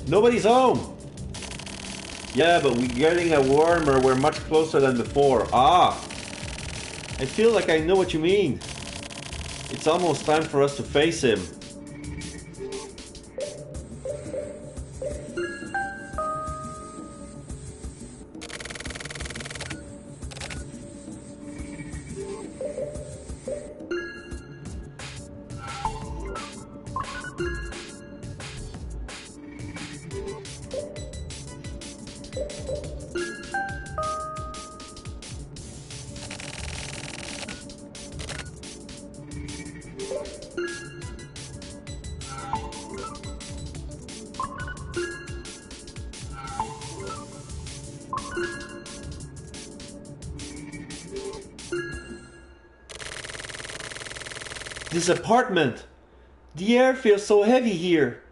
Nobody's home. Yeah, but we're getting a warmer. We're much closer than before. Ah, I feel like I know what you mean. It's almost time for us to face him. This apartment! The air feels so heavy here!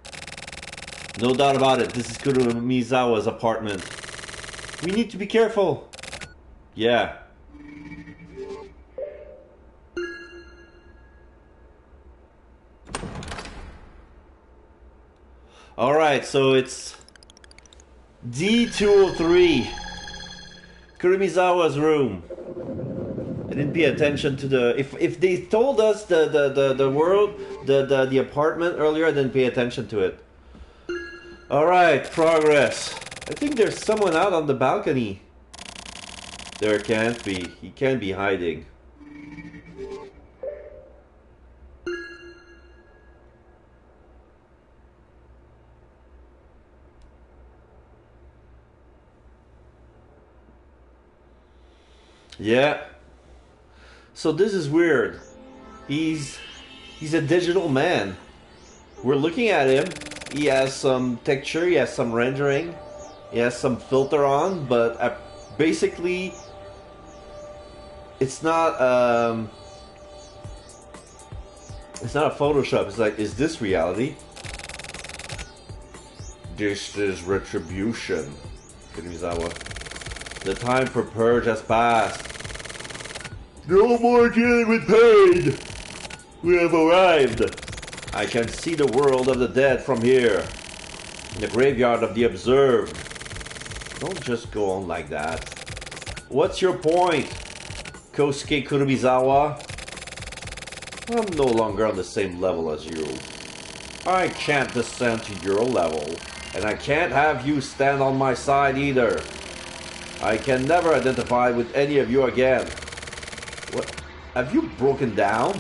No doubt about it, this is Kurumizawa's apartment. We need to be careful. Yeah. Alright, so it's D203. Kurumizawa's room. I didn't pay attention to the... If they told us the world, the apartment earlier, I didn't pay attention to it. Alright, progress. I think there's someone out on the balcony. There can't be. He can't be hiding. Yeah. So this is weird. He's a digital man. We're looking at him. He has some texture, he has some rendering, he has some filter on, but basically it's not a Photoshop. It's like, is this reality? This is retribution. Kurumizawa. The time for purge has passed. No more dealing with pain! We have arrived! I can see the world of the dead from here. In the graveyard of the observed. Don't just go on like that. What's your point, Kosuke Kurumizawa? I'm no longer on the same level as you. I can't descend to your level, and I can't have you stand on my side either. I can never identify with any of you again. What? Have you broken down?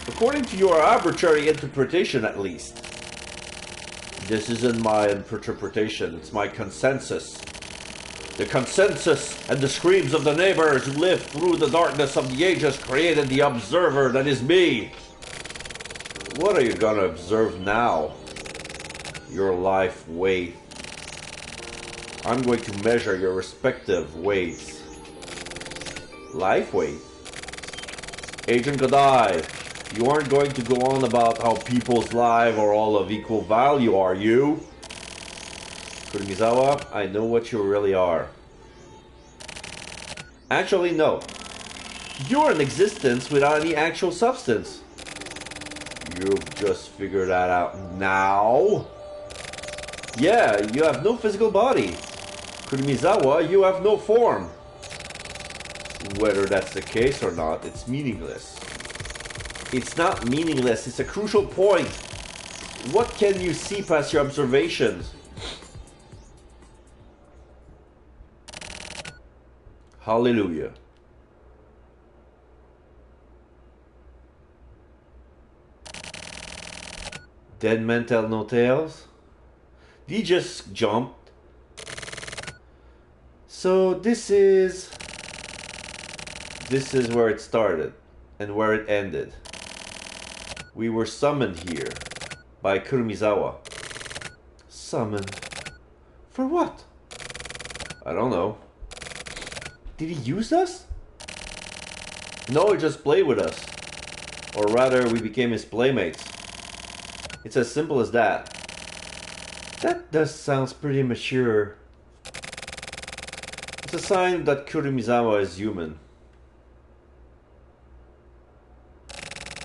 According to your arbitrary interpretation, at least. This isn't my interpretation, it's my consensus. The consensus and the screams of the neighbors who lived through the darkness of the ages created the observer that is me. What are you gonna observe now? Your life weight. I'm going to measure your respective weights. Life weight? Agent Godai, you aren't going to go on about how people's lives are all of equal value, are you? Kurumizawa, I know what you really are. Actually, no. You're an existence without any actual substance. You've just figured that out now? Yeah, you have no physical body. Kurumizawa, you have no form. Whether that's the case or not, it's meaningless. It's not meaningless, it's a crucial point. What can you see past your observations? Hallelujah. Dead men tell no tales? He just jumped. So this is where it started and where it ended. We were summoned here by Kurumizawa. Summoned? For what? I don't know. Did he use us? No, he just played with us. Or rather, we became his playmates. It's as simple as that. That does sound pretty mature. It's a sign that Kurumizawa is human.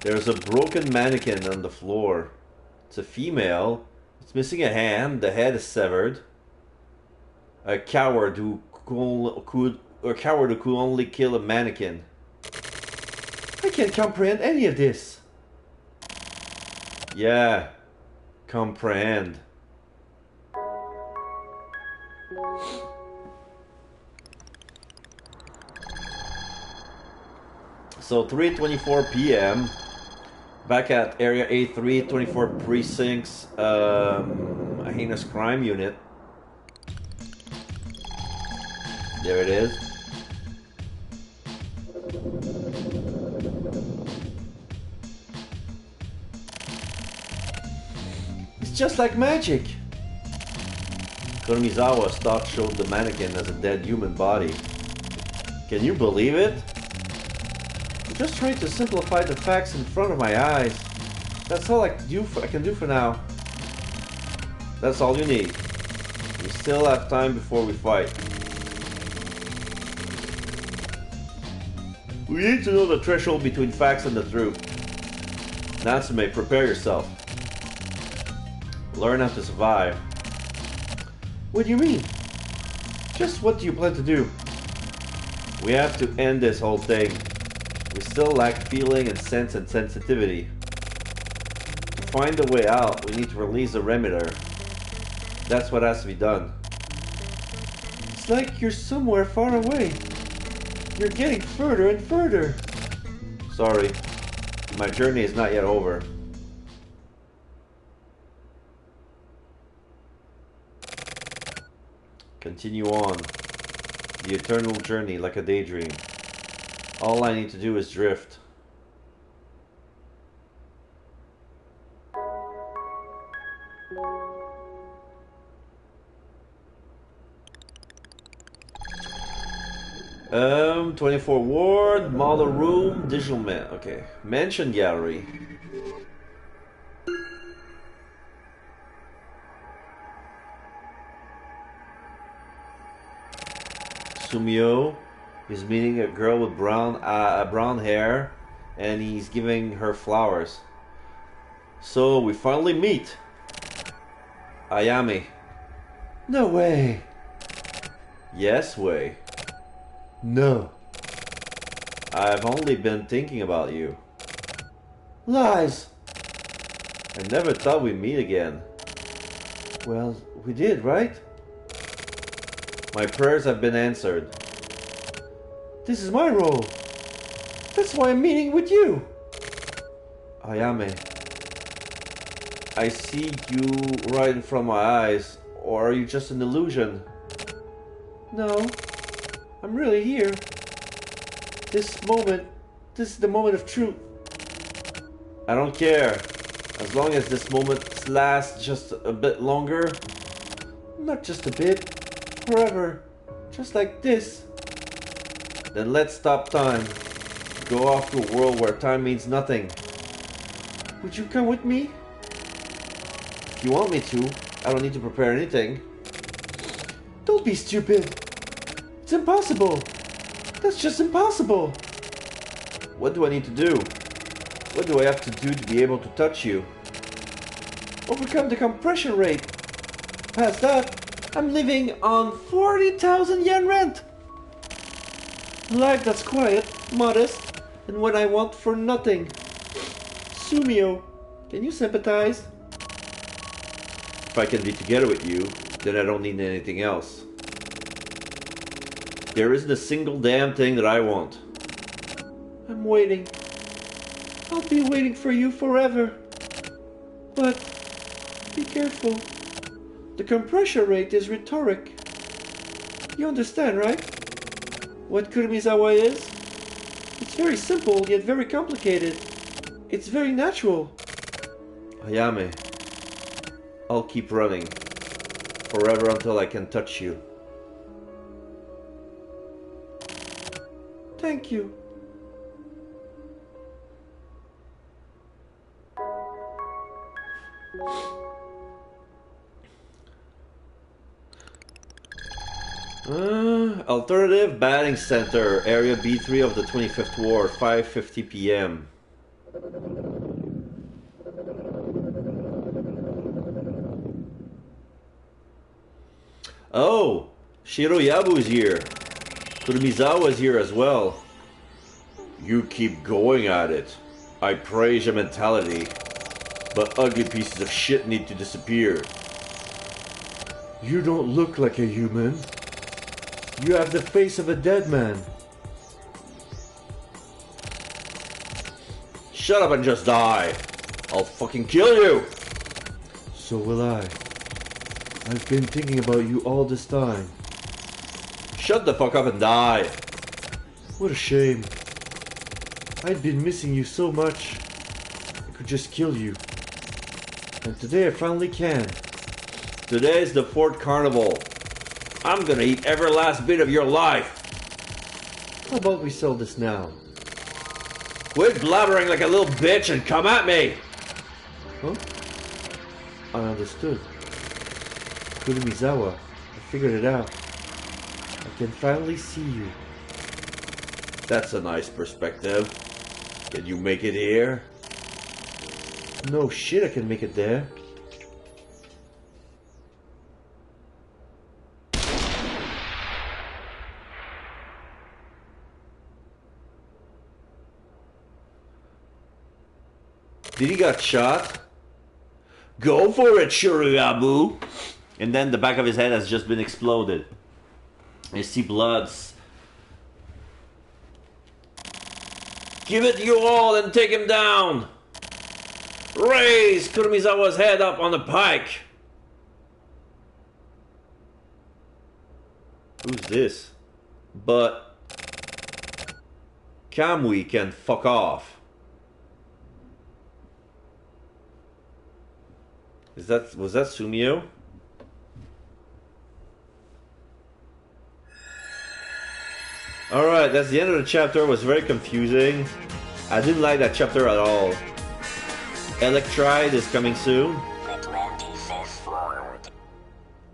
There's a broken mannequin on the floor. It's a female. It's missing a hand. The head is severed. A coward who could only kill a mannequin. I can't comprehend any of this. Yeah, comprehend. So 3:24 p.m. back at Area A3, 24 precincts, a heinous crime unit. There it is. It's just like magic. Konomizawa's thought showed the mannequin as a dead human body. Can you believe it? I'm just trying to simplify the facts in front of my eyes. That's all I can do for now. That's all you need. We still have time before we fight. We need to know the threshold between facts and the truth. Natsume, prepare yourself. Learn how to survive. What do you mean? Just what do you plan to do? We have to end this whole thing. We still lack feeling and sense and sensitivity. To find a way out, we need to release the remitter. That's what has to be done. It's like you're somewhere far away. You're getting further and further. Sorry, my journey is not yet over. Continue on. The eternal journey like a daydream. All I need to do is drift. Um, 24 ward, model room, digital man. Okay, mansion gallery. Sumio is meeting a girl with brown hair, and he's giving her flowers. So we finally meet. Ayame. No way. Yes way. No. I've only been thinking about you. Lies. I never thought we'd meet again. Well, we did, right? My prayers have been answered. This is my role. That's why I'm meeting with you. Ayame. I see you right in front of my eyes, or are you just an illusion? No, I'm really here. This is the moment of truth. I don't care, as long as this moment lasts just a bit longer. Not just a bit, forever, just like this. Then let's stop time. Go off to a world where time means nothing. Would you come with me? If you want me to, I don't need to prepare anything. Don't be stupid. It's impossible. That's just impossible. What do I need to do? What do I have to do to be able to touch you? Overcome the compression rate. Past that, I'm living on 40,000 yen rent. A life that's quiet, modest, and what I want for nothing. Sumio, can you sympathize? If I can be together with you, then I don't need anything else. There isn't a single damn thing that I want. I'm waiting. I'll be waiting for you forever. But be careful. The compression rate is rhetoric. You understand, right? What Kurumizawa is? It's very simple, yet very complicated. It's very natural. Ayame, I'll keep running. Forever until I can touch you. Thank you. Alternative batting center, area B3 of the 25th ward, 5:50 p.m. Oh, Shiroyabu is here. Kurumizawa is here as well. You keep going at it. I praise your mentality, but ugly pieces of shit need to disappear. You don't look like a human. You have the face of a dead man. Shut up and just die. I'll fucking kill you. So will I. I've been thinking about you all this time. Shut the fuck up and die. What a shame. I'd been missing you so much. I could just kill you. And today I finally can. Today is the 4th carnival. I'm gonna eat every last bit of your life. How about we sell this now? Quit blabbering like a little bitch and come at me! Huh? I understood. Kurumizawa, I figured it out. I can finally see you. That's a nice perspective. Can you make it here? No shit, I can make it there. Did he got shot? Go for it, Shuriyabu! And then the back of his head has just been exploded. You see bloods. Give it you all and take him down! Raise Kurumizawa's head up on the pike! Who's this? But Kamui can fuck off. Was that Sumio? Alright, that's the end of the chapter. It was very confusing. I didn't like that chapter at all. Electride is coming soon.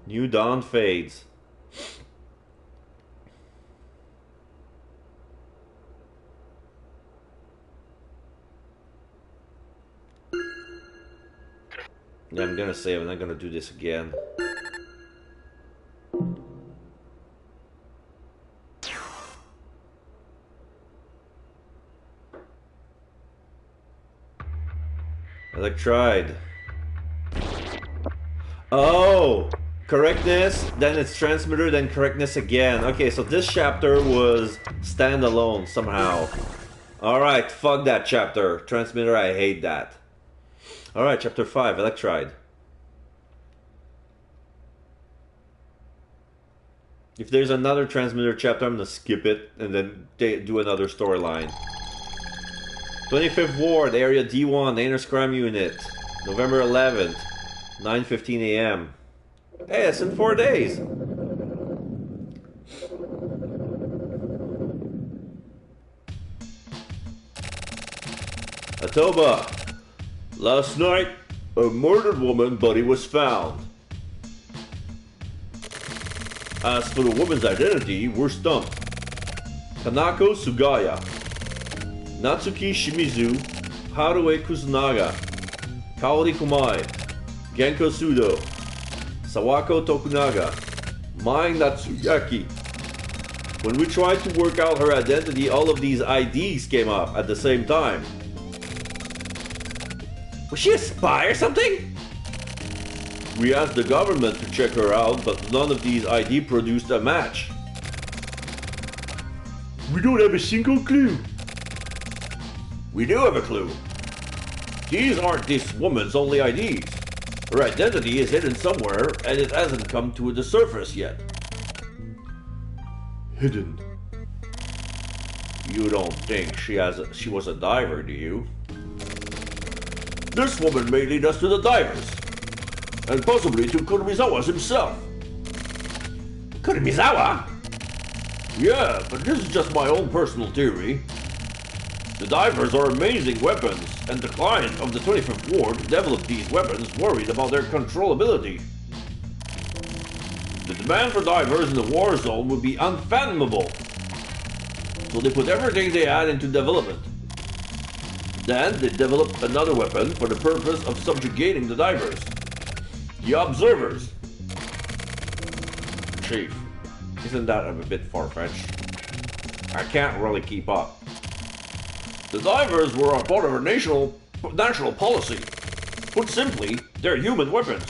New dawn fades. Yeah, I'm gonna save. I'm not gonna do this again. Electride. Oh! Correctness, then it's transmitter, then correctness again. Okay, so this chapter was standalone somehow. Alright, fuck that chapter. Transmitter, I hate that. Alright, chapter 5, Electride. If there's another transmitter chapter, I'm gonna skip it and then do another storyline. 25th Ward, Area D1, Inner Scrum Unit. November 11th, 9:15 AM. Hey, it's in 4 days. Atoba. Last night, a murdered woman's body was found. As for the woman's identity, we're stumped. Kanako Sugaya, Natsuki Shimizu, Haruo Kusunaga, Kaori Kumai, Genko Sudo, Sawako Tokunaga, Mai Natsuyaki. When we tried to work out her identity, all of these IDs came up at the same time. Was she a spy or something? We asked the government to check her out, but none of these ID produced a match. We don't have a single clue. We do have a clue. These aren't this woman's only IDs. Her identity is hidden somewhere, and it hasn't come to the surface yet. Hidden? You don't think she was a diver, do you? This woman may lead us to the divers, and possibly to Kurumizawa himself. Kurumizawa? Yeah, but this is just my own personal theory. The divers are amazing weapons, and the client of the 25th Ward developed these weapons worried about their controllability. The demand for divers in the war zone would be unfathomable, so they put everything they had into development. Then they developed another weapon for the purpose of subjugating the divers. The observers. Chief, isn't that a bit far-fetched? I can't really keep up. The divers were a part of our national policy. Put simply, they're human weapons.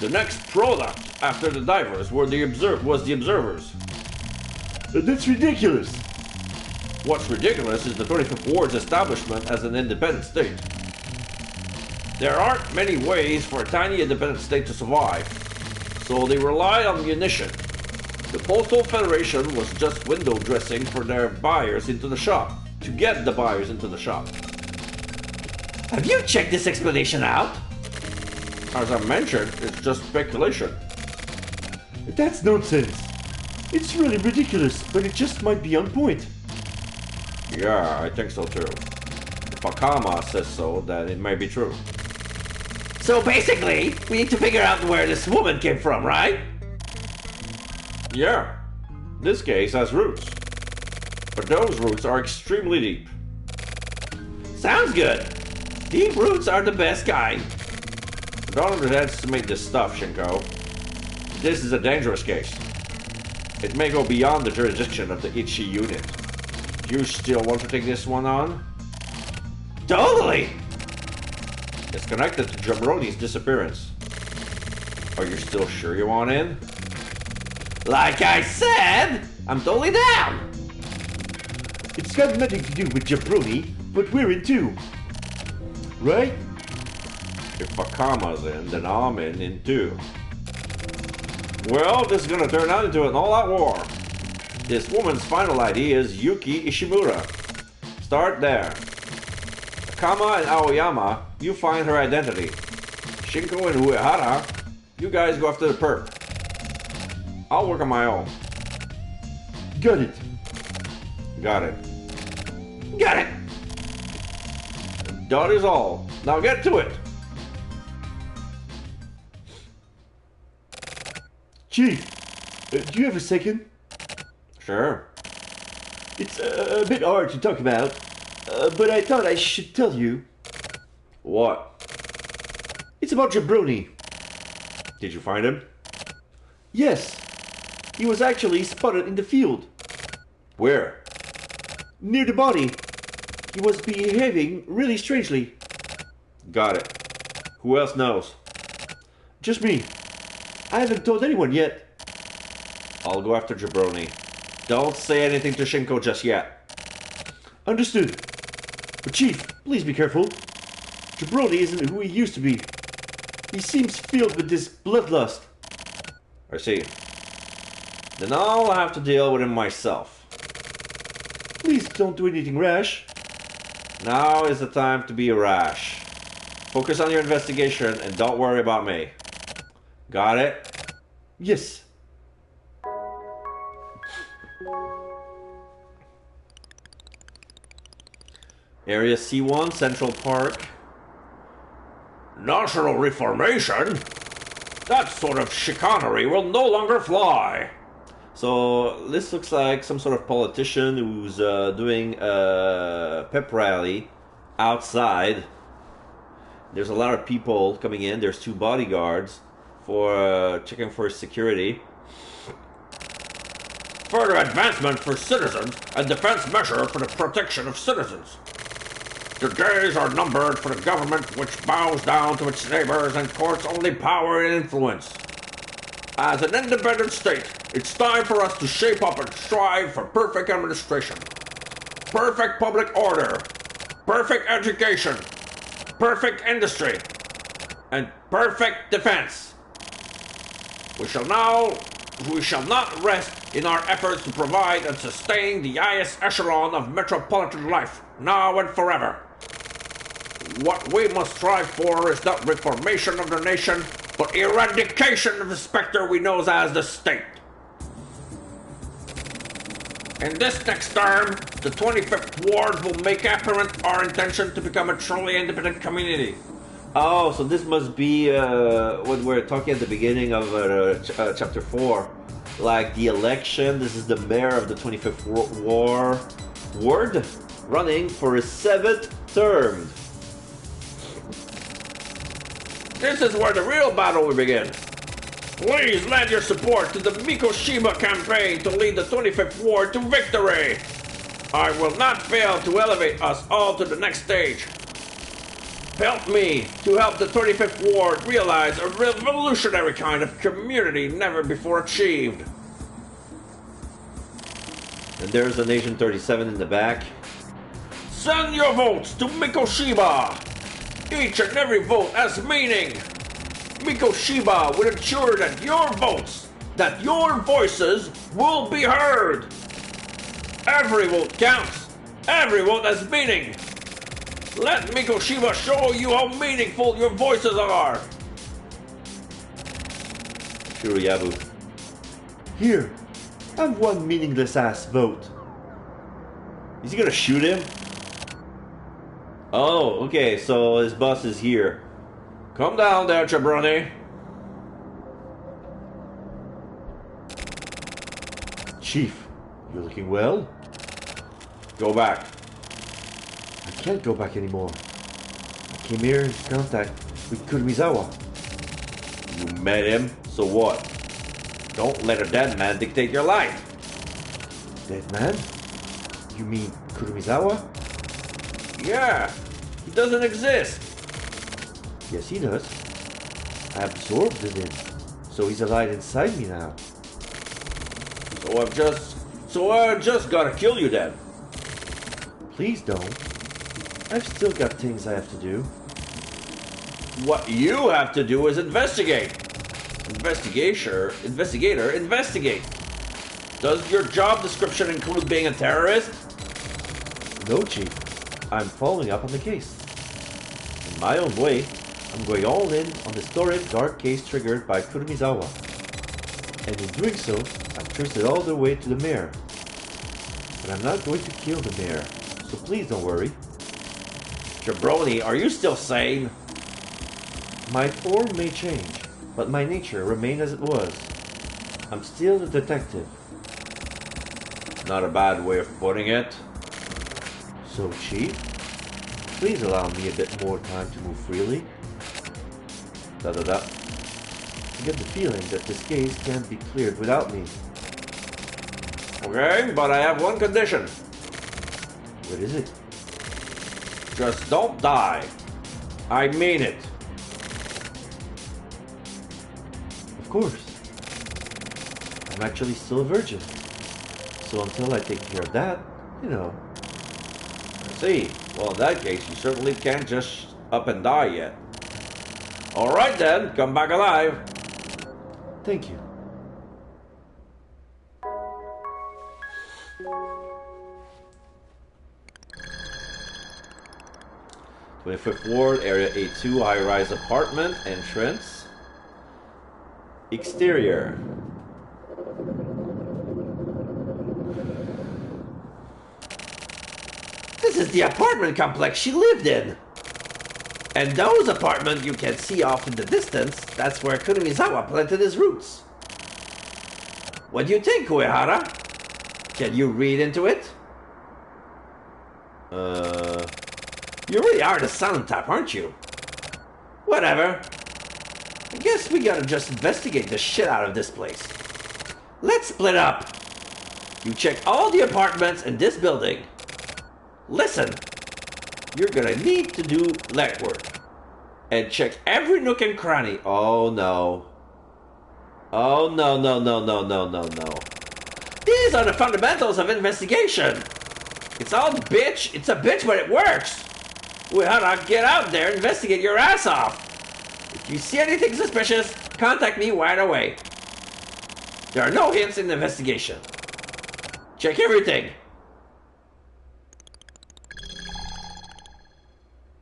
The next product after the divers was the observers. That's ridiculous. What's ridiculous is the 25th Ward's establishment as an independent state. There aren't many ways for a tiny independent state to survive, so they relied on munition. The Postal Federation was just window dressing for their buyers into the shop, to get the buyers into the shop. Have you checked this explanation out? As I mentioned, it's just speculation. That's nonsense. It's really ridiculous, but it just might be on point. Yeah, I think so too. If Akama says so, then it may be true. So basically, we need to figure out where this woman came from, right? Yeah, this case has roots. But those roots are extremely deep. Sounds good. Deep roots are the best kind. Don't underestimate this stuff, Shinko. This is a dangerous case. It may go beyond the jurisdiction of the Ichi unit. Do you still want to take this one on? Totally! It's connected to Jabroni's disappearance. Are you still sure you want in? Like I said, I'm totally down! It's got nothing to do with Jabroni, but we're in too. Right? If Akama's in, then I'm in too. Well, this is gonna turn out into an all-out war. This woman's final ID is Yuki Ishimura. Start there. Akama and Aoyama, you find her identity. Shinko and Uehara, you guys go after the perp. I'll work on my own. Got it. Got it. Got it! That is all. Now get to it. Chief, do you have a second? Sure. It's a bit hard to talk about, but I thought I should tell you. What? It's about Jabroni. Did you find him? Yes. He was actually spotted in the field. Where? Near the body. He was behaving really strangely. Got it. Who else knows? Just me. I haven't told anyone yet. I'll go after Jabroni. Don't say anything to Shinko just yet. Understood. But Chief, please be careful. Jabroni isn't who he used to be. He seems filled with this bloodlust. I see. Then I'll have to deal with him myself. Please don't do anything rash. Now is the time to be rash. Focus on your investigation and don't worry about me. Got it? Yes. Area C1, Central Park. National Reformation? That sort of chicanery will no longer fly. So this looks like some sort of politician who's doing a pep rally outside. There's a lot of people coming in. There's 2 bodyguards for checking for security. Further advancement for citizens and defense measure for the protection of citizens. The days are numbered for the government which bows down to its neighbors and courts only power and influence. As an independent state, it's time for us to shape up and strive for perfect administration, perfect public order, perfect education, perfect industry, and perfect defense. We shall not rest in our efforts to provide and sustain the highest echelon of metropolitan life, now and forever. What we must strive for is not reformation of the nation, but eradication of the specter we know as the state. In this next term, the 25th Ward will make apparent our intention to become a truly independent community. Oh, so this must be what we're talking at the beginning of chapter 4. Like the election, this is the mayor of the 25th Ward running for his 7th term. This is where the real battle will begin. Please lend your support to the Mikoshima campaign to lead the 25th Ward to victory. I will not fail to elevate us all to the next stage. Help me to help the 25th Ward realize a revolutionary kind of community never before achieved. And there's an Agent 37 in the back. Send your votes to Mikoshima. Each and every vote has meaning. Mikoshima will ensure that your votes, that your voices will be heard. Every vote counts. Every vote has meaning. Let Mikoshima show you how meaningful your voices are. Shuriyabu. Here, have one meaningless ass vote. Is he gonna shoot him? Oh, okay, so his boss is here. Come down there, Jabroni. Chief, you're looking well? Go back. I can't go back anymore. I came here in contact with Kurumizawa. You met him, so what? Don't let a dead man dictate your life. Dead man? You mean Kurumizawa? Yeah, he doesn't exist. Yes, he does. I absorbed him in, so he's alive inside me now. So I just gotta kill you then. Please don't. I've still got things I have to do. What you have to do is investigate. Investigator, investigate. Does your job description include being a terrorist? No, Chief. I'm following up on the case. In my own way, I'm going all in on the storied dark case triggered by Kurumizawa. And in doing so, I've traced it all the way to the mayor. But I'm not going to kill the mayor, so please don't worry. Jabroni, are you still sane? My form may change, but my nature remains as it was. I'm still a detective. Not a bad way of putting it. So, Chief, please allow me a bit more time to move freely. I get the feeling that this case can't be cleared without me. Okay, but I have one condition. What is it? Just don't die. I mean it. Of course. I'm actually still a virgin. So until I take care of that, you know. I see. Well, in that case, you certainly can't just up and die yet. Alright then, come back alive. Thank you. Twenty-fifth Ward, Area A2, high-rise apartment, entrance. Exterior. This is the apartment complex she lived in. And those apartments you can see off in the distance, that's where Kurumizawa planted his roots. What do you think, Uehara? Can you read into it? You really are the silent type, aren't you? Whatever. I guess we gotta just investigate the shit out of this place. Let's split up. You check all the apartments in this building. Listen. You're gonna need to do legwork. And check every nook and cranny. Oh no. Oh no, no, no, no, no, no, no. These are the fundamentals of investigation. It's all bitch. It's a bitch, but it works. Uehara, get out there and investigate your ass off. If you see anything suspicious, contact me right away. There are no hints in the investigation. Check everything.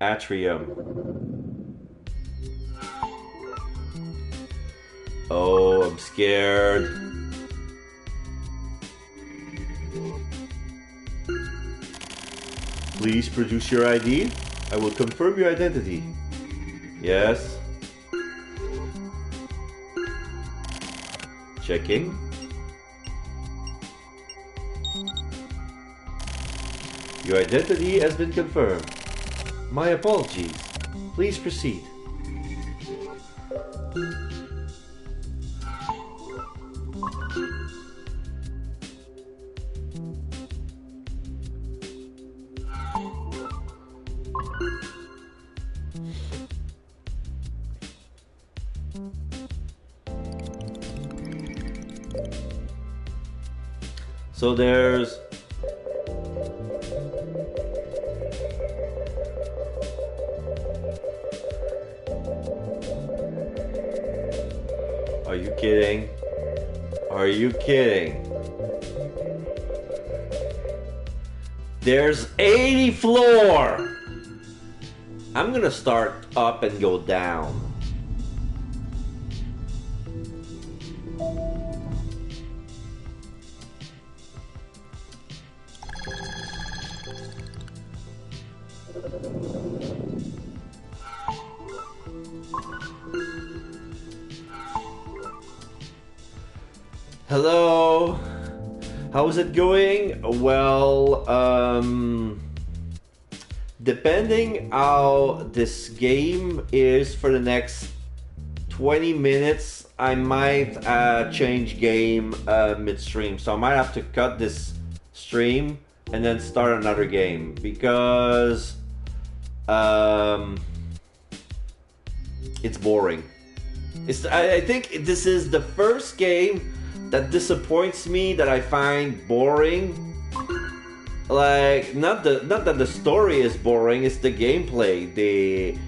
Atrium. Oh, I'm scared. Please produce your ID. I will confirm your identity. Yes. Checking. Your identity has been confirmed. My apologies. Please proceed. So there's... Are you kidding? Are you kidding? There's 80 floor! I'm gonna start up and go down. Hello? How's it going? Well, depending how this game is for the next 20 minutes, I might change game midstream. So I might have to cut this stream and then start another game because it's boring. I think this is the first game that disappoints me, that I find boring. Like, not that the story is boring, it's the gameplay.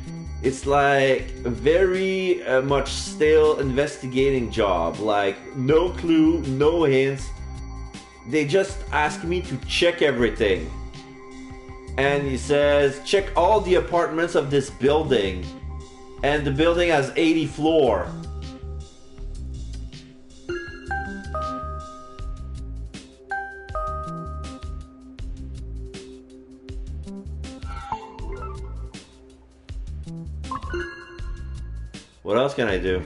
It's like very much still investigating job. Like, no clue, no hints. They just ask me to check everything. And he says, check all the apartments of this building. And the building has 80 floor. What else can I do?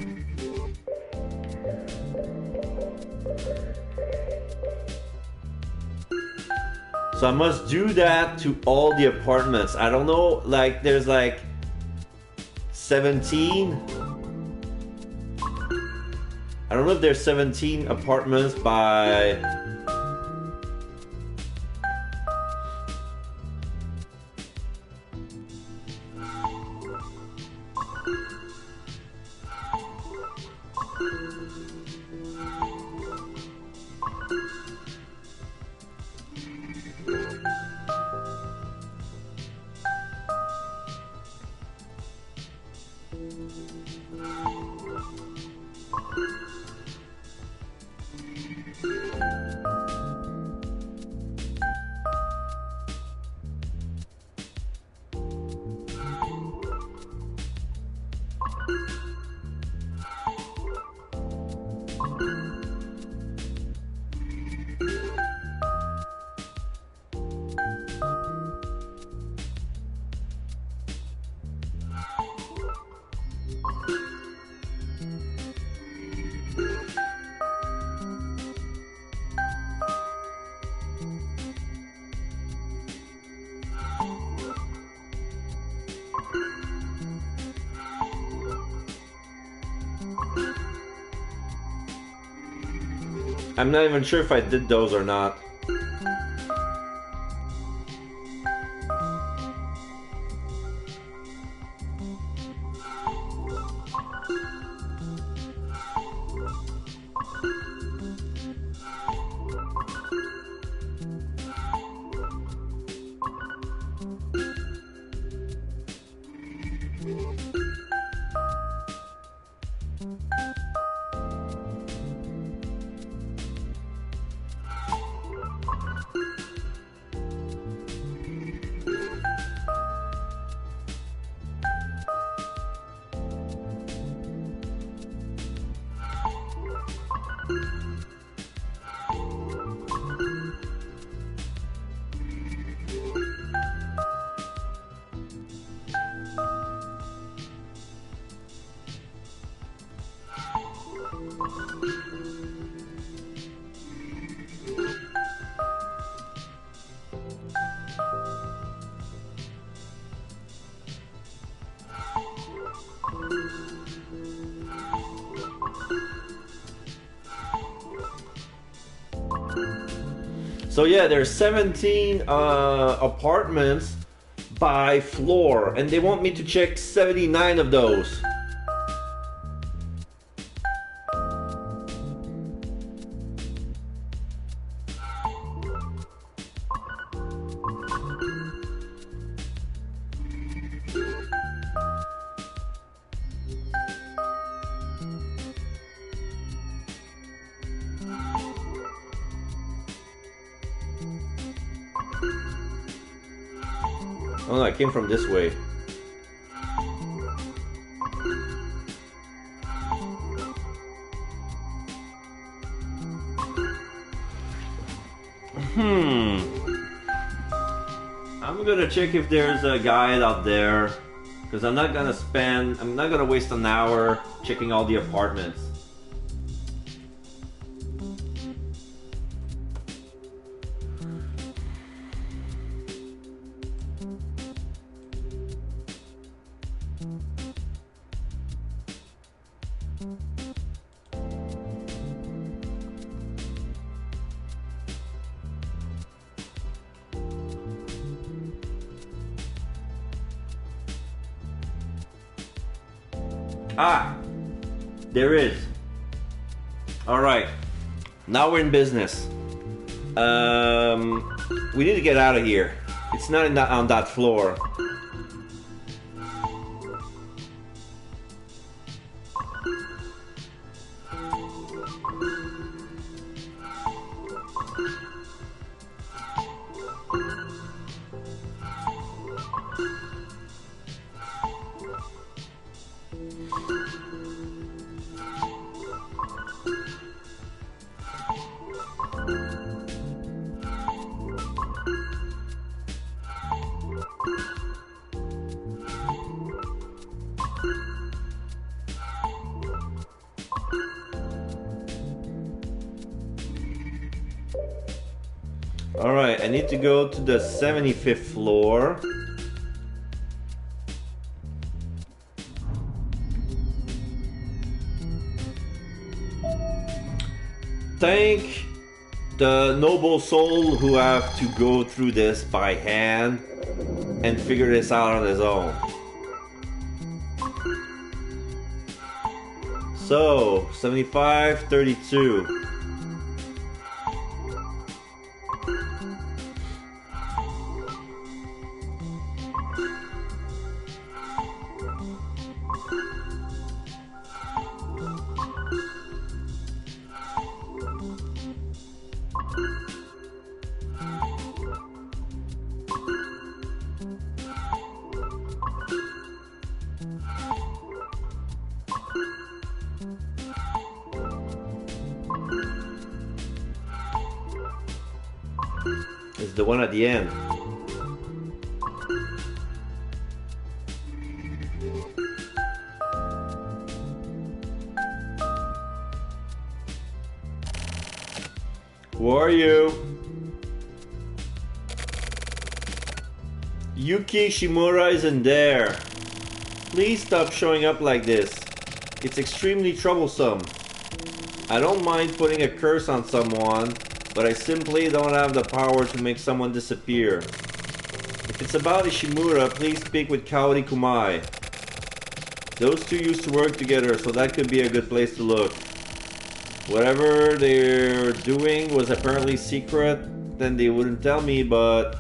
So I must do that to all the apartments. I don't know, like there's like 17. I don't know if there's 17 apartments by... I'm not even sure if I did those or not. So yeah, there's 17 apartments by floor, and they want me to check 79 of those. Oh no, I came from this way. I'm gonna check if there's a guide out there, because I'm not gonna waste an hour checking all the apartments. Ah, there is. All right, now we're in business. We need to get out of here. It's not on that floor. Alright, I need to go to the 75th floor. Thank the noble soul who have to go through this by hand and figure this out on his own. So, 75, 32. It's the one at the end. Who are you? Yuki Shimura isn't there. Please stop showing up like this. It's extremely troublesome. I don't mind putting a curse on someone, but I simply don't have the power to make someone disappear. If it's about Ishimura, please speak with Kaori Kumai. Those two used to work together, so that could be a good place to look. Whatever they're doing was apparently secret, then they wouldn't tell me, but...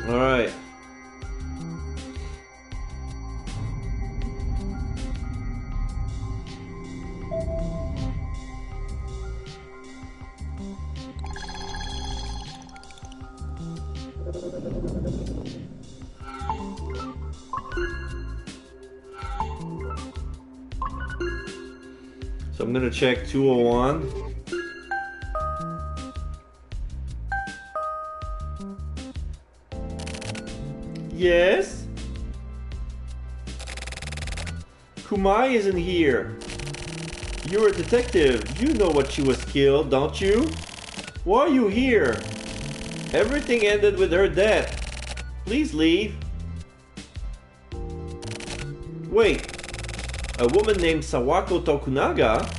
Alright. So I'm gonna check 201. Yes? Kumai isn't here. You're a detective. You know what she was killed, don't you? Why are you here? Everything ended with her death. Please leave. Wait. A woman named Sawako Tokunaga?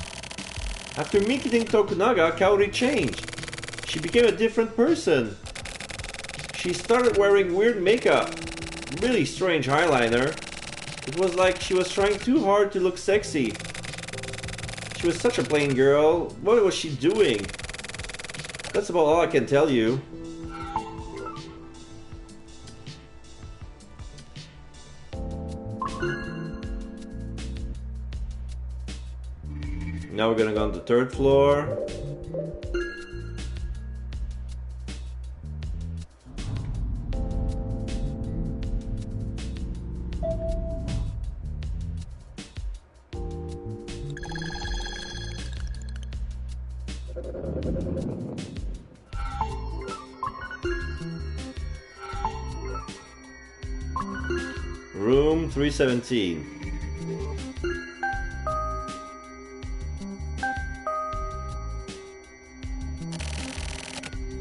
After meeting Tokunaga, Kaori changed. She became a different person. She started wearing weird makeup, really strange eyeliner. It was like she was trying too hard to look sexy. She was such a plain girl. What was she doing? That's about all I can tell you. Now we're gonna go on the 3rd floor. Room 317.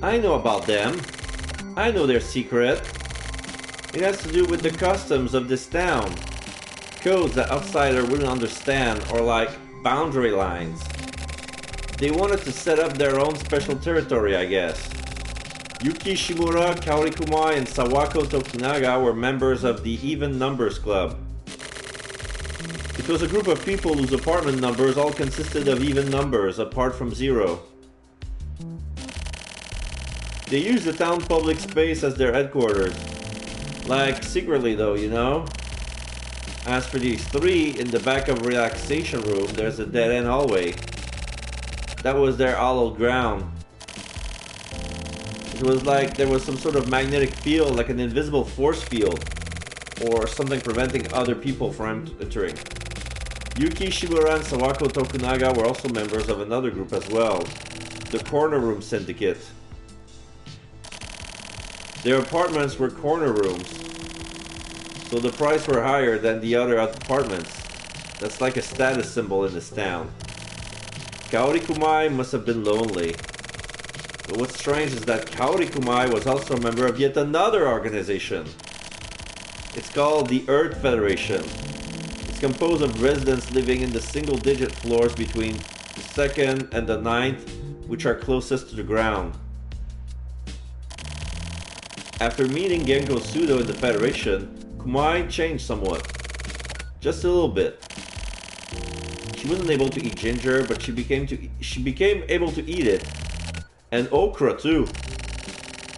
I know about them. I know their secret. It has to do with the customs of this town. Codes that outsider wouldn't understand, or like boundary lines. They wanted to set up their own special territory, I guess. Yuki Shimura, Kaori Kumai, and Sawako Tokunaga were members of the Even Numbers Club. It was a group of people whose apartment numbers all consisted of even numbers, apart from 0. They used the town public space as their headquarters. Like, secretly though, you know? As for these 3, in the back of relaxation room, there's a dead-end hallway. That was their hallowed ground. It was like there was some sort of magnetic field, like an invisible force field, or something preventing other people from entering. Yuki Shimura and Sawako Tokunaga were also members of another group as well, the Corner Room Syndicate. Their apartments were corner rooms, so the price were higher than the other apartments. That's like a status symbol in this town. Kaori Kumai must have been lonely. But what's strange is that Kaori Kumai was also a member of yet another organization. It's called the Earth Federation. It's composed of residents living in the single-digit floors between the 2nd and the 9th, which are closest to the ground. After meeting Genko Sudo in the Federation, Kumai changed somewhat. Just a little bit. She wasn't able to eat ginger, but she became able to eat it. And okra too.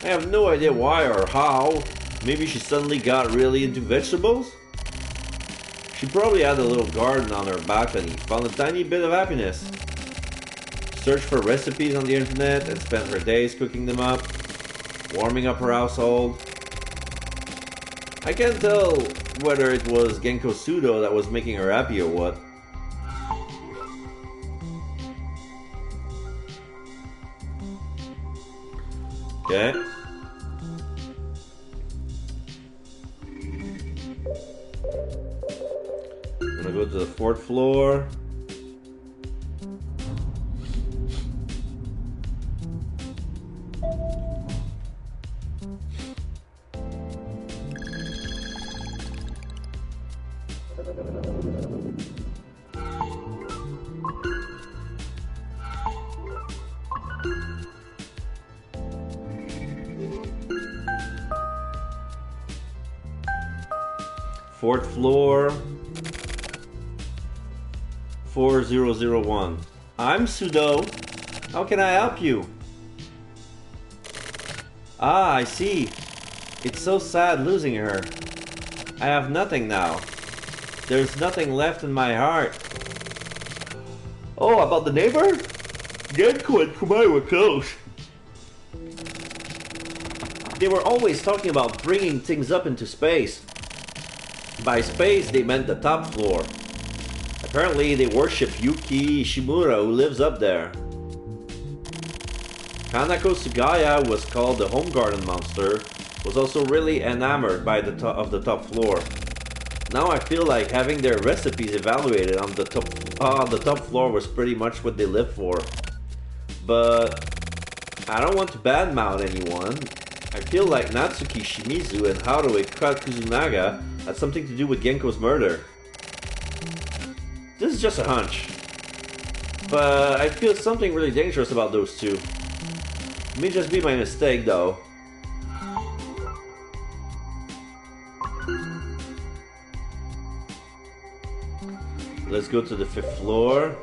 I have no idea why or how. Maybe she suddenly got really into vegetables? She probably had a little garden on her balcony, found a tiny bit of happiness. Searched for recipes on the internet and spent her days cooking them up, warming up her household. I can't tell whether it was Genko Sudo that was making her happy or what. Okay. I'm gonna go to the 4th floor. Fourth floor, 4001. I'm Sudo. How can I help you? Ah, I see. It's so sad losing her. I have nothing now. There's nothing left in my heart. Oh, about the neighbor? Genko and Kumai were close. They were always talking about bringing things up into space. By space, they meant the top floor. Apparently, they worship Yuki Ishimura, who lives up there. Kanako Sugaya was called the home garden monster, was also really enamored by the top floor. Now I feel like having their recipes evaluated on the top floor was pretty much what they lived for. But I don't want to badmouth anyone. I feel like Natsuki Shimizu and Haruhi Kuzunaga had something to do with Genko's murder. This is just a hunch. But I feel something really dangerous about those two. It may just be my mistake, though. Let's go to the 5th floor.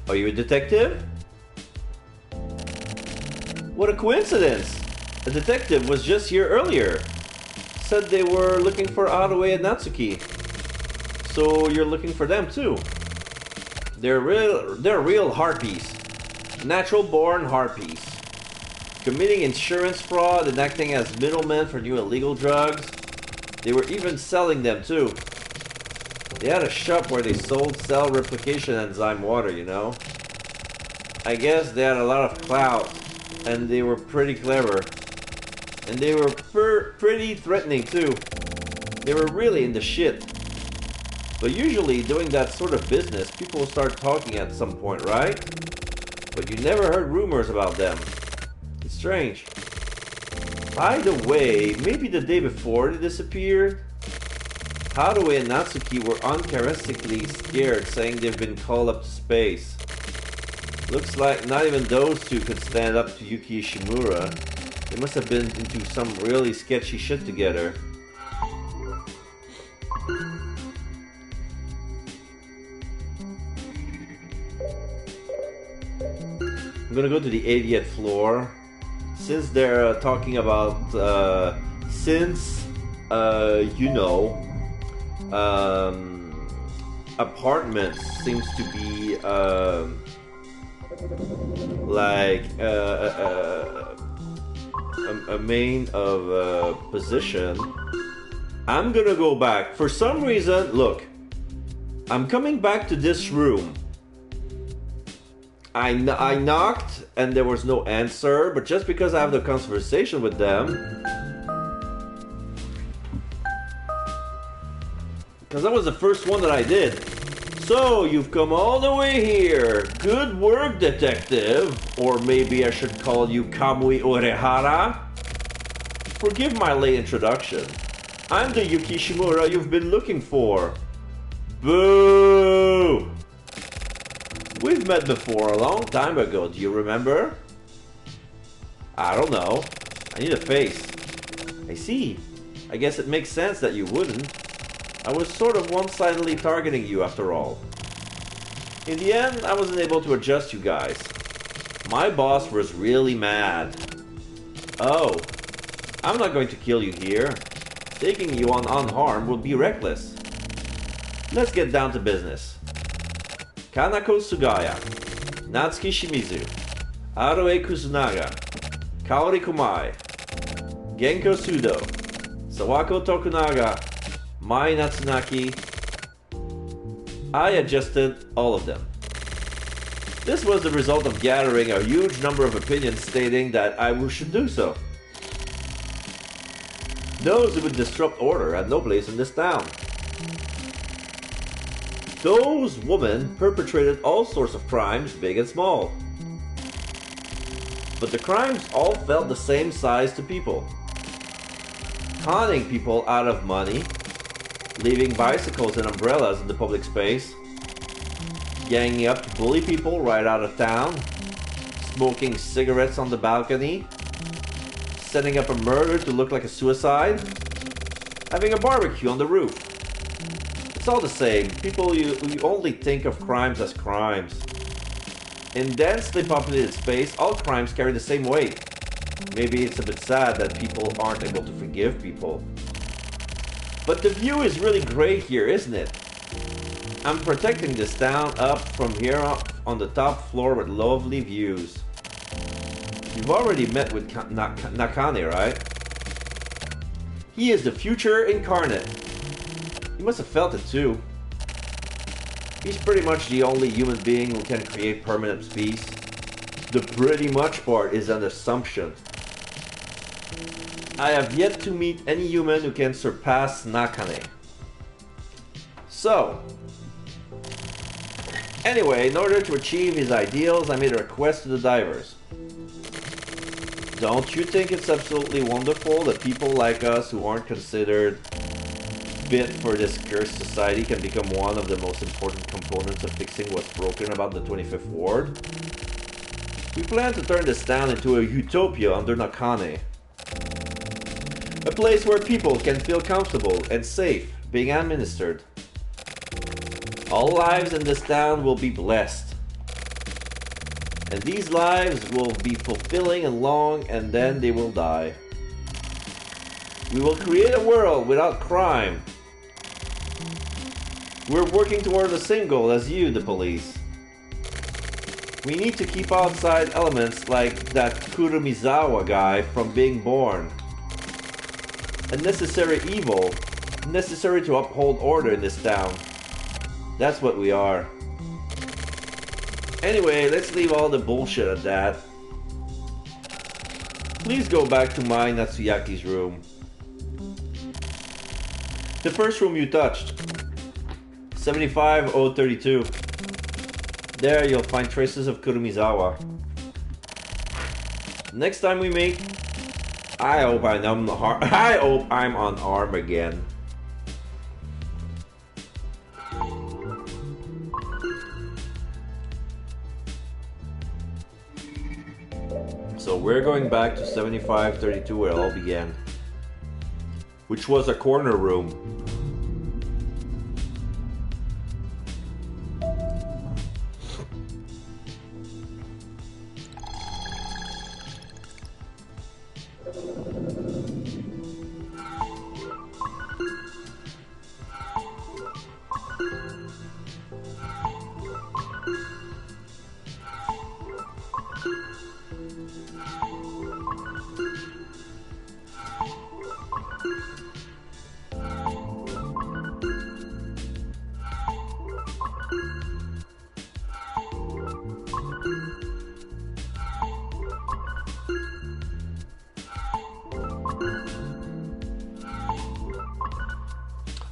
Are you a detective? What a coincidence! A detective was just here earlier. Said they were looking for Haruhi and Natsuki. So you're looking for them too. They're real harpies. Natural-born harpies. Committing insurance fraud and acting as middlemen for new illegal drugs. They were even selling them too. They had a shop where they sold cell replication enzyme water, you know. I guess they had a lot of clout, and they were pretty clever. And they were pretty threatening too. They were really in the shit. But usually doing that sort of business, people start talking at some point, right? But you never heard rumors about them. It's strange. By the way, maybe the day before they disappeared, Haruhi and Natsuki were uncharacteristically scared, saying they've been called up to space. Looks like not even those two could stand up to Yuki Ishimura. They must have been into some really sketchy shit together. I'm gonna go to the 80th floor. Since they're talking about, you know, apartments seems to be like a main of position. I'm gonna go back. For some reason, look, I'm coming back to this room. I knocked and there was no answer, but just because I have the conversation with them, because that was the first one that I did. So, you've come all the way here. Good work, detective. Or maybe I should call you Kamui Orehara. Forgive my late introduction. I'm the Yuki Shimura you've been looking for. Boo! We've met before a long time ago, do you remember? I don't know. I need a face. I see. I guess it makes sense that you wouldn't. I was sort of one-sidedly targeting you after all. In the end, I wasn't able to adjust you guys. My boss was really mad. Oh, I'm not going to kill you here. Taking you on unharmed would be reckless. Let's get down to business. Kanako Sugaya, Natsuki Shimizu, Haruhi Kusunaga, Kaori Kumai, Genko Sudo, Sawako Tokunaga, Mai Natsunaki. I adjusted all of them. This was the result of gathering a huge number of opinions stating that I should do so. Those who would disrupt order had no place in this town. Those women perpetrated all sorts of crimes, big and small. But the crimes all felt the same size to people. Conning people out of money, leaving bicycles and umbrellas in the public space, ganging up to bully people right out of town, smoking cigarettes on the balcony, setting up a murder to look like a suicide, having a barbecue on the roof. It's all the same. People, you only think of crimes as crimes. In densely populated space, all crimes carry the same weight. Maybe it's a bit sad that people aren't able to forgive people. But the view is really great here, isn't it? I'm protecting this town up from here on the top floor with lovely views. You've already met with Nakane, right? He is the future incarnate. You must have felt it too. He's pretty much the only human being who can create permanent peace. The pretty much part is an assumption. I have yet to meet any human who can surpass Nakane. So, anyway, in order to achieve his ideals, I made a request to the divers. Don't you think it's absolutely wonderful that people like us who aren't considered fit for this cursed society can become one of the most important components of fixing what's broken about the 25th Ward? We plan to turn this town into a utopia under Nakane. A place where people can feel comfortable and safe being administered. All lives in this town will be blessed. And these lives will be fulfilling and long, and then they will die. We will create a world without crime. We're working toward the same goal as you, the police. We need to keep outside elements like that Kurumizawa guy from being born. A necessary evil, necessary to uphold order in this town. That's what we are. Anyway, let's leave all the bullshit at that. Please go back to my Natsuyaki's room. The first room you touched. 75032. There you'll find traces of Kurumizawa. Next time we meet, I hope I'm unarmed again. So we're going back to 7532 where it all began, which was a corner room.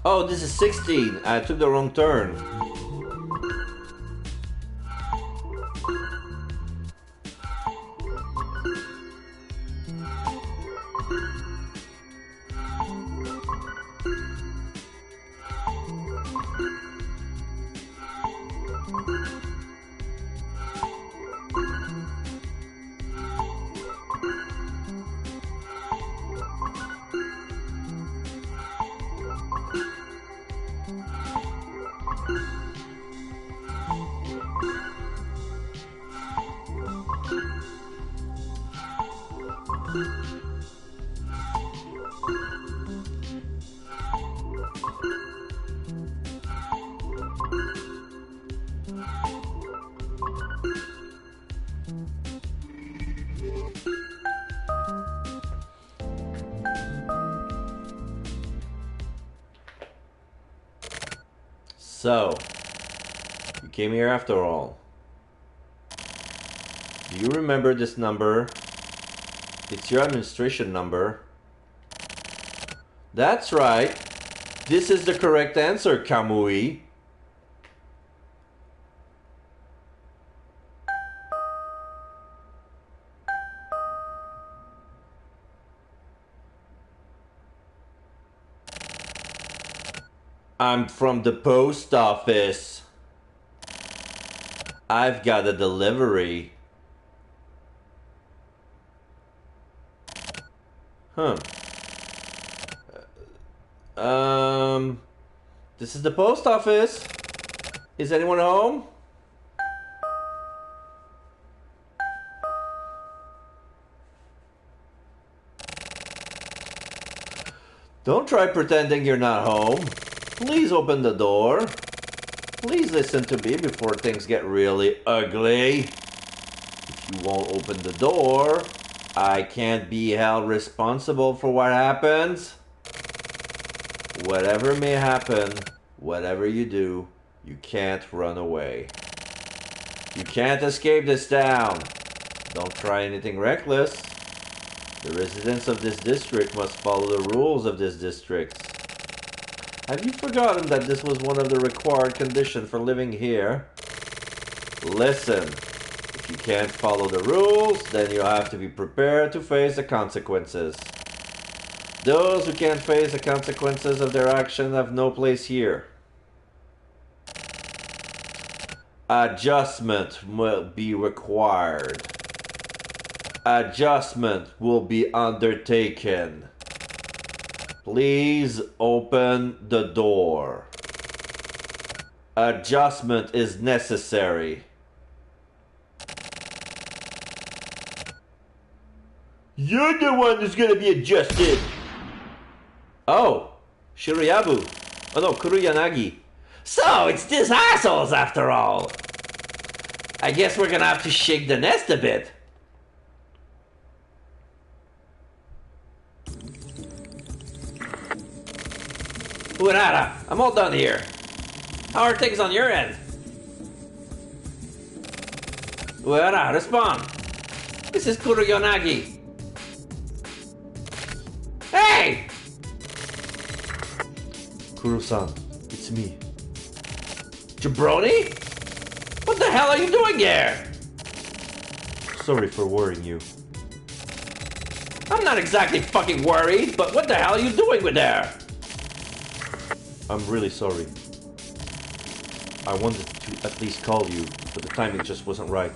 Oh, this is 16. I took the wrong turn. So, you came here after all. Do you remember this number? It's your administration number. That's right. This is the correct answer, Kamui. I'm from the post office. I've got a delivery. Huh. This is the post office. Is anyone home? Don't try pretending you're not home. Please open the door. Please listen to me before things get really ugly. If you won't open the door, I can't be held responsible for what happens. Whatever may happen, whatever you do, You can't run away. You can't escape this town. Don't try anything reckless. The residents of this district must follow the rules of this district. Have you forgotten that this was one of the required conditions for living here? Listen, if you can't follow the rules, then you have to be prepared to face the consequences. Those who can't face the consequences of their actions have no place here. Adjustment will be required. Adjustment will be undertaken. Please open the door. Adjustment is necessary. You're the one who's gonna be adjusted. Oh, Shiryabu. Oh no, Kuruyanagi. So, it's these assholes after all. I guess we're gonna have to shake the nest a bit. Uerara, I'm all done here. How are things on your end? Uerara, respond. This is Kuroyonagi. Hey! Kuro-san, it's me. Jabroni? What the hell are you doing here? Sorry for worrying you. I'm not exactly fucking worried, but what the hell are you doing with there? I'm really sorry. I wanted to at least call you, but the timing just wasn't right.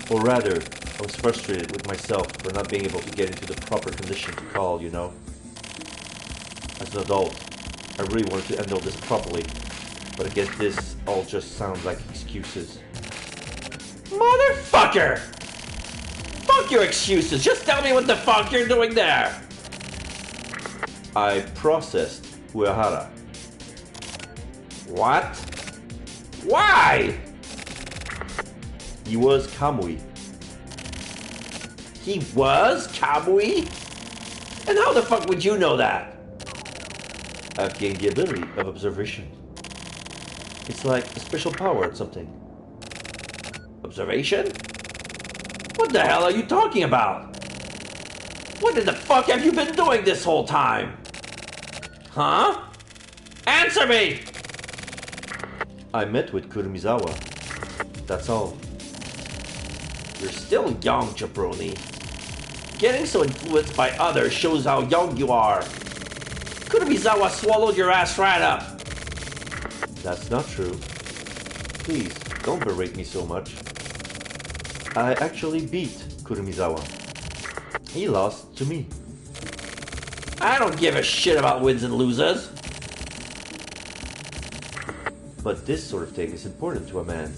Or rather, I was frustrated with myself for not being able to get into the proper condition to call, you know? As an adult, I really wanted to handle this properly, but I guess this all just sounds like excuses. Motherfucker! Fuck your excuses, just tell me what the fuck you're doing there! I processed Uehara. What? Why? He was Kamui. He was Kamui? And how the fuck would you know that? I've gained the ability of observation. It's like a special power or something. Observation? What the hell are you talking about? What in the fuck have you been doing this whole time? Huh? Answer me! I met with Kurumizawa. That's all. You're still young, jabroni. Getting so influenced by others shows how young you are. Kurumizawa swallowed your ass right up. That's not true. Please, don't berate me so much. I actually beat Kurumizawa. He lost to me. I don't give a shit about wins and losers. But this sort of thing is important to a man.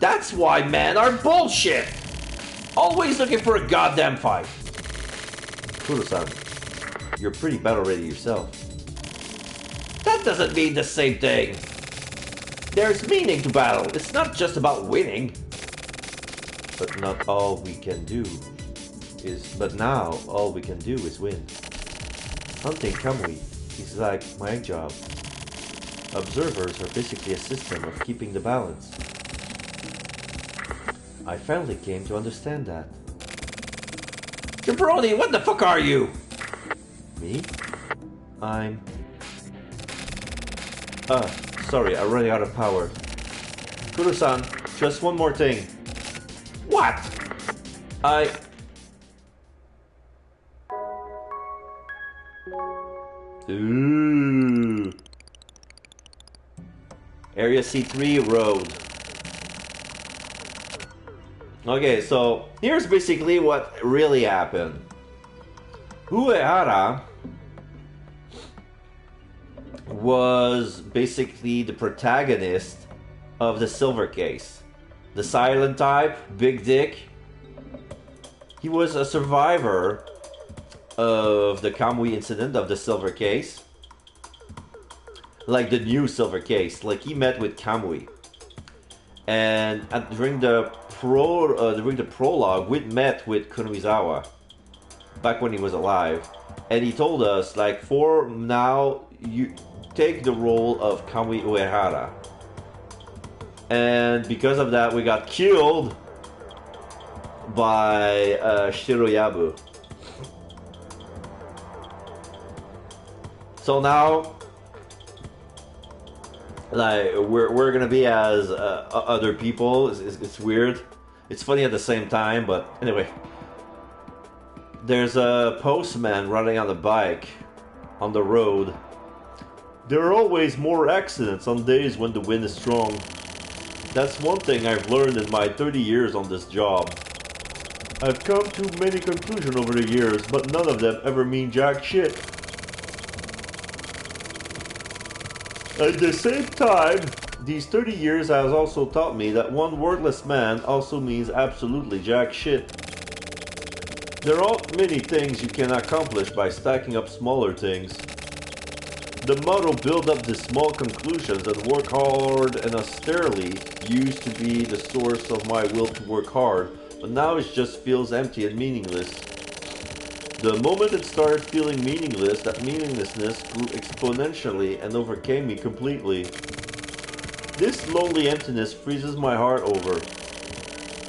That's why men are bullshit. Always looking for a goddamn fight. Kuro-san, you're pretty battle ready yourself. That doesn't mean the same thing. There's meaning to battle. It's not just about winning. But not all we can do is... But now, all we can do is win. Hunting Kamui is like my job. Observers are basically a system of keeping the balance. I finally came to understand that. Jabroni, what the fuck are you? Me? I'm... sorry, I'm running out of power. Kuro-san, just one more thing. What? Ooh. Area C3 road. Okay, so here's basically what really happened. Uehara was basically the protagonist of the Silver Case. The silent type, big dick. He was a survivor of the Kamui incident of the Silver Case. Like the new Silver Case. Like he met with Kamui. And during the prologue, we met with Kurumizawa back when he was alive, and he told us like, for now you take the role of Kami Uehara. And because of that, we got killed by Shiroyabu. So now, like, we're gonna be as other people. It's weird. It's funny at the same time, but anyway. There's a postman riding on a bike on the road. There are always more accidents on days when the wind is strong. That's one thing I've learned in my 30 years on this job. I've come to many conclusions over the years, but none of them ever mean jack shit. At the same time, these 30 years has also taught me that one wordless man also means absolutely jack shit. There aren't many things you can accomplish by stacking up smaller things. The motto build up the small conclusions and work hard and austerely used to be the source of my will to work hard, but now it just feels empty and meaningless. The moment it started feeling meaningless, that meaninglessness grew exponentially and overcame me completely. This lonely emptiness freezes my heart over.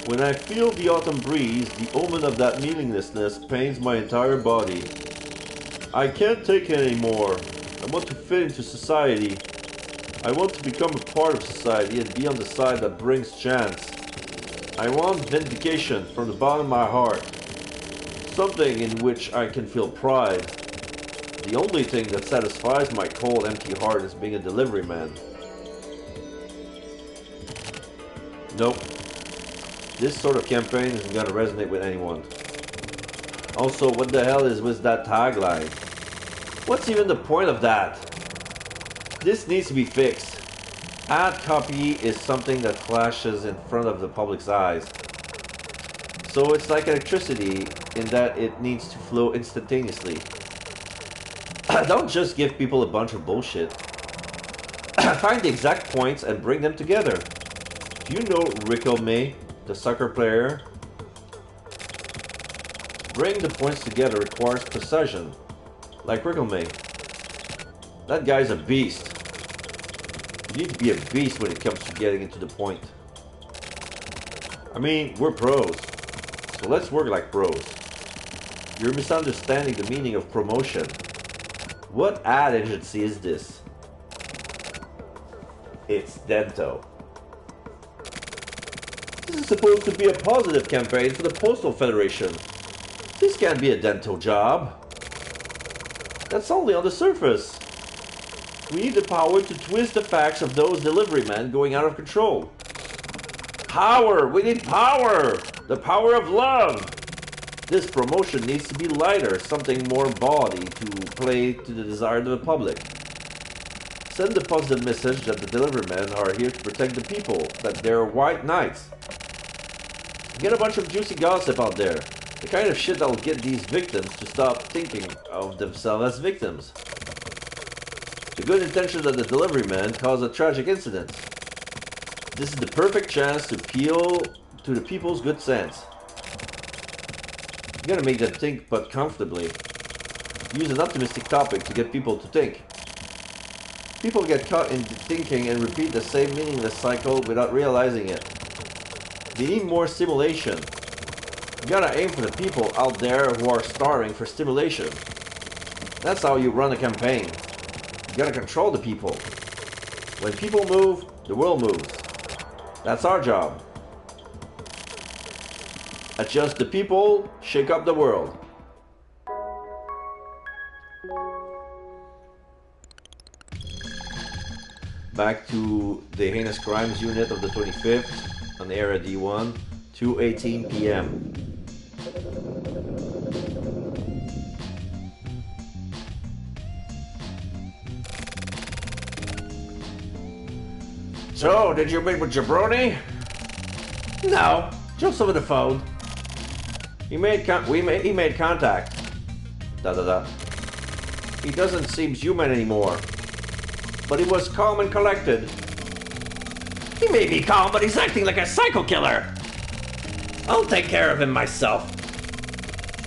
When I feel the autumn breeze, the omen of that meaninglessness pains my entire body. I can't take it anymore. I want to fit into society. I want to become a part of society and be on the side that brings chance. I want vindication from the bottom of my heart. Something in which I can feel pride. The only thing that satisfies my cold, empty heart is being a delivery man. Nope. This sort of campaign isn't gonna resonate with anyone. Also, what the hell is with that tagline? What's even the point of that? This needs to be fixed. Ad copy is something that flashes in front of the public's eyes. So it's like electricity in that it needs to flow instantaneously. Don't just give people a bunch of bullshit. Find the exact points and bring them together. Do you know Riquelme, the soccer player? Bring the points together requires precision, like Riquelme. That guy's a beast. You need to be a beast when it comes to getting into the point. I mean, we're pros, so let's work like pros. You're misunderstanding the meaning of promotion. What ad agency is this? It's Dento. This is supposed to be a positive campaign for the Postal Federation. This can't be a Dento job. That's only on the surface. We need the power to twist the facts of those delivery men going out of control. Power! We need power! The power of love! This promotion needs to be lighter, something more body to play to the desire of the public. Send the positive message that the delivery men are here to protect the people, that they're white knights. Get a bunch of juicy gossip out there. The kind of shit that will get these victims to stop thinking of themselves as victims. The good intentions of the delivery man cause a tragic incident. This is the perfect chance to appeal to the people's good sense. You gotta make them think, but comfortably. Use an optimistic topic to get people to think. People get caught in thinking and repeat the same meaningless cycle without realizing it. They need more stimulation. You gotta aim for the people out there who are starving for stimulation. That's how you run a campaign. You gotta control the people. When people move, the world moves. That's our job. Adjust the people, shake up the world. Back to the Heinous Crimes Unit of the 25th on the Area D1, 2:18 p.m. So, did you meet with Jabroni? No, just over the phone. He made contact. He doesn't seem human anymore. But he was calm and collected. He may be calm, but he's acting like a psycho killer. I'll take care of him myself.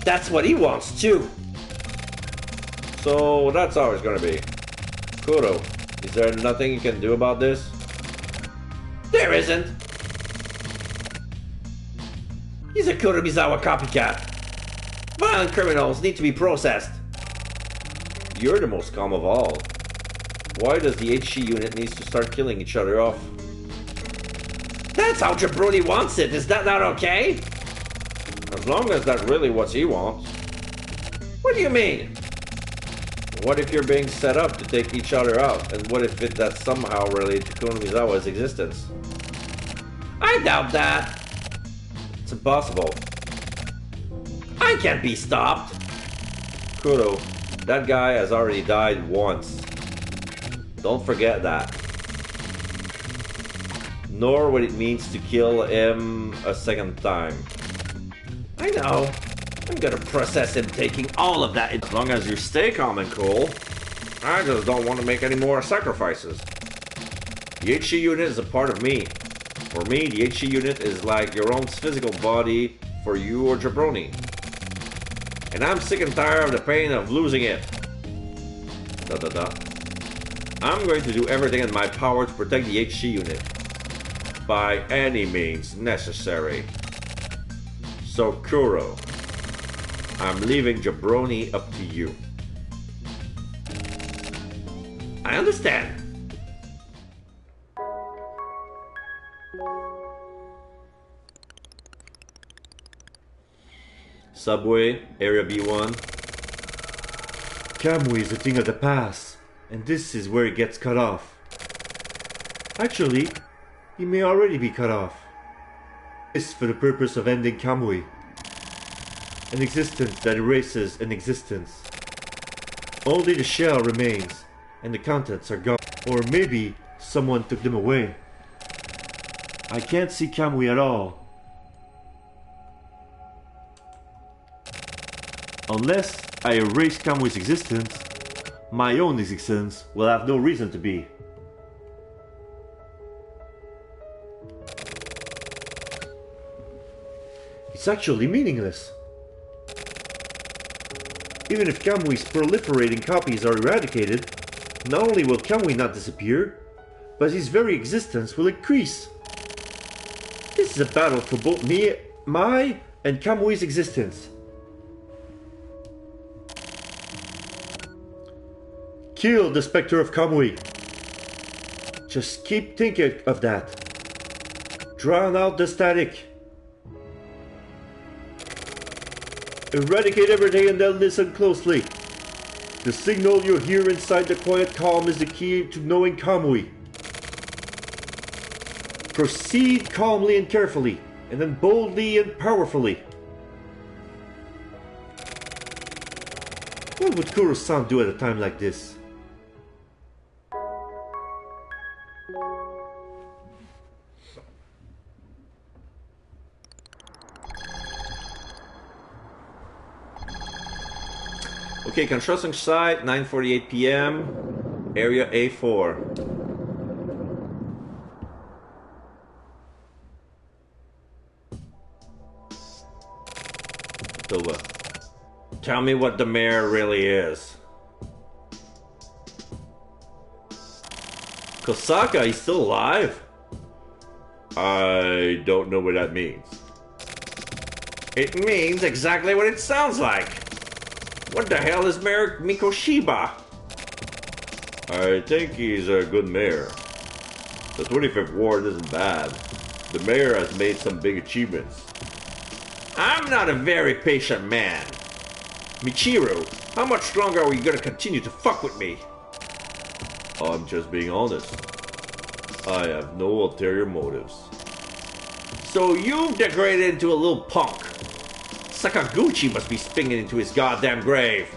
That's what he wants too. So that's how it's gonna be. Kuro, is there nothing you can do about this? There isn't. He's a Kuromizawa copycat. Violent criminals need to be processed. You're the most calm of all. Why does the HC unit needs to start killing each other off? That's how Jabroni wants it. Is that not okay? As long as that's really what he wants. What do you mean? What if you're being set up to take each other out? And what if that's somehow related to Kuromizawa's existence? I doubt that. It's impossible. I can't be stopped. Kuro, that guy has already died once. Don't forget that. Nor what it means to kill him a second time. I know. I'm gonna process him taking all of that. As long as you stay calm and cool. I just don't want to make any more sacrifices. The HC unit is a part of me. For me, the HC unit is like your own physical body for you or Jabroni. And I'm sick and tired of the pain of losing it. I'm going to do everything in my power to protect the HC unit. By any means necessary. So Kuro, I'm leaving Jabroni up to you. I understand. Subway, Area B1. Kamui is a thing of the past, and this is where it gets cut off. Actually, he may already be cut off. This for the purpose of ending Kamui. An existence that erases an existence. Only the shell remains, and the contents are gone. Or maybe someone took them away. I can't see Kamui at all. Unless I erase Kamui's existence, my own existence will have no reason to be. It's actually meaningless. Even if Kamui's proliferating copies are eradicated, not only will Kamui not disappear, but his very existence will increase. This is a battle for both my and Kamui's existence. Kill the specter of Kamui. Just keep thinking of that. Drown out the static. Eradicate everything and then listen closely. The signal you hear inside the quiet calm is the key to knowing Kamui. Proceed calmly and carefully, and then boldly and powerfully. What would Kuro-san do at a time like this? Okay, construction site, 9:48 p.m. Area A4. Toba, tell me what the mayor really is. Kosaka, he's still alive? I don't know what that means. It means exactly what it sounds like. What the hell is Mayor Mikoshiba? I think he's a good mayor. The 25th ward isn't bad. The mayor has made some big achievements. I'm not a very patient man. Michiru, how much longer are we gonna continue to fuck with me? I'm just being honest. I have no ulterior motives. So you've degraded into a little punk. Sakaguchi must be spinning into his goddamn grave.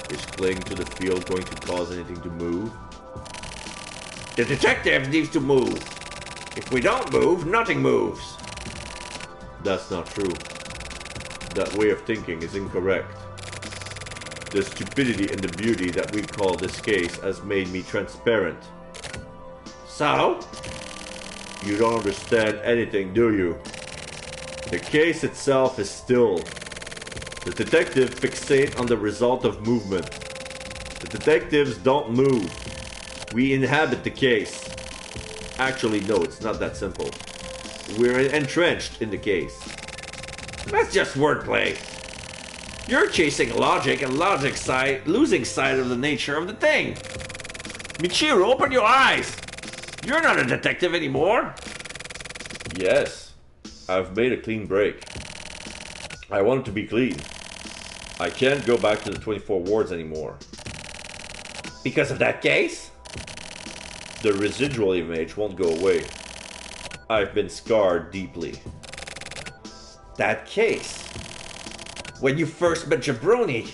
Is clinging to the field going to cause anything to move? The detective needs to move. If we don't move, nothing moves. That's not true. That way of thinking is incorrect. The stupidity and the beauty that we call this case has made me transparent. So? You don't understand anything, do you? The case itself is still. The detective fixate on the result of movement. The detectives don't move. We inhabit the case. Actually, no, it's not that simple. We're entrenched in the case. That's just wordplay. You're chasing logic and losing sight of the nature of the thing. Michiru, open your eyes. You're not a detective anymore. Yes, I've made a clean break. I want it to be clean. I can't go back to the 24 wards anymore. Because of that case? The residual image won't go away. I've been scarred deeply. That case? When you first met Jabroni?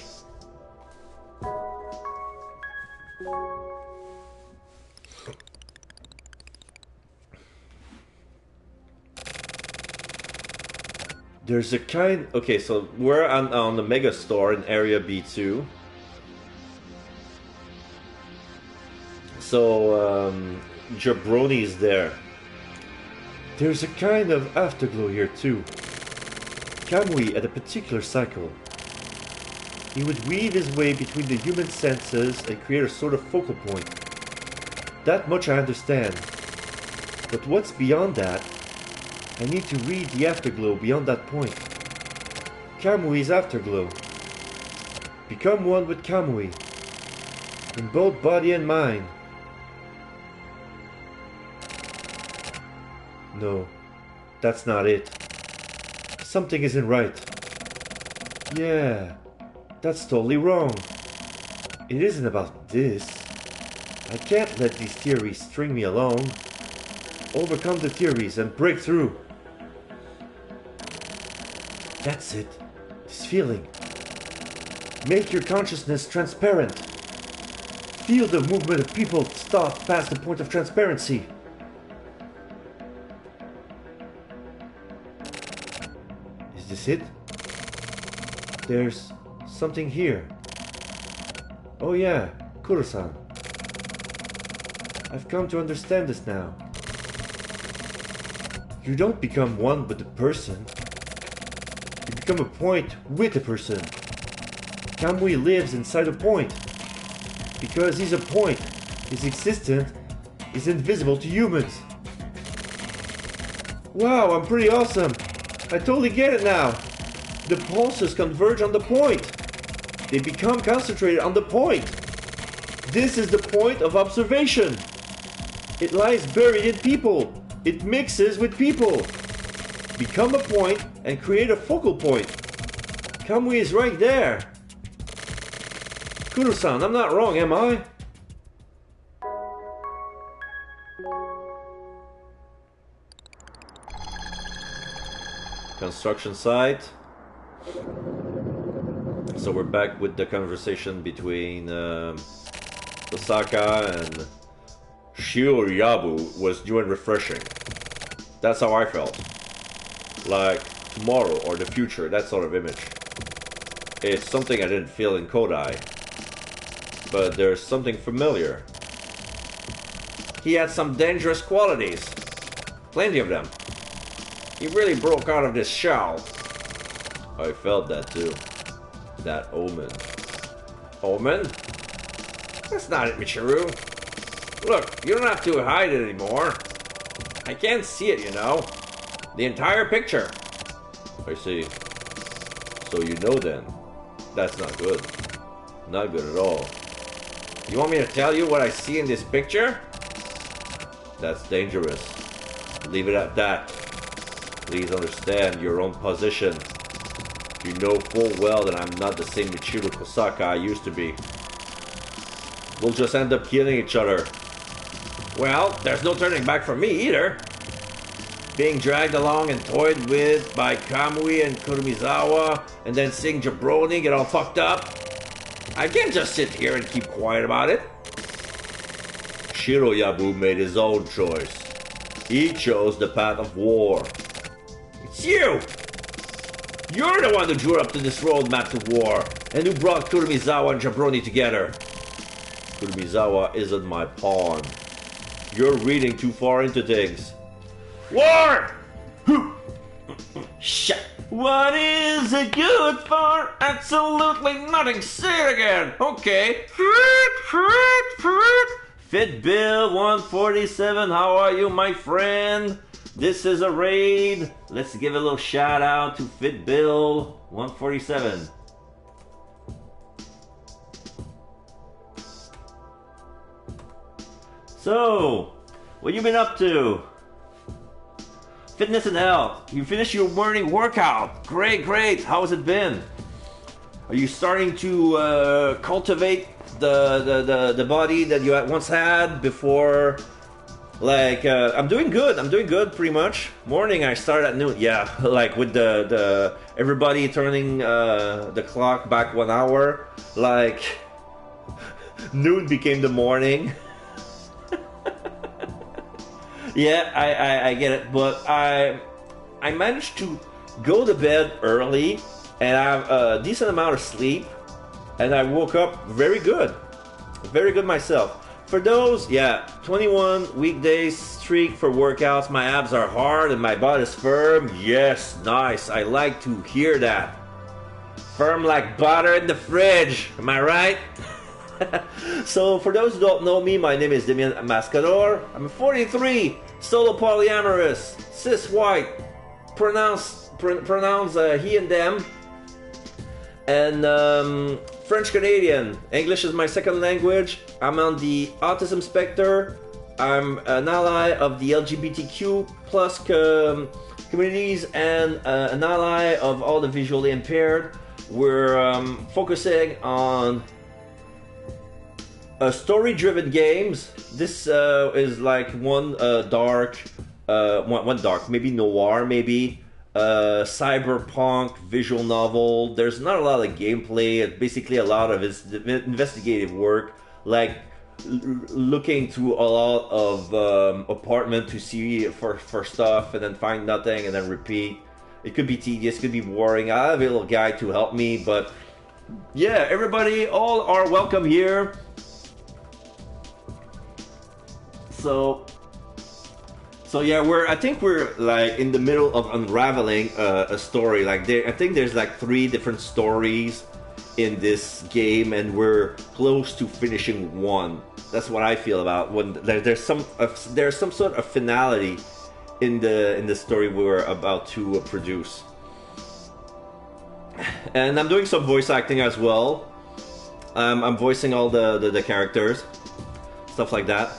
There's a kind... Okay, so we're on the Mega Store in Area B2. So, Jabroni's there. There's a kind of afterglow here too. Kamui had a particular cycle. He would weave his way between the human senses and create a sort of focal point. That much I understand. But what's beyond that? I need to read the afterglow beyond that point. Kamui's afterglow. Become one with Kamui. In both body and mind. No, that's not it. Something isn't right. Yeah, that's totally wrong. It isn't about this. I can't let these theories string me along. Overcome the theories and break through. That's it. This feeling. Make your consciousness transparent. Feel the movement of people stop past the point of transparency. Is this it? There's something here. Oh yeah, Kuro-san. I've come to understand this now. You don't become one with the person. You become a point with a person. Kamui lives inside a point. Because he's a point, his existence is invisible to humans. Wow, I'm pretty awesome. I totally get it now. The pulses converge on the point. They become concentrated on the point. This is the point of observation. It lies buried in people. It mixes with people. Become a point and create a focal point. Kamui is right there. Kuro-san, I'm not wrong, am I? Construction site. So we're back with the conversation between Osaka and Shiryabu was new and refreshing. That's how I felt. Like tomorrow or the future, that sort of image. It's something I didn't feel in Kodai. But there's something familiar. He had some dangerous qualities. Plenty of them. He really broke out of this shell. I felt that too. That omen. Omen? That's not it, Michiru. Look, you don't have to hide it anymore. I can't see it, you know. The entire picture. I see. So you know then. That's not good. Not good at all. You want me to tell you what I see in this picture? That's dangerous. Leave it at that. Please understand your own position. You know full well that I'm not the same Michiru Kosaka I used to be. We'll just end up killing each other. Well, there's no turning back for me either. Being dragged along and toyed with by Kamui and Kurumizawa, and then seeing Jabroni get all fucked up. I can't just sit here and keep quiet about it. Shiroyabu made his own choice. He chose the path of war. It's you! You're the one who drew up to this roadmap to war, and who brought Kurumizawa and Jabroni together. Kurumizawa isn't my pawn. You're reading too far into things. War! Shut What is it good for? Absolutely nothing. Say it again. Okay. Fit Bill 147, how are you, my friend? This is a raid. Let's give a little shout out to Fit Bill 147. So, what you been up to? Fitness and health. You finished your morning workout. Great, great. How has it been? Are you starting to cultivate the body that you once had before? Like, I'm doing good pretty much. Morning I start at noon. Yeah, like with the everybody turning the clock back 1 hour. Like, noon became the morning. Yeah, I get it, but I managed to go to bed early and have a decent amount of sleep, and I woke up very good myself. For those, 21 weekdays streak for workouts. My abs are hard and my butt is firm. Yes, nice. I like to hear that. Firm like butter in the fridge. Am I right? So, for those who don't know me, my name is Damien Mascador. I'm 43, solo polyamorous, cis white, pronounce he and them, and French Canadian. English is my second language. I'm on the autism spectrum. I'm an ally of the LGBTQ plus communities and an ally of all the visually impaired. We're focusing on story-driven games. This is like one dark, maybe noir, maybe cyberpunk visual novel. There's not a lot of gameplay. It's basically a lot of investigative work, like looking through a lot of apartment to see for stuff, and then find nothing, and then repeat. It could be tedious, could be boring. I have a little guy to help me, but yeah, everybody, all are welcome here. So yeah, I think we're like in the middle of unraveling a story. Like I think there's like 3 different stories in this game, and we're close to finishing one. That's what I feel about when there's some sort of finality in the story we're about to produce. And I'm doing some voice acting as well. I'm voicing all the characters, stuff like that.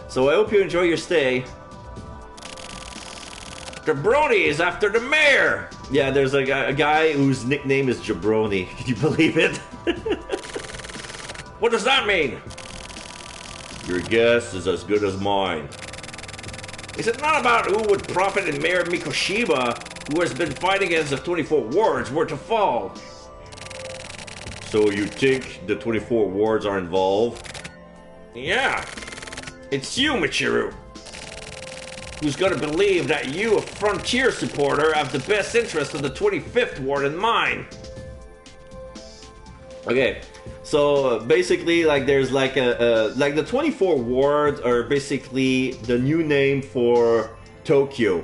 So I hope you enjoy your stay. Jabroni is after the mayor. Yeah, there's a guy whose nickname is Jabroni. Can you believe it? What does that mean? Your guess is as good as mine. Is it not about who would profit in Mayor Mikoshiba, who has been fighting against the 24 wards, were to fall? So you think the 24 wards are involved? Yeah. It's you, Michiru, who's gonna believe that you, a Frontier supporter, have the best interest of the 25th ward in mind. Okay, so basically, like, there's like like the 24 wards are basically the new name for Tokyo,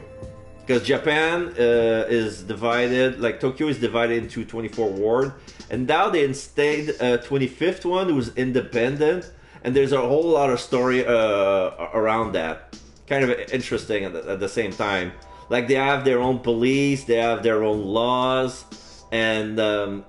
because Japan is divided, like Tokyo is divided into 24 wards, and now they installed a 25th one who's independent. And there's a whole lot of story around that. Kind of interesting at the same time. Like, they have their own police, they have their own laws, and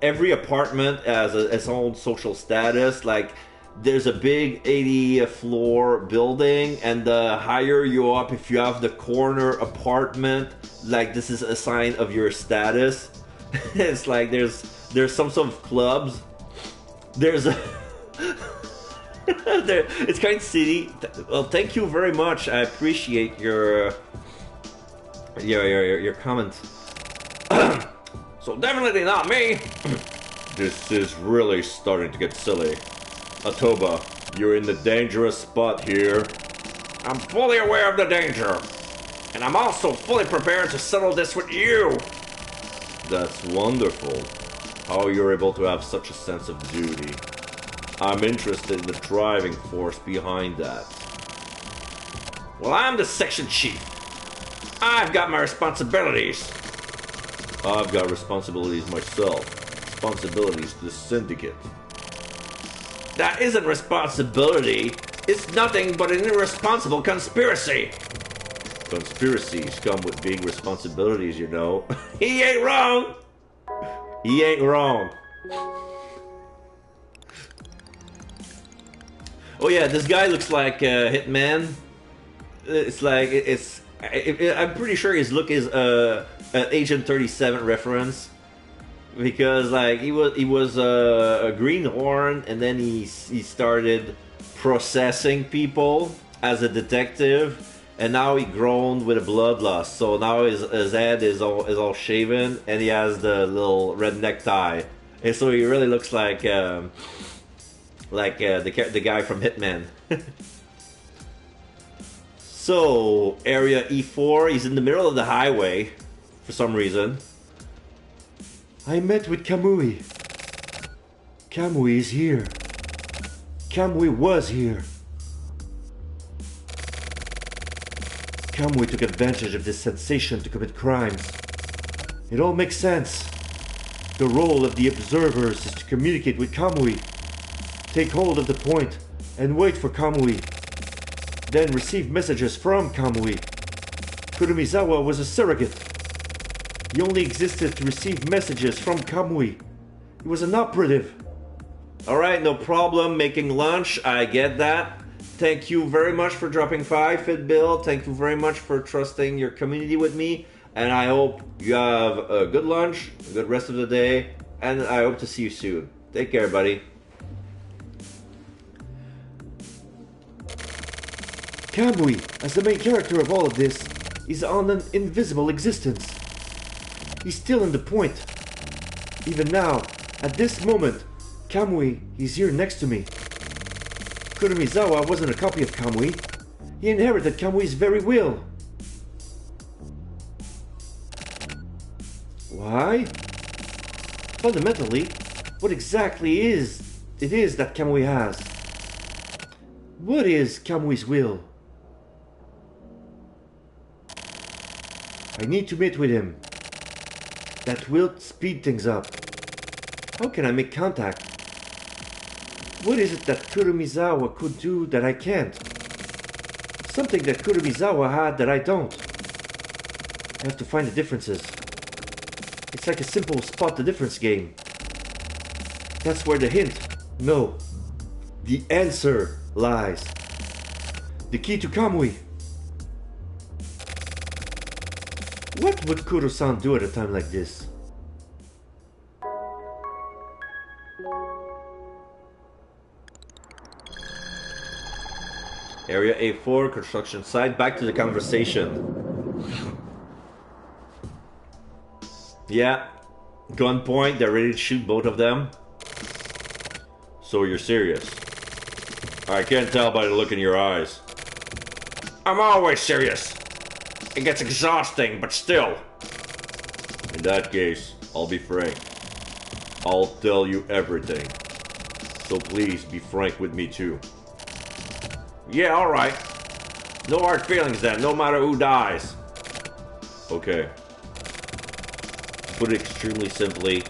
every apartment has its own social status. Like, there's a big 80th floor building, and the higher you up, if you have the corner apartment, like, this is a sign of your status. It's like there's some sort of clubs. There's a it's kind of city. Well, thank you very much. I appreciate your comments. So definitely not me. This is really starting to get silly. Atoba, you're in the dangerous spot here. I'm fully aware of the danger, and I'm also fully prepared to settle this with you. That's wonderful. How you're able to have such a sense of duty. I'm interested in the driving force behind that. Well, I'm the section chief. I've got my responsibilities. I've got responsibilities myself. Responsibilities to the syndicate. That isn't responsibility. It's nothing but an irresponsible conspiracy. Conspiracies come with big responsibilities, you know. He ain't wrong. He ain't wrong. Oh yeah, this guy looks like Hitman. It's like I'm pretty sure his look is an Agent 37 reference, because like he was a greenhorn, and then he started processing people as a detective, and now he grown with a bloodlust. So now his head is all shaven, and he has the little red necktie, and so he really looks like the guy from Hitman. So area E4, he's in the middle of the highway for some reason. I met with Kamui. Kamui is here. Kamui was here. Kamui took advantage of this sensation to commit crimes. It all makes sense. The role of the observers is to communicate with Kamui, take hold of the point, and wait for Kamui. Then receive messages from Kamui. Kurumizawa was a surrogate. He only existed to receive messages from Kamui. He was an operative. Alright, no problem. Making lunch, I get that. Thank you very much for dropping 5, Fit Bill. Thank you very much for trusting your community with me. And I hope you have a good lunch, a good rest of the day. And I hope to see you soon. Take care, buddy. Kamui, as the main character of all of this, is on an invisible existence. He's still in the point. Even now, at this moment, Kamui is here next to me. Kurumizawa wasn't a copy of Kamui. He inherited Kamui's very will. Why? Fundamentally, what exactly is it that Kamui has? What is Kamui's will? I need to meet with him. That will speed things up. How can I make contact? What is it that Kurumizawa could do that I can't? Something that Kurumizawa had that I don't. I have to find the differences. It's like a simple spot the difference game. That's where the hint, no, the answer lies. The key to Kamui. What would Kuro-san do at a time like this? Area A4, construction site. Back to the conversation. Yeah, gunpoint, they're ready to shoot both of them. So you're serious? I can't tell by the look in your eyes. I'm always serious. It gets exhausting, but still. In that case, I'll be frank. I'll tell you everything. So please be frank with me too. Yeah, alright. No hard feelings then, no matter who dies. Okay. To put it extremely simply,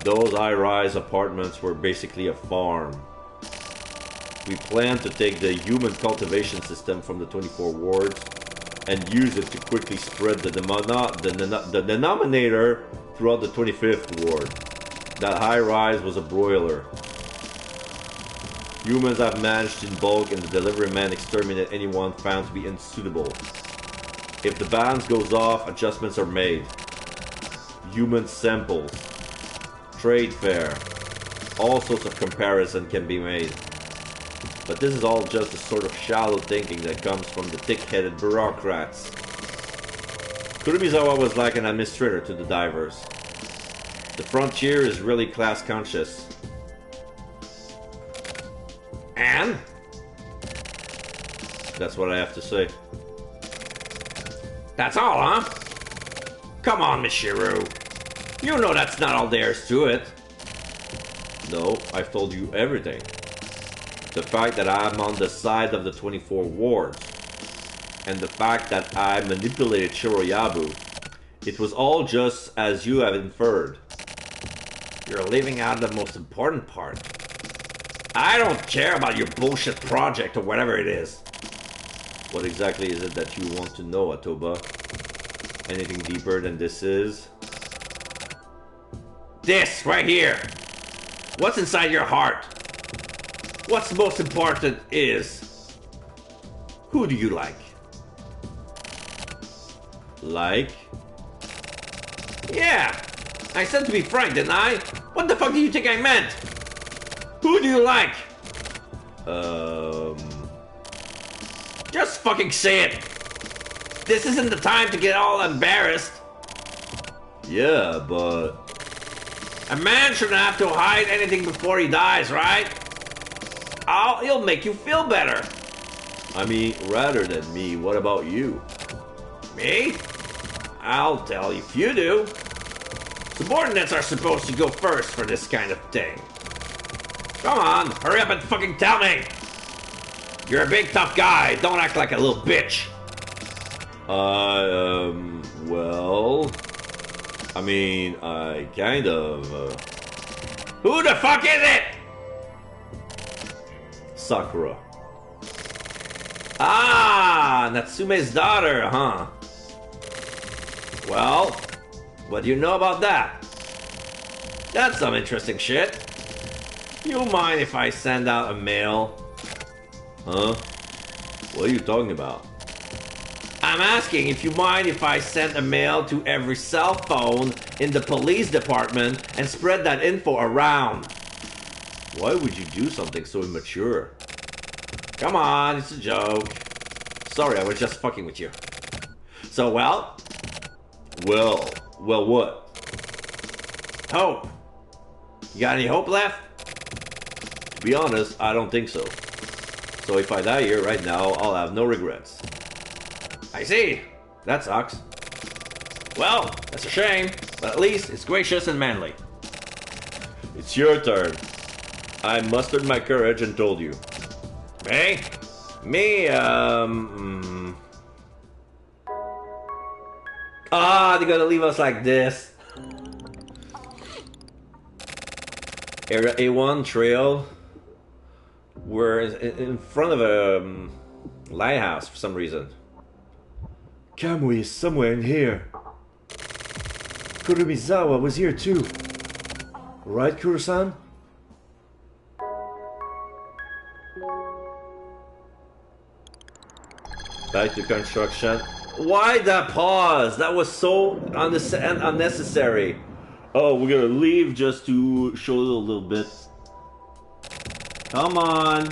those high-rise apartments were basically a farm. We planned to take the human cultivation system from the 24 wards and use it to quickly spread the denominator throughout the 25th ward. That high-rise was a broiler. Humans have managed in bulk, and the delivery man exterminate anyone found to be unsuitable. If the balance goes off, adjustments are made. Human samples, trade fair, all sorts of comparison can be made. But this is all just a sort of shallow thinking that comes from the thick-headed bureaucrats. Kurumizawa was like an administrator to the divers. The frontier is really class-conscious. And? That's what I have to say. That's all, huh? Come on, Mishiru. You know that's not all there is to it. No, I've told you everything. The fact that I'm on the side of the 24 wards, and the fact that I manipulated Shiroyabu, It was all just as you have inferred. You're leaving out the most important part. I don't care about your bullshit project or whatever it is. What exactly is it that you want to know, Atoba? Anything deeper than this is? This, right here. What's inside your heart? What's most important is... who do you like? Like? Yeah! I said to be frank, didn't I? What the fuck do you think I meant? Who do you like? Just fucking say it. This isn't the time to get all embarrassed. Yeah, but... A man shouldn't have to hide anything before he dies, right? He'll make you feel better. I mean, rather than me, what about you? Me? I'll tell you if you do. Subordinates are supposed to go first for this kind of thing. Come on, hurry up and fucking tell me. You're a big tough guy. Don't act like a little bitch. Well... I mean, I kind of... Who the fuck is it? Sakura. Ah, Natsume's daughter, huh? Well, what do you know about that? That's some interesting shit. You mind if I send out a mail? Huh? What are you talking about? I'm asking if you mind if I send a mail to every cell phone in the police department and spread that info around. Why would you do something so immature? Come on, it's a joke. Sorry, I was just fucking with you. So, well? Well, what? Hope. You got any hope left? To be honest, I don't think so. So if I die here right now, I'll have no regrets. I see. That sucks. Well, that's a shame, but at least it's gracious and manly. It's your turn. I mustered my courage and told you. Me? Me, Ah, they're gonna leave us like this. Area A1 trail. We're in front of a lighthouse for some reason. Kamui is somewhere in here. Kurumizawa was here too. Right, Kuro-san? Back to construction. Why that pause? That was so unnecessary. Oh, we're gonna leave just to show it a little bit. Come on.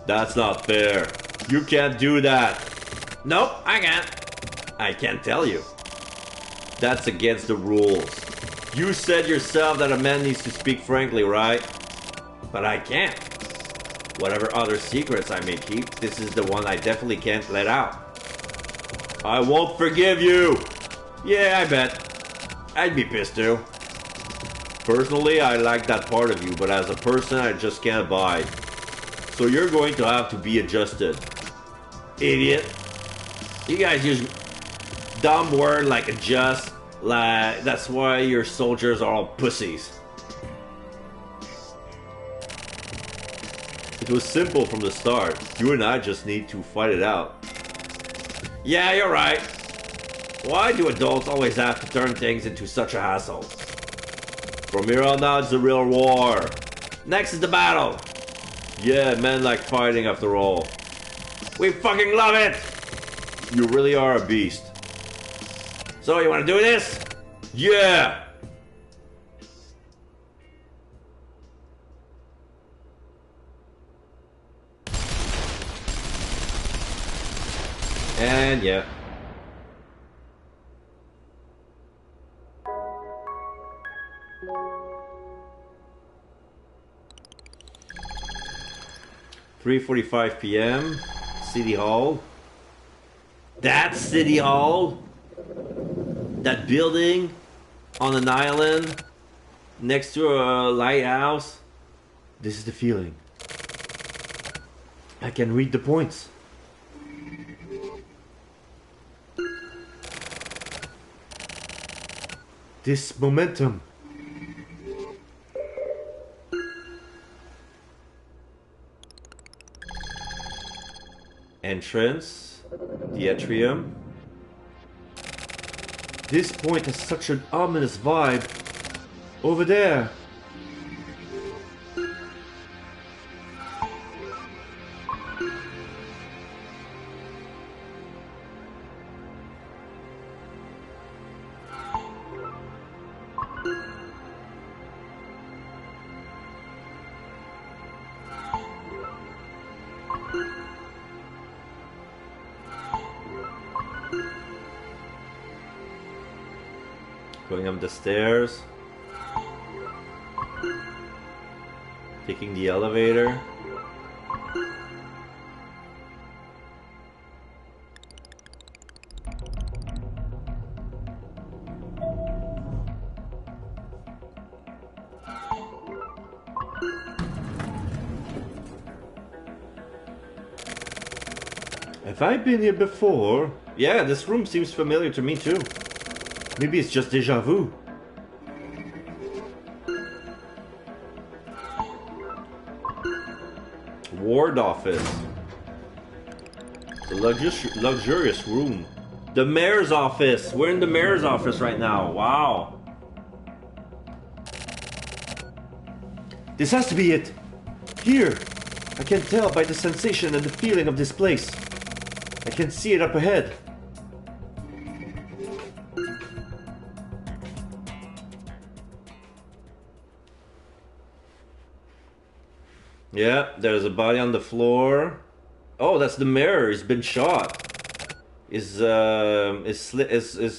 That's not fair. You can't do that. Nope, I can't. I can't tell you. That's against the rules. You said yourself that a man needs to speak frankly, right? But I can't. Whatever other secrets I may keep, this is the one I definitely can't let out. I won't forgive you. Yeah, I bet. I'd be pissed too. Personally, I like that part of you, but as a person, I just can't abide. So you're going to have to be adjusted. Idiot. You guys use dumb word like adjust, like that's why your soldiers are all pussies. It was simple from the start. You and I just need to fight it out. Yeah, you're right. Why do adults always have to turn things into such a hassle? From here on out, it's the real war. Next is the battle. Yeah, men like fighting after all. We fucking love it! You really are a beast. So, you wanna do this? Yeah! And yeah. 3:45 p.m. City Hall. That's City Hall. That building on an island next to a lighthouse. This is the feeling. I can read the points. This momentum. Entrance, the atrium. This point has such an ominous vibe. Over there. Going up the stairs. Taking the elevator. Have I been here before? Yeah, this room seems familiar to me too. Maybe it's just déjà vu. Ward office. The luxurious room. The mayor's office. We're in the mayor's office right now. Wow. This has to be it. Here. I can tell by the sensation and the feeling of this place. I can see it up ahead. Yeah, there's a body on the floor. Oh, that's the mayor. He's been shot. His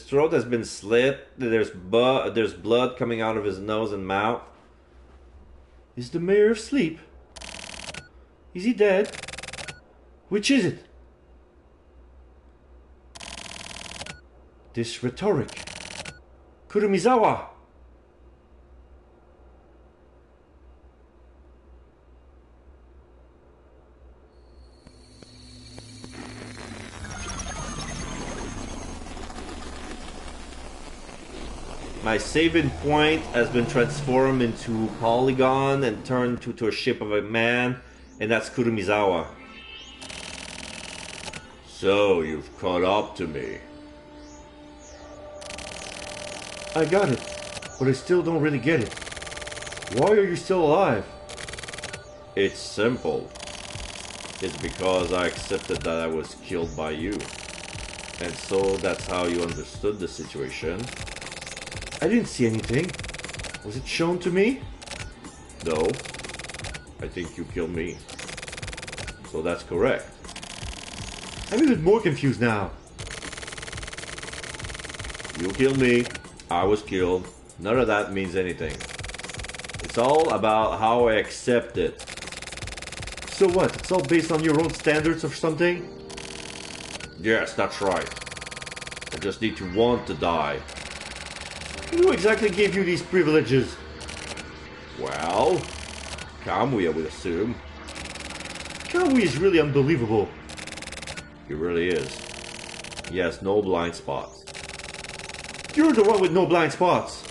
throat has been slit. There's blood coming out of his nose and mouth. Is the mayor asleep? Is he dead? Which is it? This rhetoric. Kurumizawa. My saving point has been transformed into polygon and turned to a shape of a man, and that's Kurumizawa. So, you've caught up to me. I got it, but I still don't really get it. Why are you still alive? It's simple. It's because I accepted that I was killed by you. And so that's how you understood the situation. I didn't see anything. Was it shown to me? No. I think you killed me. So that's correct. I'm even more confused now. You killed me. I was killed. None of that means anything. It's all about how I accept it. So what? It's all based on your own standards or something? Yes, that's right. I just need to want to die. Who exactly gave you these privileges? Well, Kamui, I would assume. Kamui is really unbelievable. He really is. He has no blind spots. You're the one with no blind spots.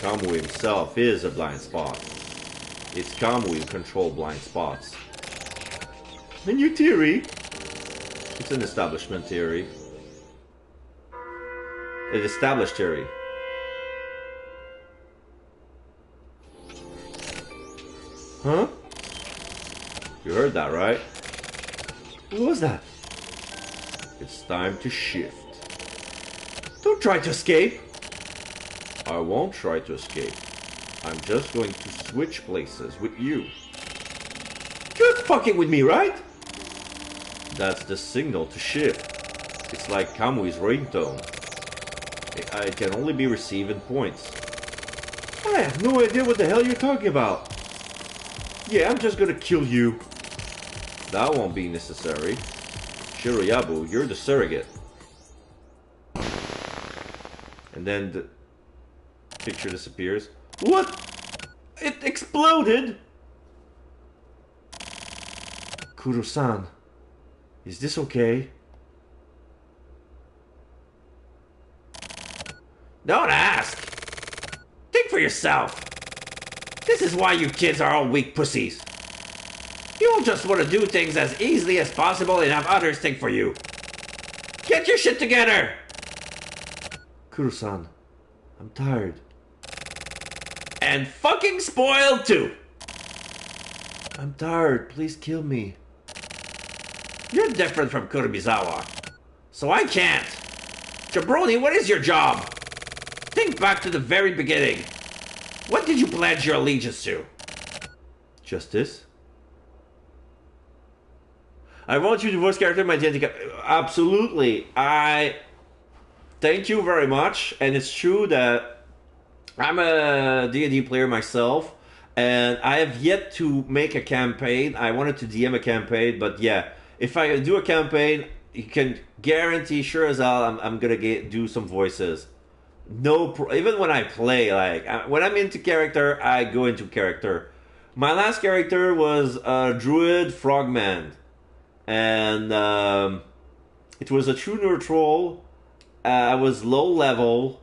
Kamui himself is a blind spot. It's Kamui who controls blind spots. And your theory? It's an establishment theory. An established theory. Huh? You heard that, right? What was that? It's time to shift. Don't try to escape. I won't try to escape. I'm just going to switch places with you. You're fucking with me, right? That's the signal to shift. It's like Kamui's ringtone. It can only be received in points. I have no idea what the hell you're talking about. Yeah, I'm just gonna kill you. That won't be necessary. Shiroyabu, you're the surrogate. And then the picture disappears. What? It exploded! Kuro-san, is this okay? Don't ask. Think for yourself. This is why you kids are all weak pussies. You all just want to do things as easily as possible and have others think for you. Get your shit together! Kuro-san, I'm tired. And fucking spoiled too! I'm tired, please kill me. You're different from Kurumizawa, so I can't. Jabroni, what is your job? Think back to the very beginning. What did you pledge your allegiance to? Justice? I want you to voice character my identity. Absolutely. Thank you very much. And it's true that I'm a D&D player myself, and I have yet to make a campaign. I wanted to DM a campaign, but yeah, if I do a campaign, you can guarantee, sure as hell, I'm gonna do some voices. Even when I play, like when I'm into character, I go into character. My last character was Druid Frogman, and it was a true neutral. I was low level.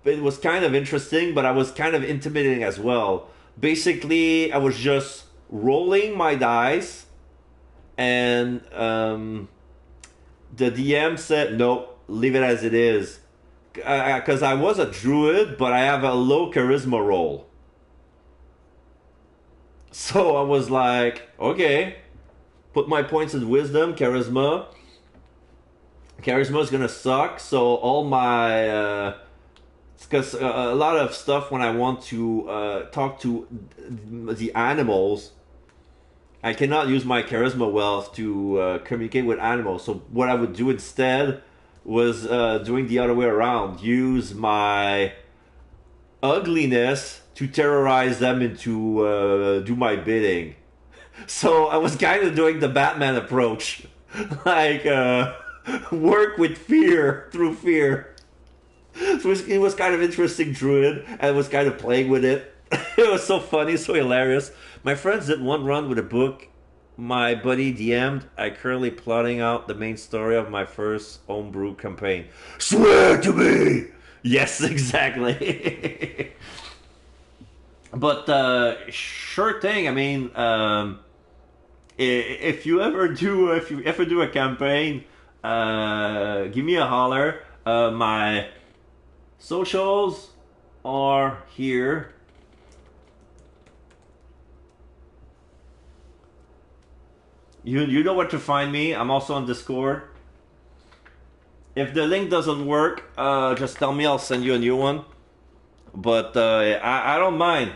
It was kind of interesting, but I was kind of intimidating as well. Basically, I was just rolling my dice, and the DM said, "No, leave it as it is." Because I was a druid, but I have a low charisma roll. So I was like, okay, put my points in wisdom, charisma. Charisma is gonna suck, so all my... because a lot of stuff when I want to talk to the animals, I cannot use my charisma wealth to communicate with animals. So what I would do instead was doing the other way around. Use my ugliness to terrorize them into do my bidding. So I was kind of doing the Batman approach. Like, work with fear, through fear. So it was kind of interesting, Druid. I was kind of playing with it. It was so funny, so hilarious. My friends did one run with a book. My buddy DM'd. I currently plotting out the main story of my first homebrew campaign. Swear to me! Yes, exactly. But sure thing. I mean, if you ever do a campaign, give me a holler. My socials are here. You know where to find me. I'm also on Discord. If the link doesn't work, just tell me. I'll send you a new one. But I don't mind.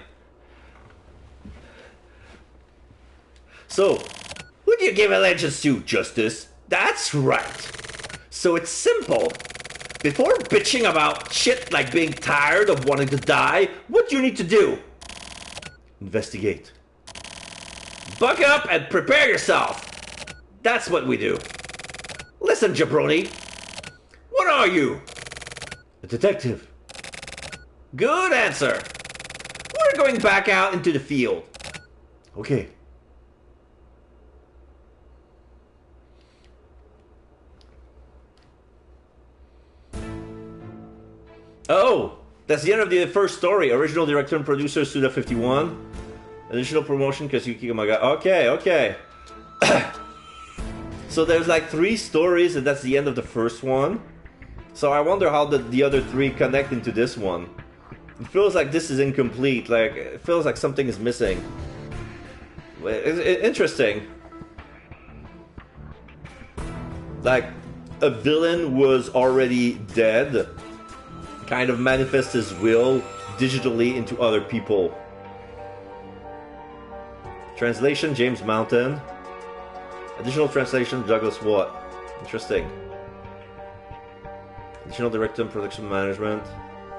So, who do you give allegiance to, Justice? That's right. So it's simple. Before bitching about shit like being tired of wanting to die, what do you need to do? Investigate. Buck up and prepare yourself. That's what we do. Listen, jabroni. What are you? A detective. Good answer. We're going back out into the field. Okay. Oh, that's the end of the first story. Original director and producer, Suda51. Additional promotion, Kazuki Yamaga. Okay. So there's like 3 stories, and that's the end of the first one. So I wonder how the other 3 connect into this one. It feels like this is incomplete. Like, it feels like something is missing. Interesting. Like, a villain was already dead. Kind of manifests his will digitally into other people. Translation, James Mountain. Additional translation, Douglas Watt. Interesting. Additional director and production management.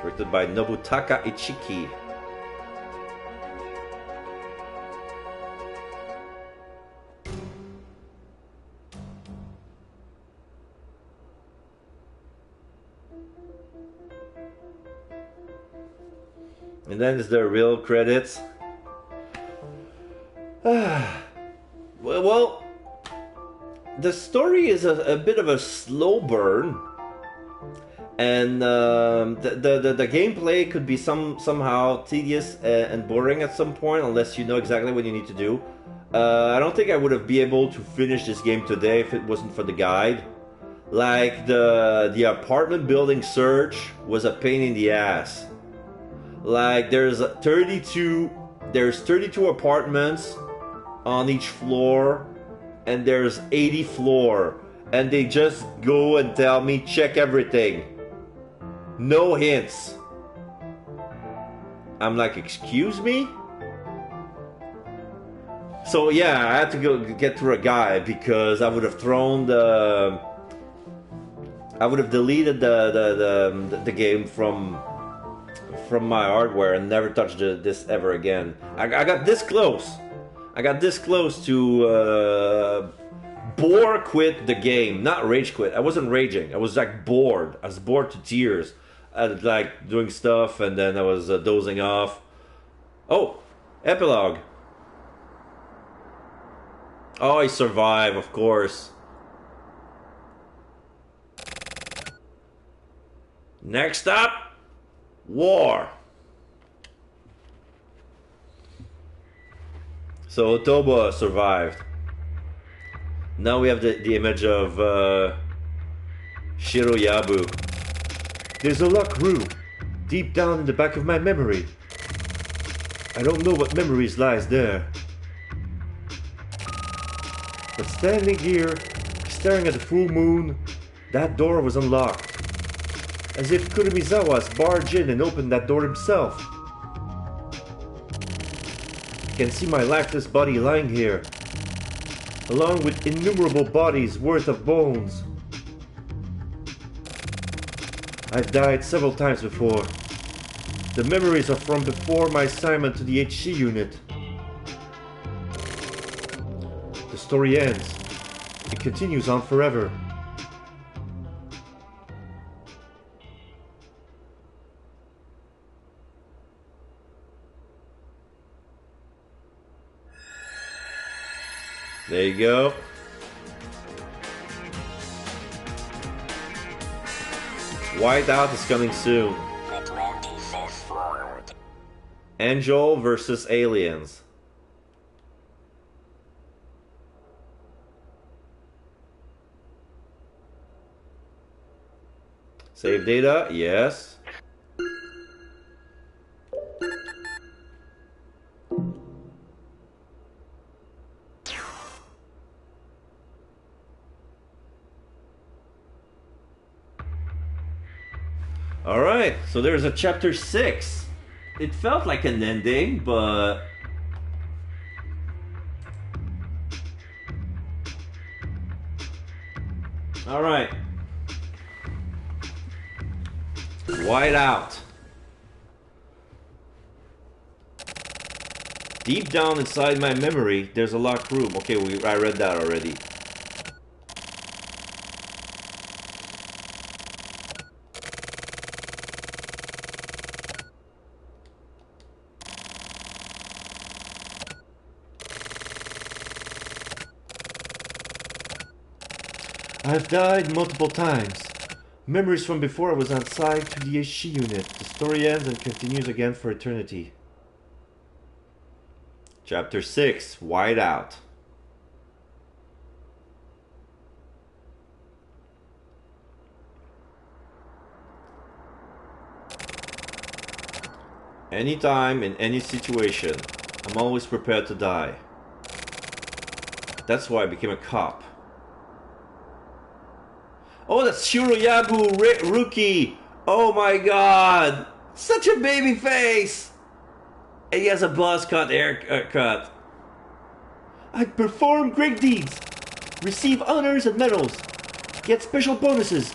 Directed by Nobutaka Ichiki. And then is the real credits. Well, the story is a bit of a slow burn, and the gameplay could be somehow tedious and boring at some point, unless you know exactly what you need to do. I don't think I would have been able to finish this game today if it wasn't for the guide. Like the apartment building search was a pain in the ass. Like there's 32 apartments on each floor, and there's 80 floor, and they just go and tell me check everything. No hints. I'm like, excuse me? So yeah, I had to go get through a guide because I would have deleted the game from my hardware and never touched this ever again. I got this close. I got this close to bore quit the game, not rage quit. I wasn't raging. I was like bored. I was bored to tears. I was like doing stuff, and then I was dozing off. Oh, epilogue. Oh, I survive, of course. Next up, war. So Otoba survived. Now we have the image of Shiroyabu. There's a locked room, deep down in the back of my memory. I don't know what memories lies there. But standing here, staring at the full moon, that door was unlocked. As if Kurumizawa's barged in and opened that door himself. I can see my lifeless body lying here, along with innumerable bodies worth of bones. I've died several times before. The memories are from before my assignment to the HC unit. The story ends. It continues on forever. There you go. Whiteout is coming soon. Angel versus aliens. Save data, yes. Alright, so there's a chapter 6. It felt like an ending, but... Alright. Whiteout. Deep down inside my memory, there's a locked room. Okay, I read that already. I've died multiple times. Memories from before I was on site to the HC unit. The story ends and continues again for eternity. Chapter 6, Whiteout. Anytime, in any situation, I'm always prepared to die. That's why I became a cop. Oh, that's Shiroyabu Rookie! Oh my god! Such a baby face! And he has a buzz cut haircut. I perform great deeds, receive honors and medals, get special bonuses,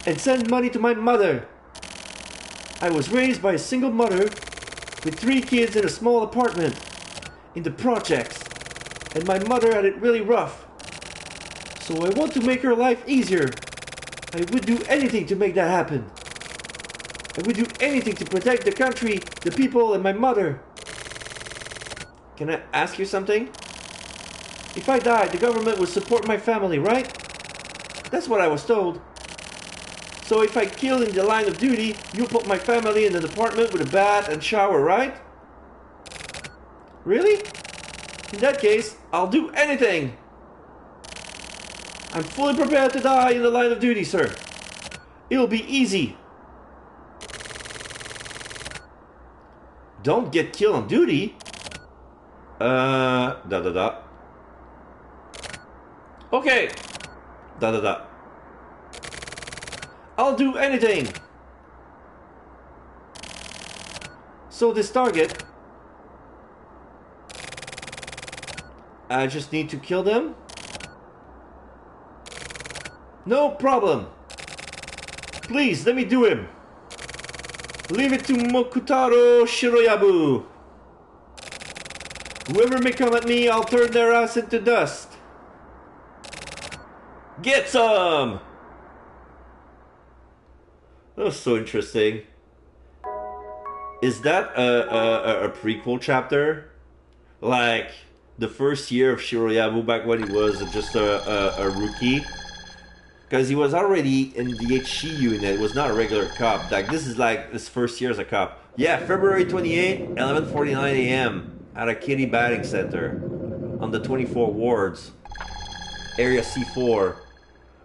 and send money to my mother. I was raised by a single mother with 3 kids in a small apartment in the projects, and my mother had it really rough. So I want to make her life easier. I would do anything to make that happen. I would do anything to protect the country, the people, and my mother. Can I ask you something? If I die, the government will support my family, right? That's what I was told. So if I kill in the line of duty, you'll put my family in an apartment with a bath and shower, right? Really? In that case, I'll do anything. I'm fully prepared to die in the line of duty, sir. It'll be easy. Don't get killed on duty? Da. Okay. Da. I'll do anything. So this target, I just need to kill them? No problem. Please, let me do him. Leave it to Mokutaro Shiroyabu. Whoever may come at me, I'll turn their ass into dust. Get some! That was so interesting. Is that a prequel chapter? Like the first year of Shiroyabu back when he was just a rookie? Because he was already in the HC unit. It was not a regular cop. Like this is like his first year as a cop. Yeah, February 28, 11:49 a.m. at a kiddie batting center on the 24 wards, area C4.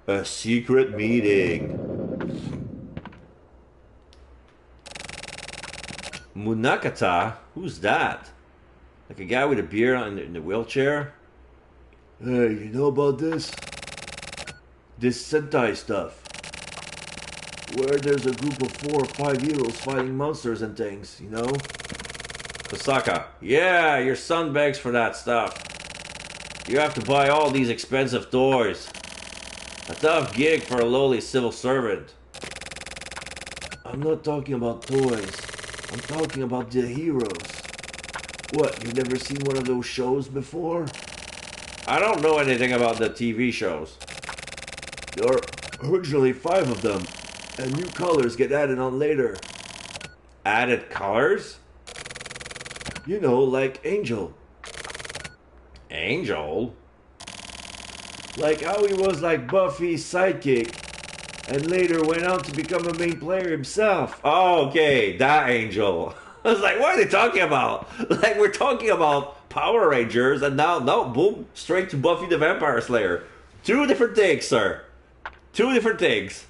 A secret meeting. Munakata? Who's that? Like a guy with a beard in the wheelchair? Hey, you know about this? This Sentai stuff. Where there's a group of 4 or 5 heroes fighting monsters and things, you know? Kosaka. Yeah, your son begs for that stuff. You have to buy all these expensive toys. A tough gig for a lowly civil servant. I'm not talking about toys. I'm talking about the heroes. What, you've never seen one of those shows before? I don't know anything about the TV shows. There are originally 5 of them, and new colors get added on later. Added colors? You know, like Angel. Angel? Like how he was like Buffy's sidekick, and later went on to become a main player himself. Oh, okay, that Angel. I was like, what are they talking about? Like, we're talking about Power Rangers, and now, no, boom, straight to Buffy the Vampire Slayer. 2 different things, sir. 2 different things.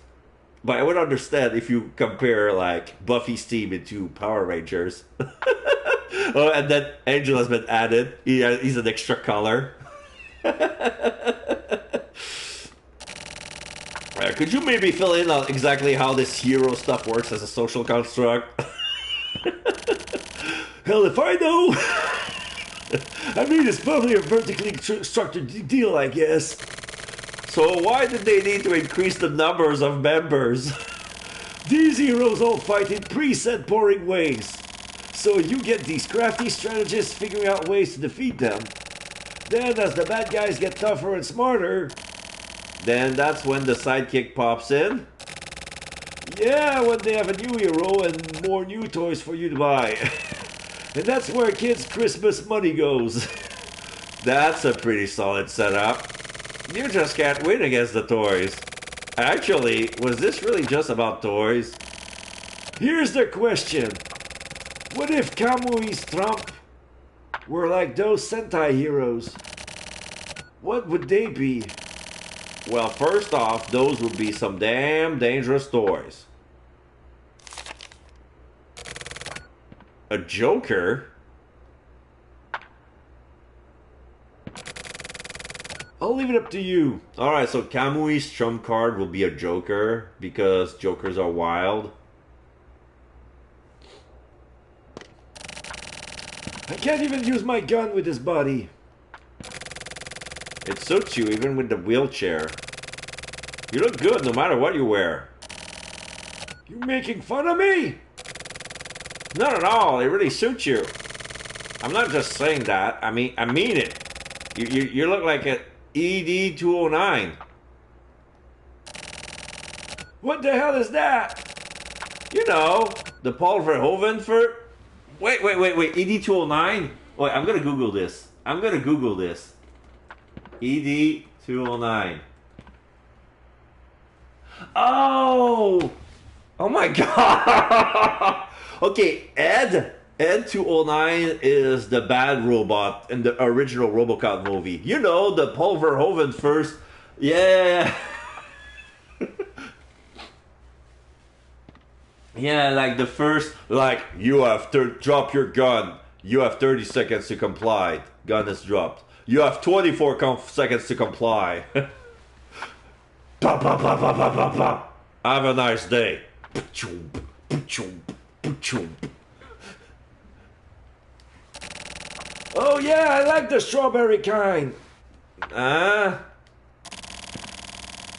But I would understand if you compare, like, Buffy's team into Power Rangers. Oh, and then Angel has been added. He's an extra color. Could you maybe fill in on exactly how this hero stuff works as a social construct? Hell if I know! I mean, it's probably a vertically structured deal, I guess. So why did they need to increase the numbers of members? These heroes all fight in preset boring ways. So you get these crafty strategists figuring out ways to defeat them. Then as the bad guys get tougher and smarter, then that's when the sidekick pops in? Yeah, when they have a new hero and more new toys for you to buy. And that's where kids' Christmas money goes. That's a pretty solid setup. You just can't win against the toys. Actually, was this really just about toys? Here's the question. What if Kamui's Trump were like those Sentai heroes? What would they be? Well, first off, those would be some damn dangerous toys. A Joker? I'll leave it up to you. Alright, so Kamui's trump card will be a Joker because Jokers are wild. I can't even use my gun with this body. It suits you even with the wheelchair. You look good no matter what you wear. You making fun of me? Not at all, it really suits you. I'm not just saying that, I mean it. You look like an ED 209. What the hell is that? You know, the Paul Verhoeven for... Wait. ED209? Wait, I'm gonna Google this. ED209. Oh! Oh my god! Okay, Ed 209 is the bad robot in the original RoboCop movie. You know, the Paul Verhoeven first. Yeah. Yeah, like the first, like, you have to drop your gun. You have 30 seconds to comply. Gun is dropped. You have 24 seconds to comply. Pop, pop, pop, pop, pop, pop, pop. Have a nice day. Oh yeah, I like the strawberry kind.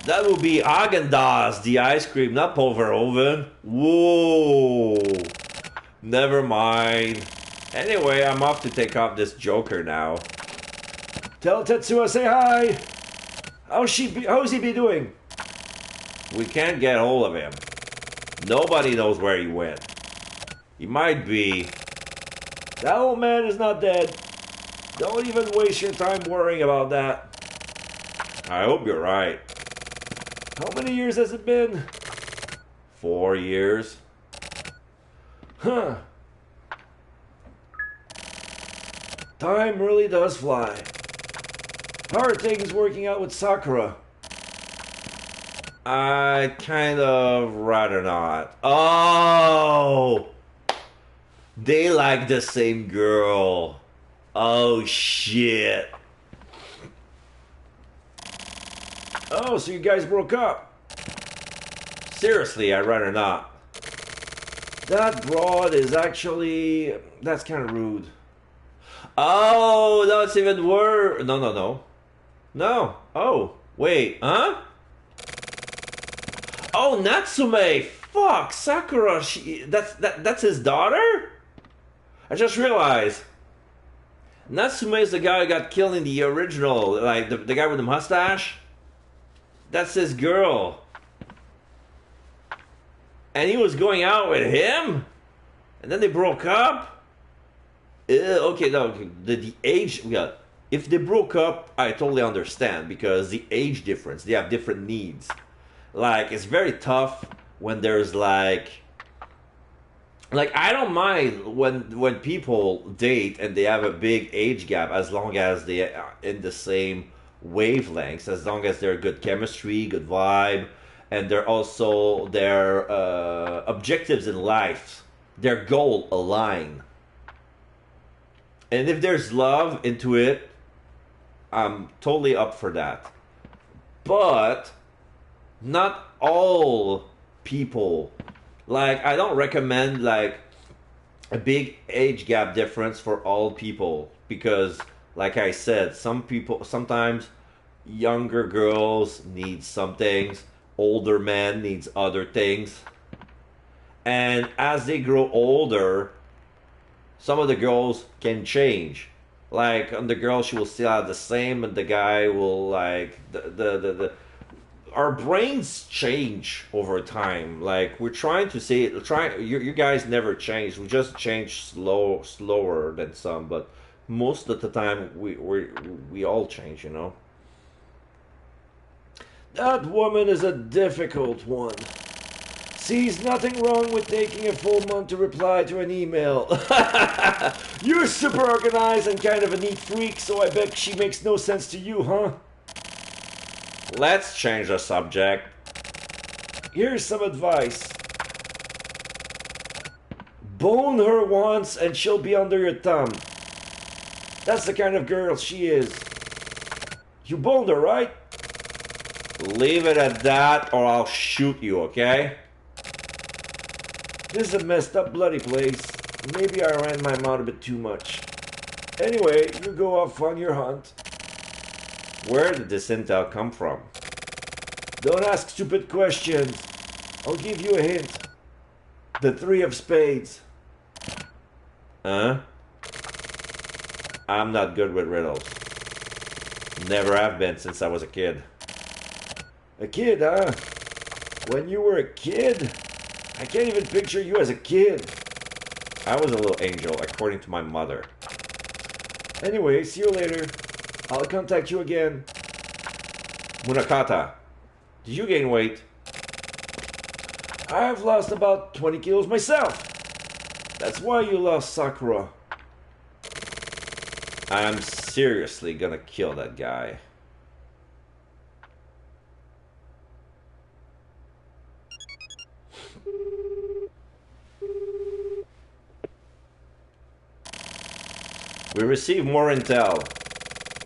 That would be Haagen-Dazs, the ice cream, not Paul Verhoeven. Whoa. Never mind. Anyway, I'm off to take off this Joker now. Tell Tetsuo say hi. How's he be doing? We can't get hold of him. Nobody knows where he went. He might be... That old man is not dead. Don't even waste your time worrying about that. I hope you're right. How many years has it been? 4 years. Huh. Time really does fly. How are things working out with Sakura? I'd kind of rather not. Oh! They like the same girl. Oh, shit. Oh, so you guys broke up? Seriously, I'd rather not. That broad is actually... That's kind of rude. Oh, no, it's even worse. No. Oh, wait, huh? Oh, Natsume. Fuck, Sakura. That's his daughter? I just realized. Natsume is the guy who got killed in the original, like the guy with the mustache. That's his girl. And he was going out with him? And then they broke up? Okay, no, the age... Yeah, if they broke up, I totally understand. Because the age difference, they have different needs. Like, it's very tough when there's like... Like, I don't mind when people date and they have a big age gap as long as they are in the same wavelengths, as long as they're good chemistry, good vibe, and they're also their objectives in life, their goal align. And if there's love into it, I'm totally up for that. But not all people. Like, I don't recommend like a big age gap difference for all people because, like I said, sometimes younger girls need some things, older men needs other things. And as they grow older, some of the girls can change. Like, on the girl, she will still have the same, and the guy will like our brains change over time. Like, we're trying to say, you guys never change. We just change slower than some, but most of the time we all change, you know. That woman is a difficult one. Sees nothing wrong with taking a full month to reply to an email. You're super organized and kind of a neat freak, so I bet she makes no sense to you, huh? Let's change the subject. Here's some advice. Bone her once and she'll be under your thumb. That's the kind of girl she is. You boned her, right? Leave it at that or I'll shoot you, okay? This is a messed up bloody place. Maybe I ran my mouth a bit too much. Anyway, you go off on your hunt. Where did this intel come from? Don't ask stupid questions. I'll give you a hint. The 3 of spades. Huh? I'm not good with riddles. Never have been since I was a kid. A kid, huh? When you were a kid? I can't even picture you as a kid. I was a little angel, according to my mother. Anyway, see you later. I'll contact you again. Munakata, did you gain weight? I've lost about 20 kilos myself. That's why you lost Sakura. I'm seriously gonna kill that guy. We received more intel.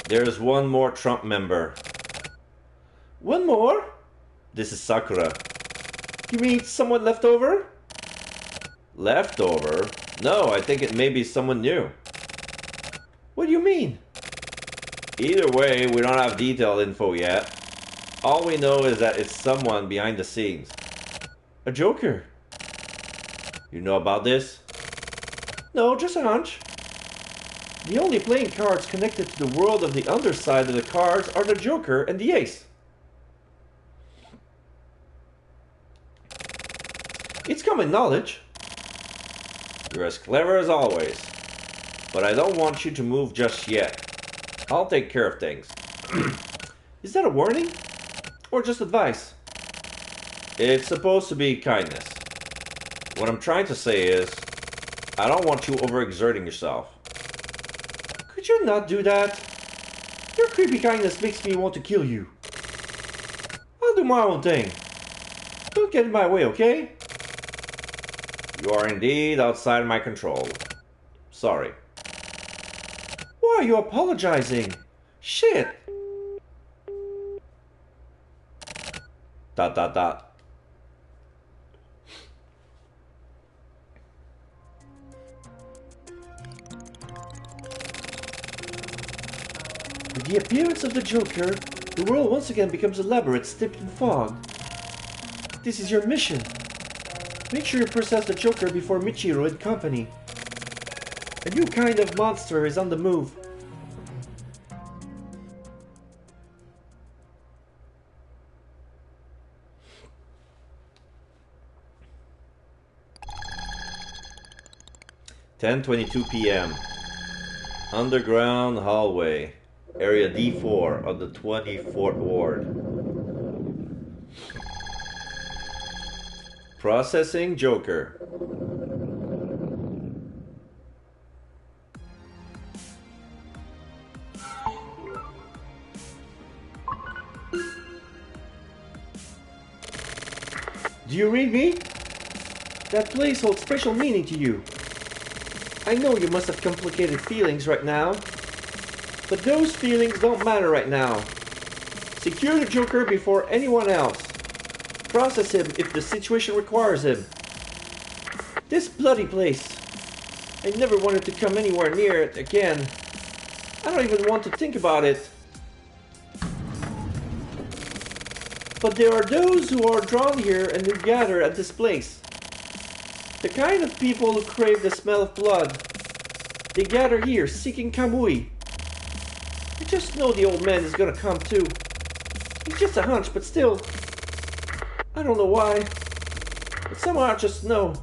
There's one more Trump member. One more? This is Sakura. You mean someone left over? Leftover? No, I think it may be someone new. What do you mean? Either way, we don't have detailed info yet. All we know is that it's someone behind the scenes. A joker? You know about this? No, just a hunch. The only playing cards connected to the world of the underside of the cards are the Joker and the Ace. It's common knowledge. You're as clever as always. But I don't want you to move just yet. I'll take care of things. Is that a warning? Or just advice? It's supposed to be kindness. What I'm trying to say is, I don't want you overexerting yourself. Could you not do that? Your creepy kindness makes me want to kill you. I'll do my own thing. Don't get in my way, okay? You are indeed outside my control. Sorry. Why are you apologizing? Shit! Dot dot dot. With the appearance of the Joker, the world once again becomes elaborate, steeped in fog. This is your mission. Make sure you process the Joker before Michiro and company. A new kind of monster is on the move. (10:22 p.m.) Underground hallway. Area D4 of the 24th Ward. Processing Joker. Do you read me? That place holds special meaning to you. I know you must have complicated feelings right now, but those feelings don't matter right now. Secure the Joker before anyone else. Process him if the situation requires him. This bloody place. I never wanted to come anywhere near it again. I don't even want to think about it. But there are those who are drawn here and who gather at this place. The kind of people who crave the smell of blood. They gather here seeking Kamui. I just know the old man is gonna come too. It's just a hunch, but still. I don't know why. But somehow I just know.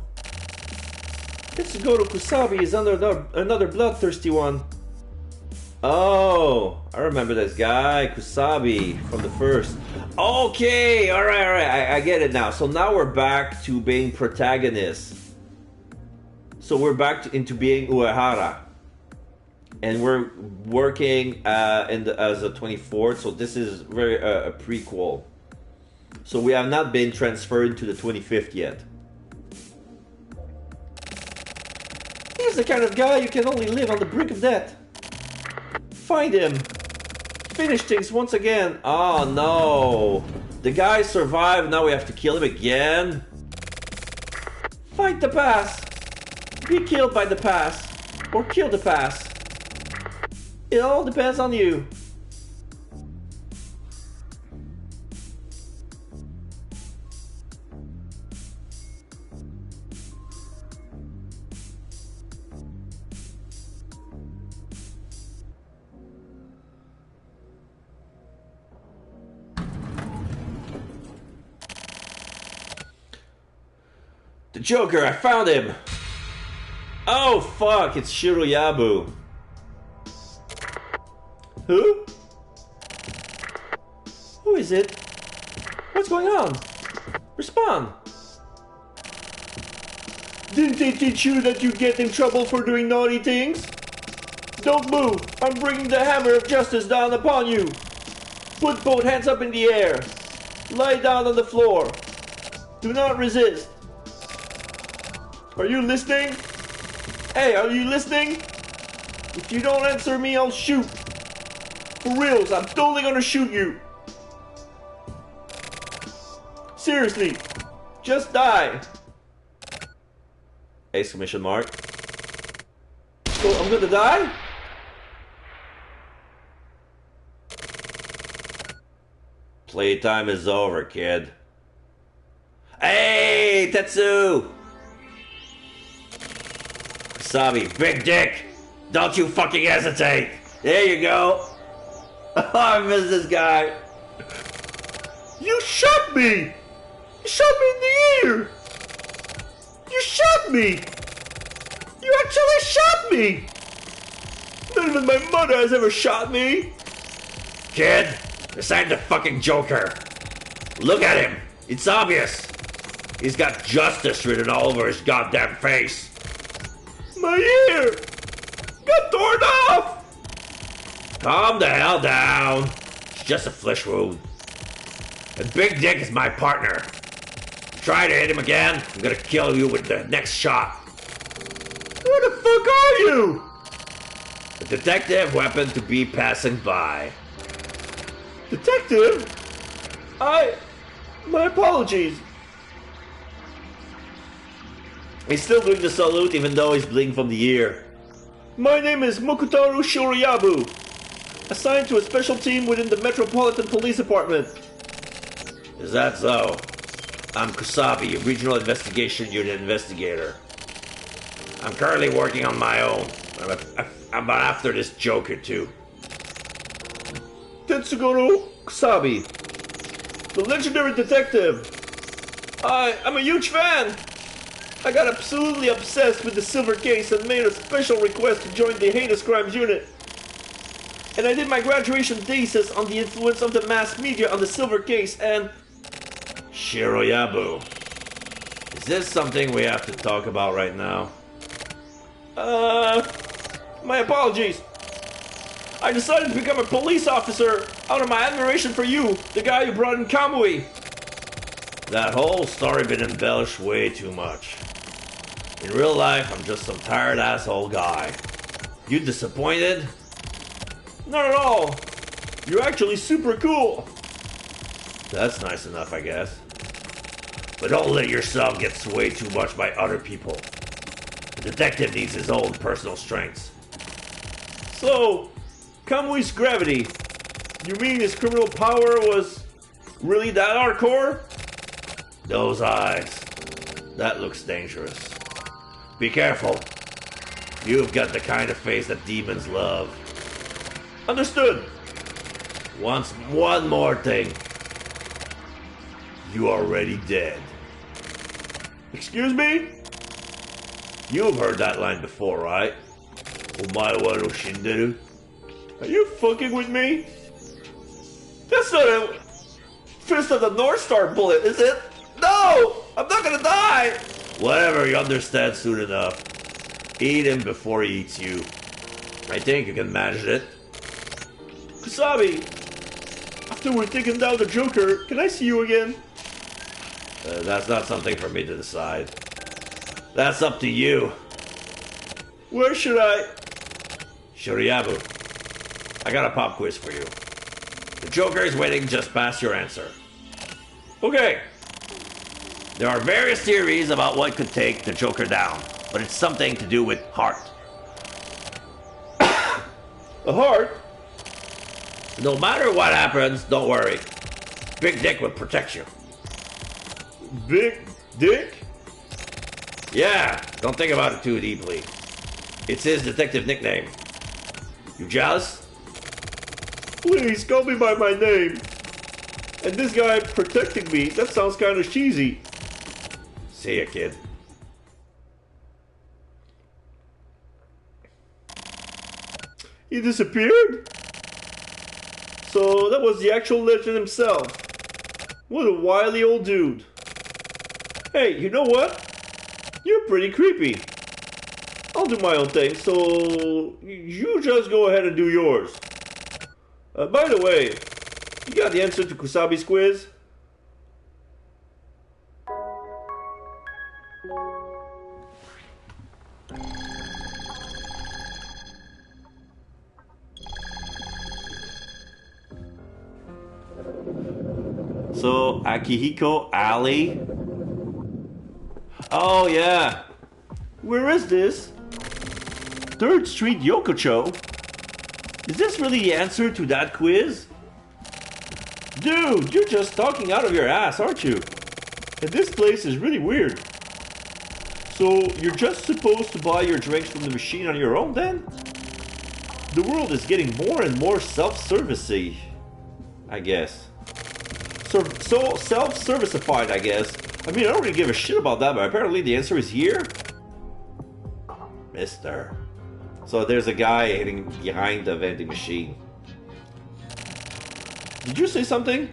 Tetsugo Kusabi is another bloodthirsty one. Oh, I remember this guy, Kusabi, from the first. Okay, alright, I get it now. So now we're back to being protagonists. So we're back into being Uehara. And we're working as a 24th, so this is very a prequel. So we have not been transferred to the 25th yet. He's the kind of guy you can only live on the brink of death. Find him. Finish things once again. Oh no. The guy survived, now we have to kill him again? Fight the past. Be killed by the past. Or kill the past. It all depends on you. The Joker, I found him! Oh fuck, it's Shiroyabu. Who? Who is it? What's going on? Respond! Didn't they teach you that you get in trouble for doing naughty things? Don't move! I'm bringing the hammer of justice down upon you! Put both hands up in the air. Lie down on the floor. Do not resist. Are you listening? Hey, are you listening? If you don't answer me, I'll shoot. For reals, I'm totally gonna shoot you. Seriously, just die. Exclamation mark. So I'm gonna die? Playtime is over, kid. Hey, Tetsu! Kusabi, big dick! Don't you fucking hesitate! There you go! Oh, I miss this guy! You shot me! You shot me in the ear! You shot me! You actually shot me! Not even my mother has ever shot me! Kid, this ain't the fucking Joker. Look at him. It's obvious. He's got justice written all over his goddamn face. My ear got torn off! Calm the hell down. It's just a flesh wound. And Big Dick is my partner. Try to hit him again, I'm gonna kill you with the next shot. Who the fuck are you? The detective happened to be passing by. Detective? My apologies. He's still doing the salute even though he's bleeding from the ear. My name is Mokutaru Shoriyabu, assigned to a special team within the Metropolitan Police Department. Is that so? I'm Kusabi, Regional Investigation Unit Investigator. I'm currently working on my own. I'm after this Joker too. Tetsugoro Kusabi, the legendary detective. I'm a huge fan. I got absolutely obsessed with the silver case and made a special request to join the heinous crimes unit. And I did my graduation thesis on the influence of the mass media on the silver case and... Shiroyabu, is this something we have to talk about right now? My apologies. I decided to become a police officer out of my admiration for you, the guy who brought in Kamui. That whole story been embellished way too much. In real life, I'm just some tired asshole guy. You disappointed? Not at all. You're actually super cool. That's nice enough, I guess. But don't let yourself get swayed too much by other people. The detective needs his own personal strengths. So, Kamui's gravity. You mean his criminal power was really that hardcore? Those eyes. That looks dangerous. Be careful. You've got the kind of face that demons love. Understood. One more thing. You are already dead. Excuse me? You've heard that line before, right? Omae wa no shinderu? Are you fucking with me? That's not a Fist of the North Star bullet, is it? No! I'm not gonna die! Whatever, you understand soon enough. Eat him before he eats you. I think you can manage it. Kusabi, after we're taking down the Joker, can I see you again? That's not something for me to decide. That's up to you. Where should I? Shoriyabu, I got a pop quiz for you. The Joker is waiting just past your answer. Okay. There are various theories about what could take the Joker down, but it's something to do with heart. A heart? No matter what happens, don't worry. Big Dick will protect you. Big Dick? Yeah, don't think about it too deeply. It's his detective nickname. You jealous? Please, call me by my name. And this guy protecting me, that sounds kind of cheesy. See ya, kid. He disappeared? So that was the actual legend himself. What a wily old dude. Hey, you know what? You're pretty creepy. I'll do my own thing, so you just go ahead and do yours. By the way, you got the answer to Kusabi's quiz? So, Akihiko Alley? Oh, yeah. Where is this? 3rd Street Yokocho? Is this really the answer to that quiz? Dude, you're just talking out of your ass, aren't you? And this place is really weird. So, you're just supposed to buy your drinks from the machine on your own then? The world is getting more and more self-servicey, I guess. So self-servicified, I guess. I mean, I don't really give a shit about that, but apparently the answer is here. Mister. So there's a guy hiding behind the vending machine. Did you say something?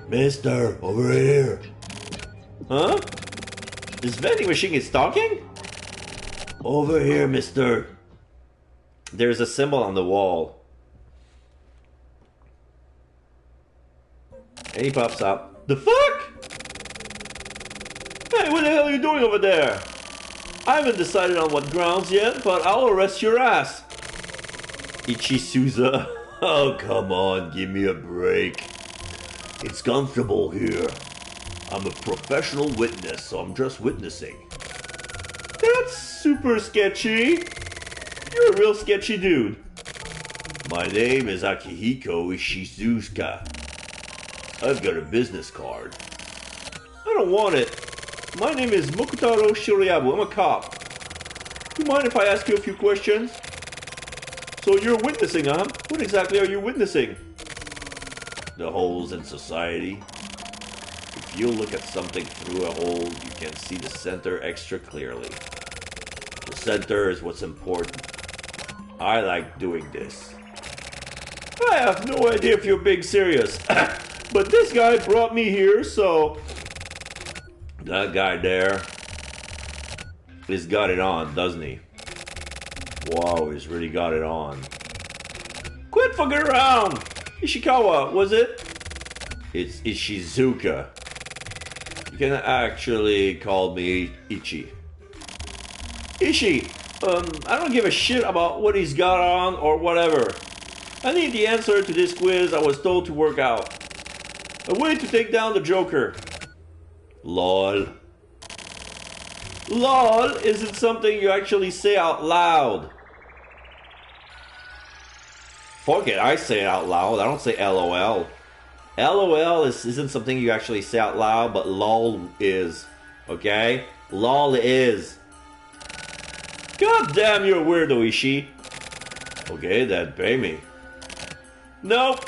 Mister, over here. Huh? This vending machine is talking? Over here, mister. There's a symbol on the wall. And he pops up. The fuck? Hey, what the hell are you doing over there? I haven't decided on what grounds yet, but I'll arrest your ass. Ichisuza. Oh, come on, give me a break. It's comfortable here. I'm a professional witness, so I'm just witnessing. That's super sketchy. You're a real sketchy dude. My name is Akihiko Ishizuka. I've got a business card. I don't want it. My name is Mokutaro Shiryabu. I'm a cop. Do you mind if I ask you a few questions? So you're witnessing, huh? What exactly are you witnessing? The holes in society. If you look at something through a hole, you can see the center extra clearly. The center is what's important. I like doing this. I have no idea if you're being serious. But this guy brought me here, so... That guy there... He's got it on, doesn't he? Wow, he's really got it on. Quit fucking around! Ishikawa, was it? It's Ishizuka. You can actually call me Ichi. Ishi, I don't give a shit about what he's got on or whatever. I need the answer to this quiz I was told to work out. A way to take down the Joker. LOL. LOL isn't something you actually say out loud. Fuck it, I say it out loud. I don't say LOL. LOL isn't something you actually say out loud, but LOL is. Okay? LOL is. God damn, you're a weirdo, Ishii. Okay, then pay me. Nope.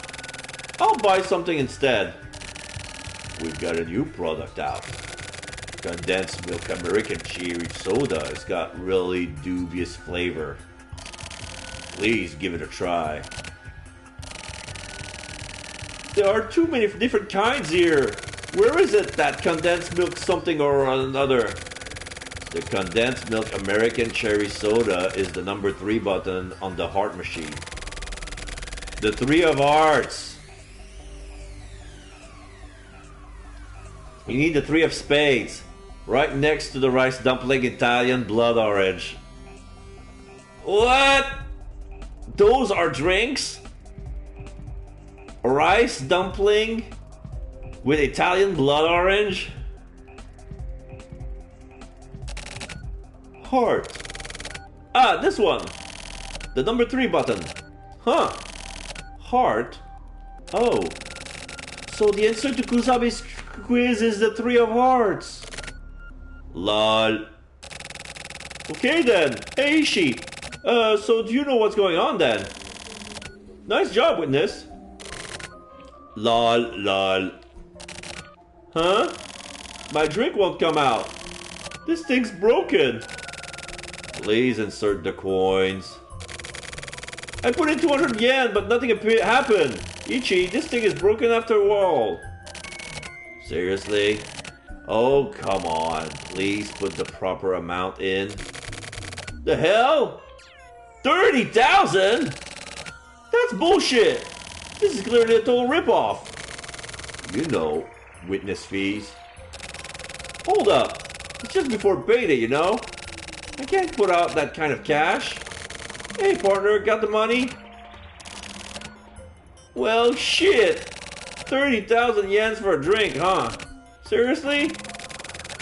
I'll buy something instead. We've got a new product out. Condensed milk American cherry soda. It's got really dubious flavor. Please give it a try. There are too many different kinds here. Where is it, that condensed milk something or another? The condensed milk American cherry soda is the number 3 button on the heart machine. The 3 of hearts. You need the 3 of spades. Right next to the rice dumpling Italian blood orange. What? Those are drinks? Rice dumpling with Italian blood orange? Heart. Ah, this one. The number 3 button. Huh. Heart. Oh. So the answer to Kusabi's quiz is the 3 of hearts. LOL. Okay then. Hey Ishii. So do you know what's going on then? Nice job, witness. LOL, lol. Huh? My drink won't come out. This thing's broken. Please insert the coins. I put in 200 yen, but nothing happened. Ichi, this thing is broken after all. Seriously? Oh, come on. Please put the proper amount in. The hell? 30,000? That's bullshit. This is clearly a total ripoff. You know, witness fees. Hold up. It's just before payday, you know? I can't put out that kind of cash. Hey, partner, got the money? Well, shit. 30,000 yens for a drink, huh? Seriously?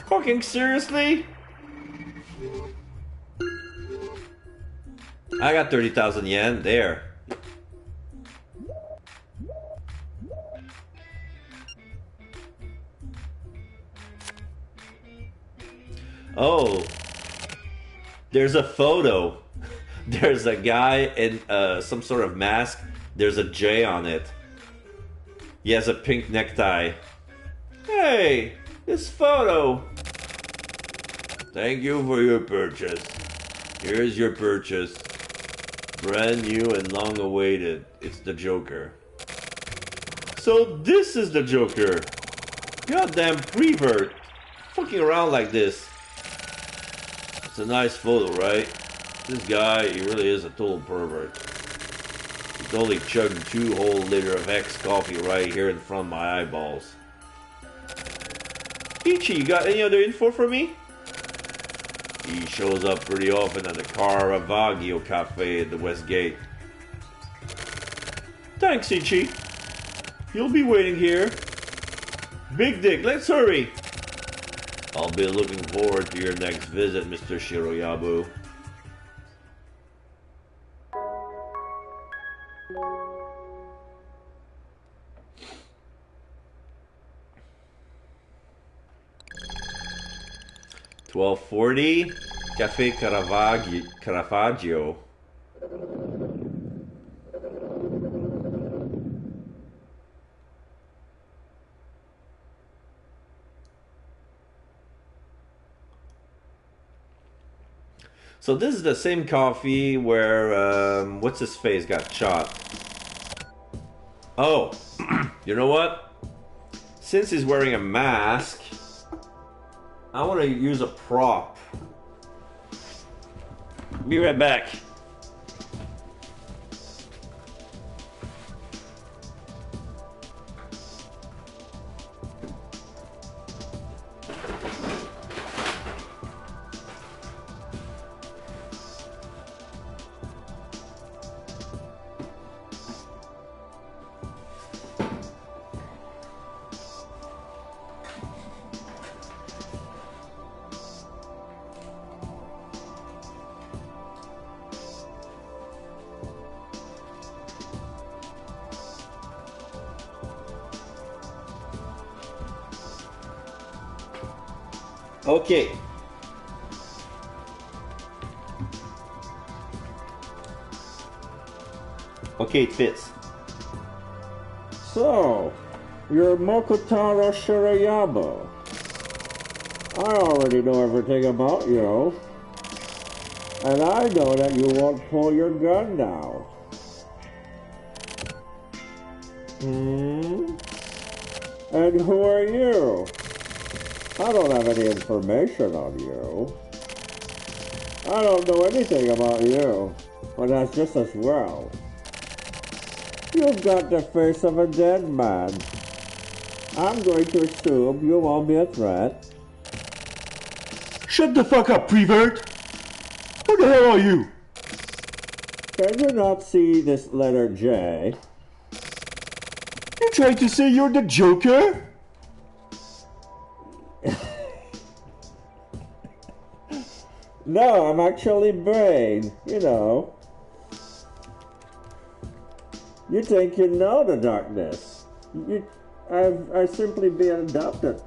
Fucking seriously? I got 30,000 yen. There. Oh. There's a photo. There's a guy in some sort of mask. There's a J on it. He has a pink necktie. Hey, this photo. Thank you for your purchase. Here's your purchase. Brand new and long awaited. It's the Joker. So this is the Joker. Goddamn prevert. Fucking around like this. It's a nice photo, right? This guy, he really is a total pervert. He's only chugged 2 whole liter of X coffee right here in front of my eyeballs. Ichi, you got any other info for me? He shows up pretty often at the Caravaggio Cafe at the West Gate. Thanks, Ichi. You'll be waiting here. Big Dick, let's hurry. I'll be looking forward to your next visit, Mr. Shiroyabu. $12.40, Cafe Caravaggio. So this is the same coffee where, what's his face got shot. Oh, you know what? Since he's wearing a mask, I want to use a prop. Be right back. Okay. Okay, it fits. So, you're Mokotaro Shirayabu. I already know everything about you. And I know that you won't pull your gun now. And who are you? I don't have any information on you. I don't know anything about you, but that's just as well. You've got the face of a dead man. I'm going to assume you won't be a threat. Shut the fuck up, prevert! Who the hell are you? Can you not see this letter J? You trying to say you're the Joker? No, I'm actually Brain, you know. You think you know the darkness. I've simply been adopted.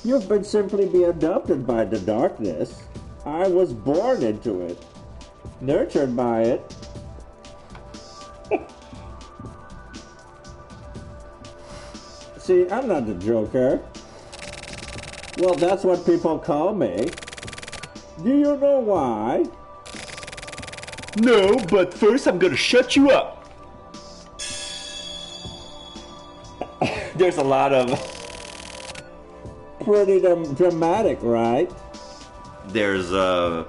You've been simply be adopted by the darkness. I was born into it. Nurtured by it. See, I'm not the Joker. Well, that's what people call me. Do you know why? No, but first I'm gonna shut you up. There's a lot of... Pretty dramatic, right? There's a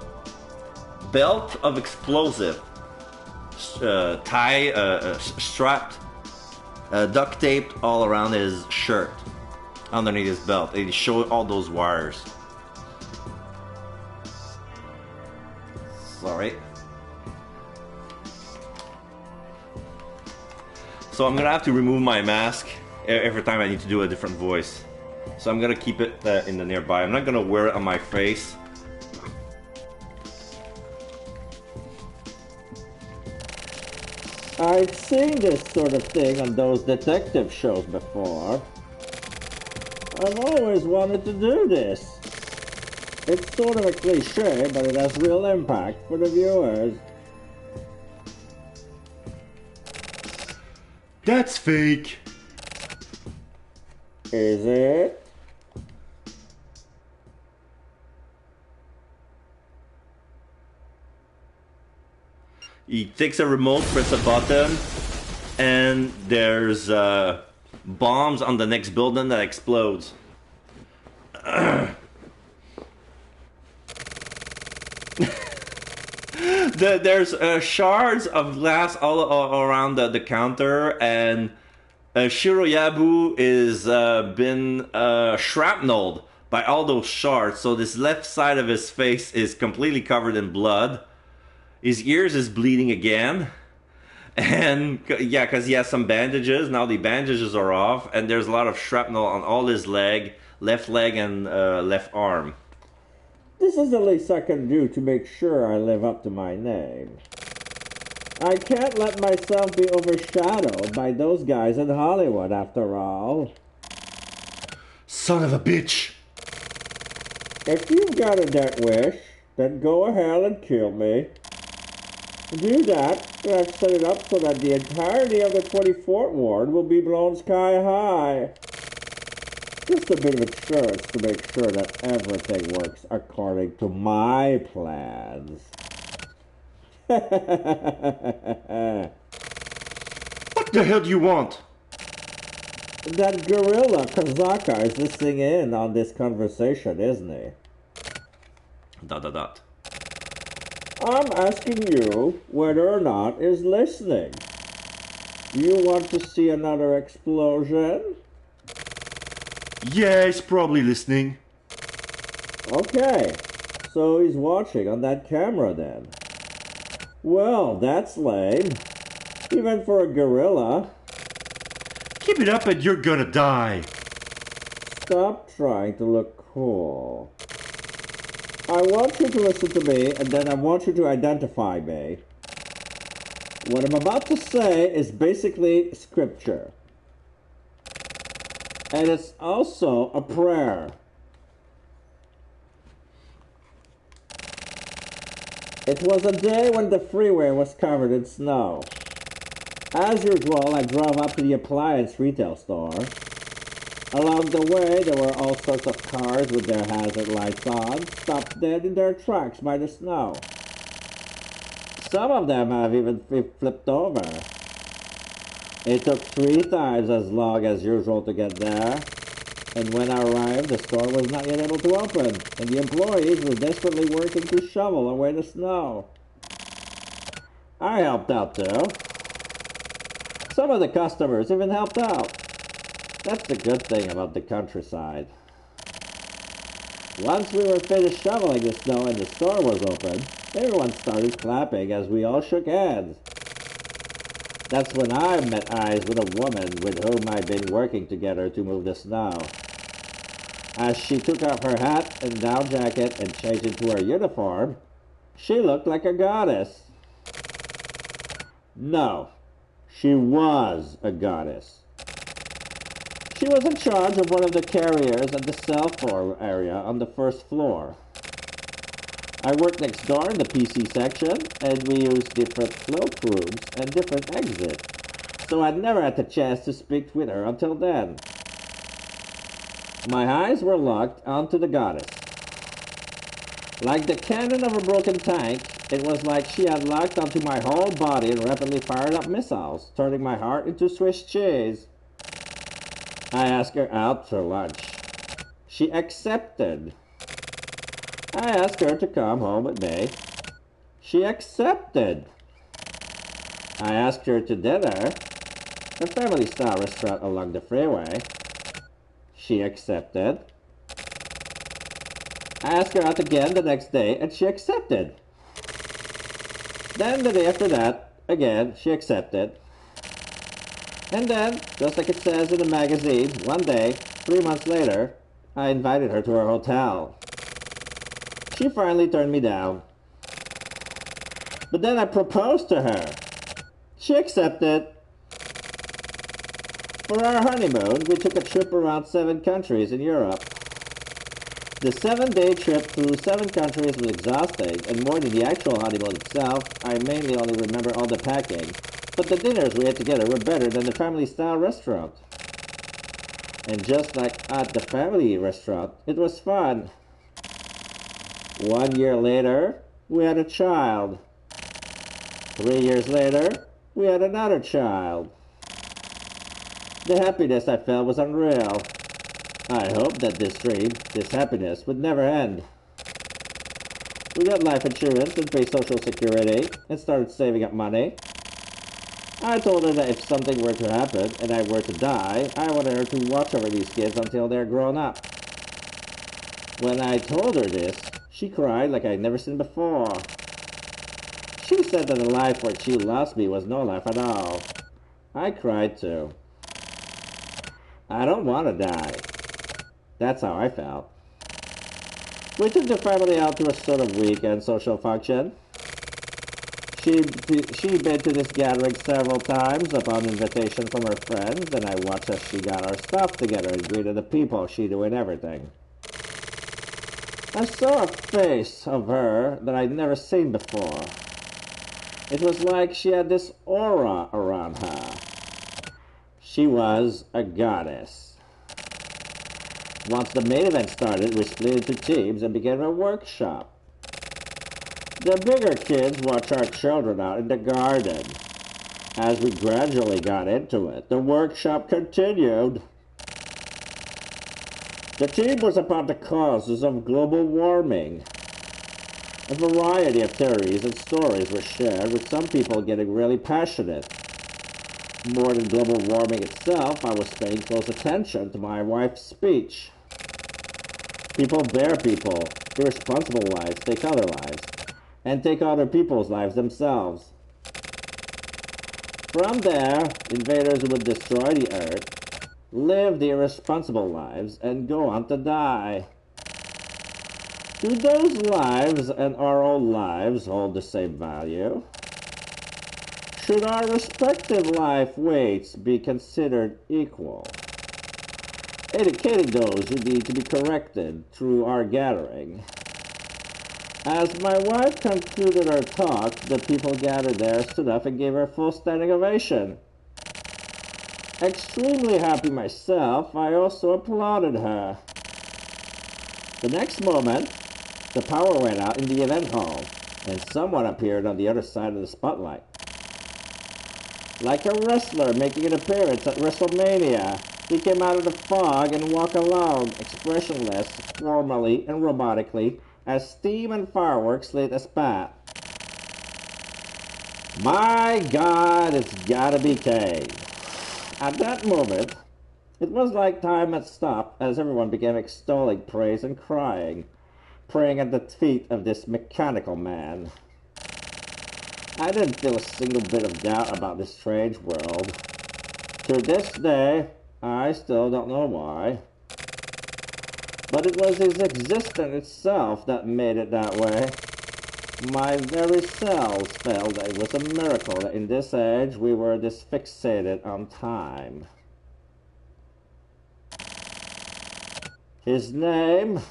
belt of explosive, strapped, duct taped all around his shirt, underneath his belt. They show all those wires. Sorry. So I'm gonna have to remove my mask every time I need to do a different voice. So I'm gonna keep it in the nearby. I'm not gonna wear it on my face. I've seen this sort of thing on those detective shows before. I've always wanted to do this. It's sort of a cliche, but it has real impact for the viewers. That's fake. Is it? He takes a remote, press a button, and there's bombs on the next building that explodes. There's shards of glass all around the counter, and Shiroyabu is been shrapnelled by all those shards, so this left side of his face is completely covered in blood. His ears is bleeding again. And yeah, because he has some bandages. Now the bandages are off, and there's a lot of shrapnel on all his left leg and left arm. This is the least I can do to make sure I live up to my name. I can't let myself be overshadowed by those guys in Hollywood, after all. Son of a bitch. If you've got a death wish, then go ahead and kill me. Do that, and I've set it up so that the entirety of the 24th Ward will be blown sky high. Just a bit of insurance to make sure that everything works according to my plans. What the hell do you want? That gorilla Kazaka is listening in on this conversation, isn't he? ... I'm asking you whether or not he's listening. You want to see another explosion? Yeah, he's probably listening. Okay, so he's watching on that camera then. Well, that's lame. Even for a gorilla. Keep it up and you're gonna die. Stop trying to look cool. I want you to listen to me, and then I want you to identify me. What I'm about to say is basically scripture. And it's also a prayer. It was a day when the freeway was covered in snow. As usual, I drove up to the appliance retail store. Along the way, there were all sorts of cars with their hazard lights on, stopped dead in their tracks by the snow. Some of them have even flipped over. It took 3 times as long as usual to get there, and when I arrived, the store was not yet able to open, and the employees were desperately working to shovel away the snow. I helped out too. Some of the customers even helped out. That's the good thing about the countryside. Once we were finished shoveling the snow and the store was open, everyone started clapping as we all shook hands. That's when I met eyes with a woman with whom I'd been working together to move the snow. As she took off her hat and down jacket and changed into her uniform, she looked like a goddess. No, she was a goddess. She was in charge of one of the carriers at the cell phone area on the first floor. I worked next door in the PC section, and we used different cloakrooms and different exits, so I'd never had the chance to speak with her until then. My eyes were locked onto the goddess. Like the cannon of a broken tank, It was like she had locked onto my whole body and rapidly fired up missiles, turning my heart into Swiss cheese. I asked her out for lunch. She accepted. I asked her to come home with me. She accepted. I asked her to dinner, a family-style restaurant along the freeway. She accepted. I asked her out again the next day, and she accepted. Then the day after that, again, she accepted. And then, just like it says in the magazine, one day, 3 months later, I invited her to our hotel. She finally turned me down. But then I proposed to her. She accepted. For our honeymoon, we took a trip around 7 countries in Europe. The 7-day trip through 7 countries was exhausting, and more than the actual honeymoon itself, I mainly only remember all the packing. But the dinners we ate together were better than the family-style restaurant. And just like at the family restaurant, it was fun. 1 year later, we had a child. 3 years later, we had another child. The happiness I felt was unreal. I hoped that this dream, this happiness, would never end. We got life insurance and paid Social Security and started saving up money. I told her that if something were to happen and I were to die, I wanted her to watch over these kids until they're grown up. When I told her this, she cried like I'd never seen before. She said that a life where she lost me was no life at all. I cried too. I don't want to die. That's how I felt. We took the family out to a sort of weekend social function. She'd been to this gathering several times upon invitation from her friends, and I watched as she got our stuff together and greeted the people she knew and everything. I saw a face of her that I'd never seen before. It was like she had this aura around her. She was a goddess. Once the main event started, we split into teams and began a workshop. The bigger kids watched our children out in the garden. As we gradually got into it, the workshop continued. The team was about the causes of global warming. A variety of theories and stories were shared, with some people getting really passionate. More than global warming itself, I was paying close attention to my wife's speech. People bear people, irresponsible lives take other lives, and take other people's lives themselves. From there, invaders would destroy the earth, live the irresponsible lives, and go on to die. Do those lives and our own lives hold the same value? Should our respective life weights be considered equal? Educating those who need to be corrected through our gathering. As my wife concluded her talk, the people gathered there stood up and gave her a full standing ovation. Extremely happy myself, I also applauded her. The next moment, the power went out in the event hall, and someone appeared on the other side of the spotlight. Like a wrestler making an appearance at WrestleMania, he came out of the fog and walked along, expressionless, formally and robotically, as steam and fireworks lit a spat. My God, it's gotta be Kane. At that moment, it was like time had stopped as everyone began extolling praise and crying, praying at the feet of this mechanical man. I didn't feel a single bit of doubt about this strange world. To this day, I still don't know why. But it was his existence itself that made it that way. My very cells felt that it was a miracle that in this age we were this fixated on time. His name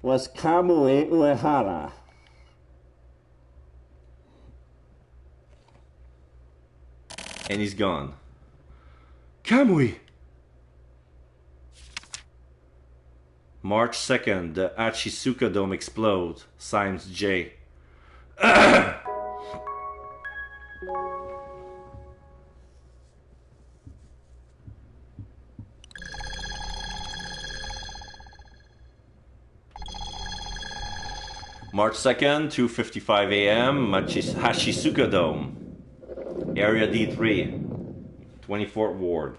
was Kamui Uehara. And he's gone. Kamui! March 2nd, the Achisuka Dome explodes. Signs J. March 2nd, 2:55 a.m., Hashisuka Dome, Area D3, 24th Ward.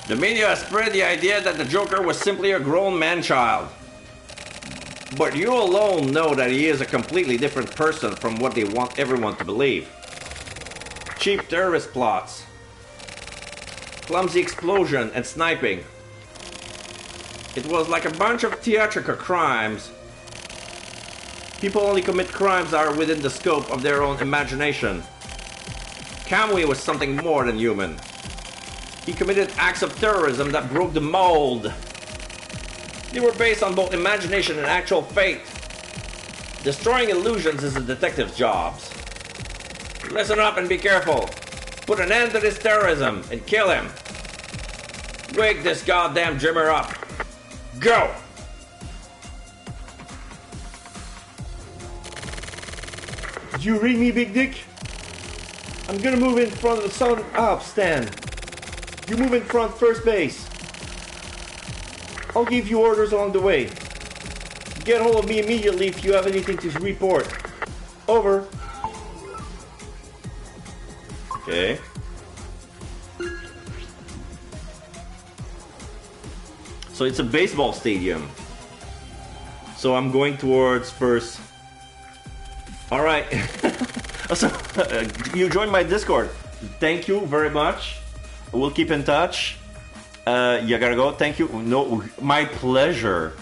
The media has spread the idea that the Joker was simply a grown man-child. But you alone know that he is a completely different person from what they want everyone to believe. Cheap terrorist plots, clumsy explosion and sniping. It was like a bunch of theatrical crimes. People only commit crimes that are within the scope of their own imagination. Kamui was something more than human. He committed acts of terrorism that broke the mold. They were based on both imagination and actual fate. Destroying illusions is a detective's job. Listen up and be careful. Put an end to this terrorism and kill him. Wake this goddamn Jimmer up. Go! Did you read me, Big Dick? I'm gonna move in front of the Southern Alps stand. You move in front first base. I'll give you orders along the way. Get hold of me immediately if you have anything to report. Over. Okay. So it's a baseball stadium. So I'm going towards first. All right. So you joined my Discord. Thank you very much. We'll keep in touch. You gotta go. Thank you. No, my pleasure.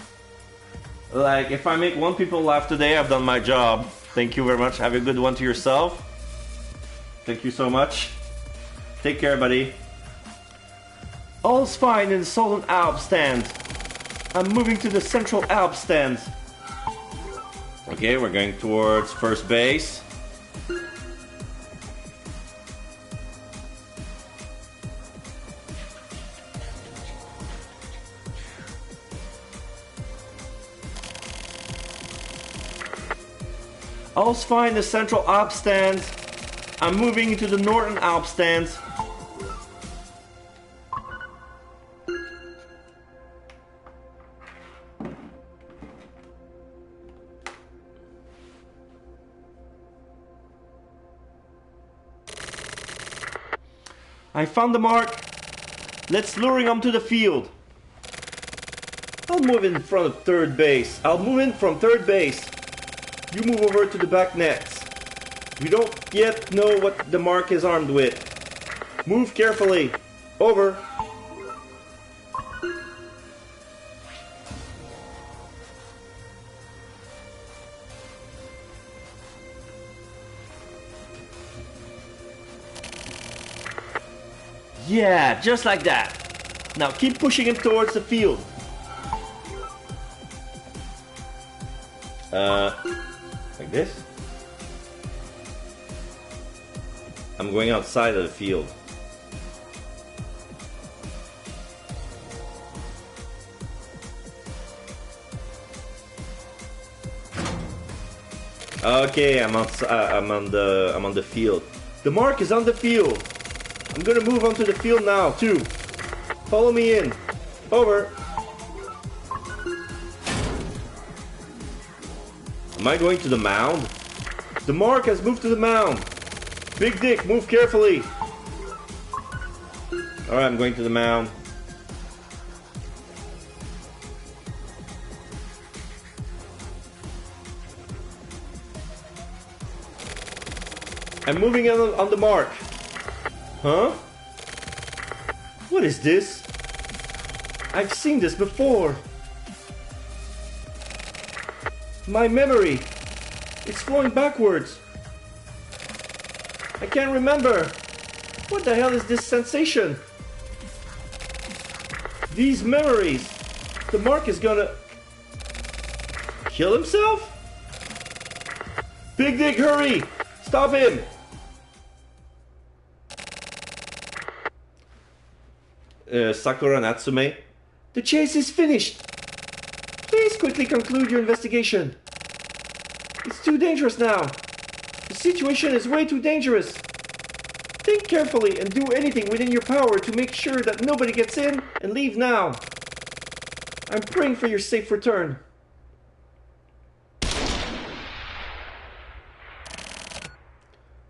Like, if I make one people laugh today, I've done my job. Thank you very much. Have a good one to yourself. Thank you so much. Take care, buddy. All's fine in the Southern Alps stand. I'm moving to the Central Alps stand. Okay, we're going towards first base. All's fine in the Central Alps stand. I'm moving into the Northern Alps stand. I found the mark. Let's lure him to the field. I'll move in front of third base. I'll move in from third base. You move over to the back nets. We don't yet know what the mark is armed with. Move carefully. Over. Yeah, just like that. Now keep pushing him towards the field. Like this? I'm going outside of the field. Okay, I'm on the field. The mark is on the field. I'm gonna move onto the field now, too. Follow me in. Over. Am I going to the mound? The mark has moved to the mound. Big Dick, move carefully. Alright, I'm going to the mound. I'm moving on the mark. Huh? What is this? I've seen this before. My memory. It's flowing backwards. I can't remember. What the hell is this sensation? These memories. The mark is gonna kill himself? Big Dick, hurry! Stop him! Sakura Natsume. The chase is finished. quickly conclude your investigation. It's too dangerous now. The situation is way too dangerous. Think carefully and do anything within your power to make sure that nobody gets in and leave now. I'm praying for your safe return.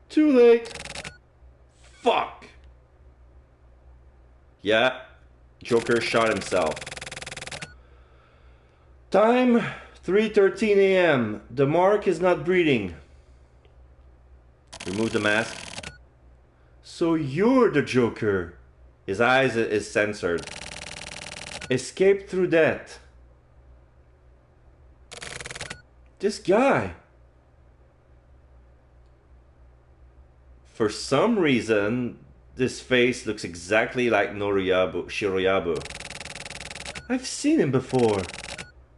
Too late. Fuck! Yeah, Joker shot himself. Time 3:13 a.m. The mark is not breathing. Remove the mask. So you're the Joker. His eyes is censored. Escaped through that. This guy. For some reason, this face looks exactly like Shiroyabu. I've seen him before.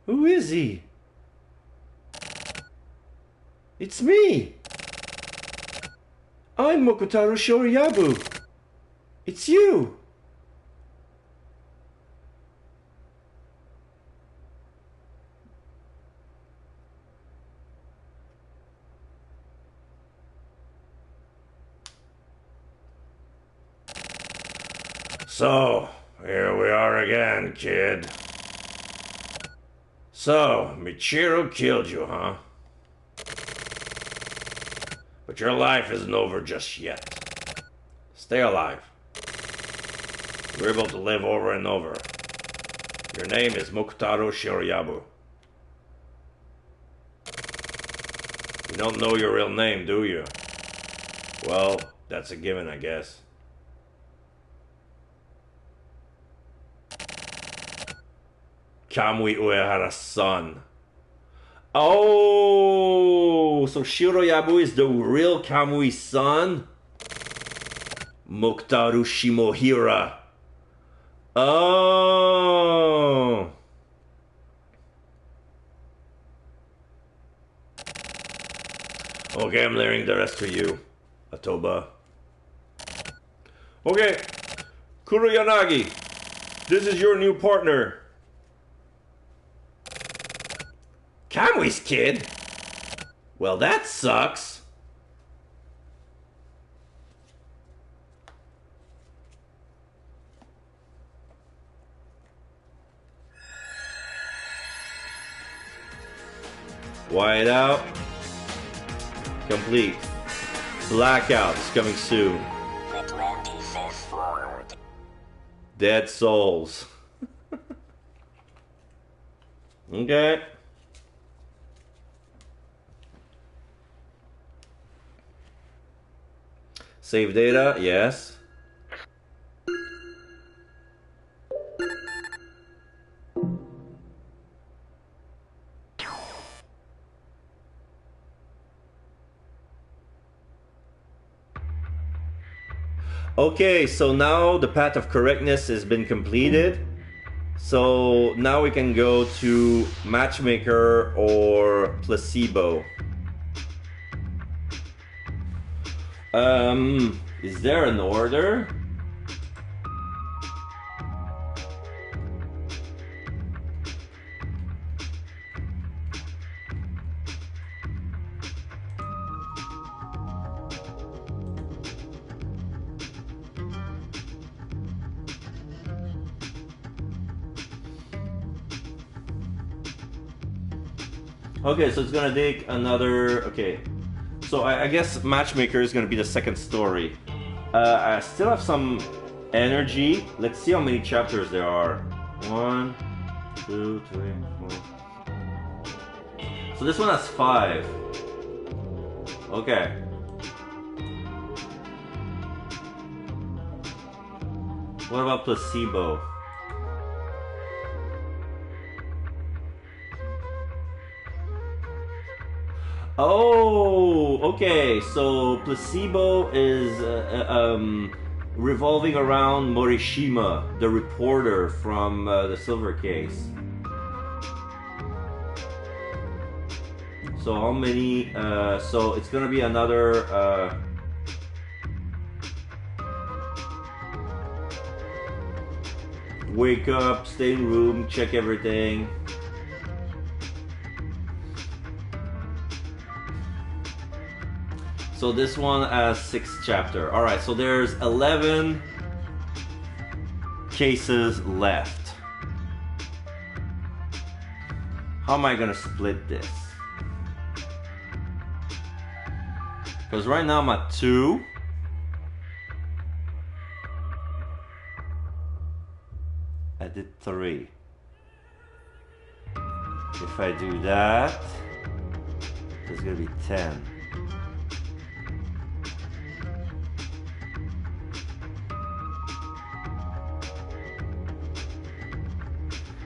Who is he? It's me. I'm Mokotaro Shoriyabu. It's you. So, here we are again, kid. So, Michiru killed you, huh? But your life isn't over just yet. Stay alive. You're able to live over and over. Your name is Mokutaro Shiryabu. You don't know your real name, do you? Well, that's a given, I guess. Kamui Uehara's son. Oh, so Shiroyabu is the real Kamui's son? Mokutaru Shimohira. Oh. Okay, I'm leaving the rest to you, Atoba. Okay, Kuroyanagi, this is your new partner. Kamui's kid? Well, that sucks. White out. Complete. Blackout is coming soon. Dead souls. Okay. Save data, yes. Okay, so now the path of correctness has been completed. So now we can go to matchmaker or placebo. Is there an order? Okay, so it's gonna take another, okay. So I guess matchmaker is gonna be the second story. I still have some energy. Let's see how many chapters there are. 1, 2, 3, 4. So this one has 5. Okay. What about placebo? Oh, okay. So placebo is revolving around Morishima, the reporter from the Silver Case. So how many? So it's gonna be another. Wake up, stay in room, check everything. So this one has 6 chapter. All right, so there's 11 cases left. How am I gonna split this? Because right now I'm at 2. I did 3. If I do that, there's gonna be 10.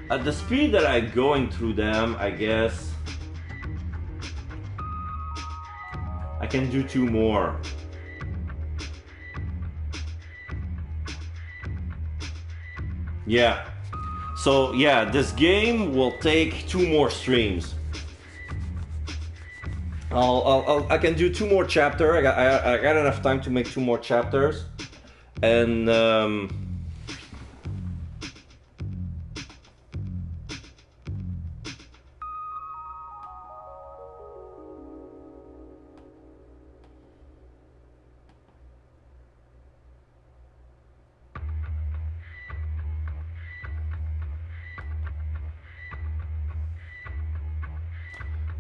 At the speed that I'm going through them, I guess I can do 2 more. Yeah. So yeah, this game will take 2 more streams. I can do 2 more chapters. I got enough time to make 2 more chapters, and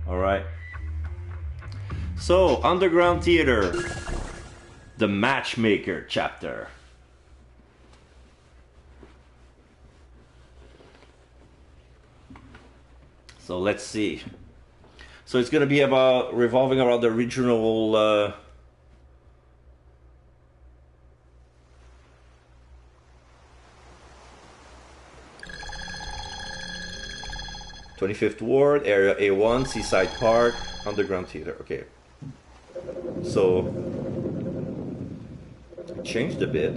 all right. So, Underground Theater, the Matchmaker chapter. So let's see. So it's gonna be about revolving around the regional 25th Ward, Area A1, Seaside Park, Underground Theater. Okay. So, changed a bit.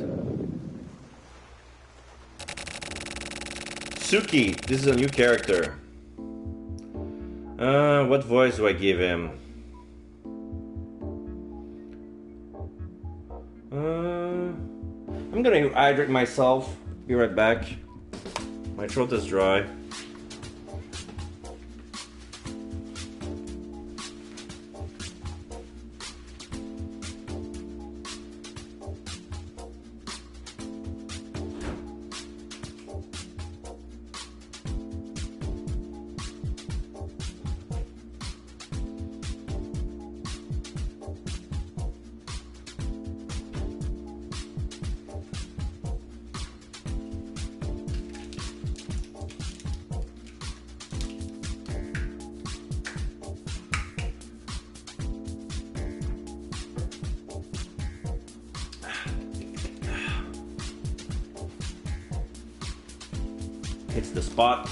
Suki, this is a new character. What voice do I give him? I'm gonna hydrate myself. Be right back. My throat is dry. Hits the spot.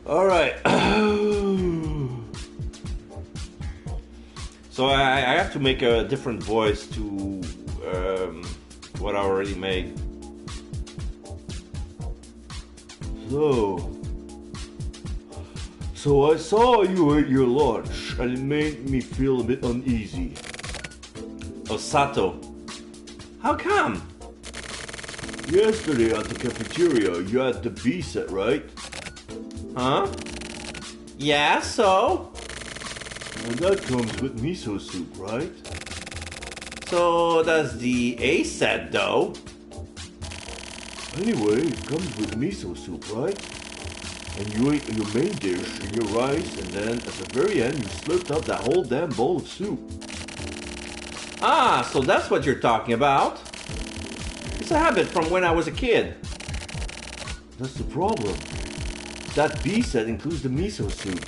All right. So I have to make a different voice to what I already made. So I saw you ate your lunch, and it made me feel a bit uneasy. Osato, how come? Yesterday at the cafeteria, you had the B set, right? Huh? Yeah, so? And that comes with miso soup, right? So does the A set, though? Anyway, it comes with miso soup, right? And you ate your main dish and your rice, and then at the very end you slurped up that whole damn bowl of soup. Ah, so that's what you're talking about. It's a habit from when I was a kid. That's the problem. That B set includes the miso soup.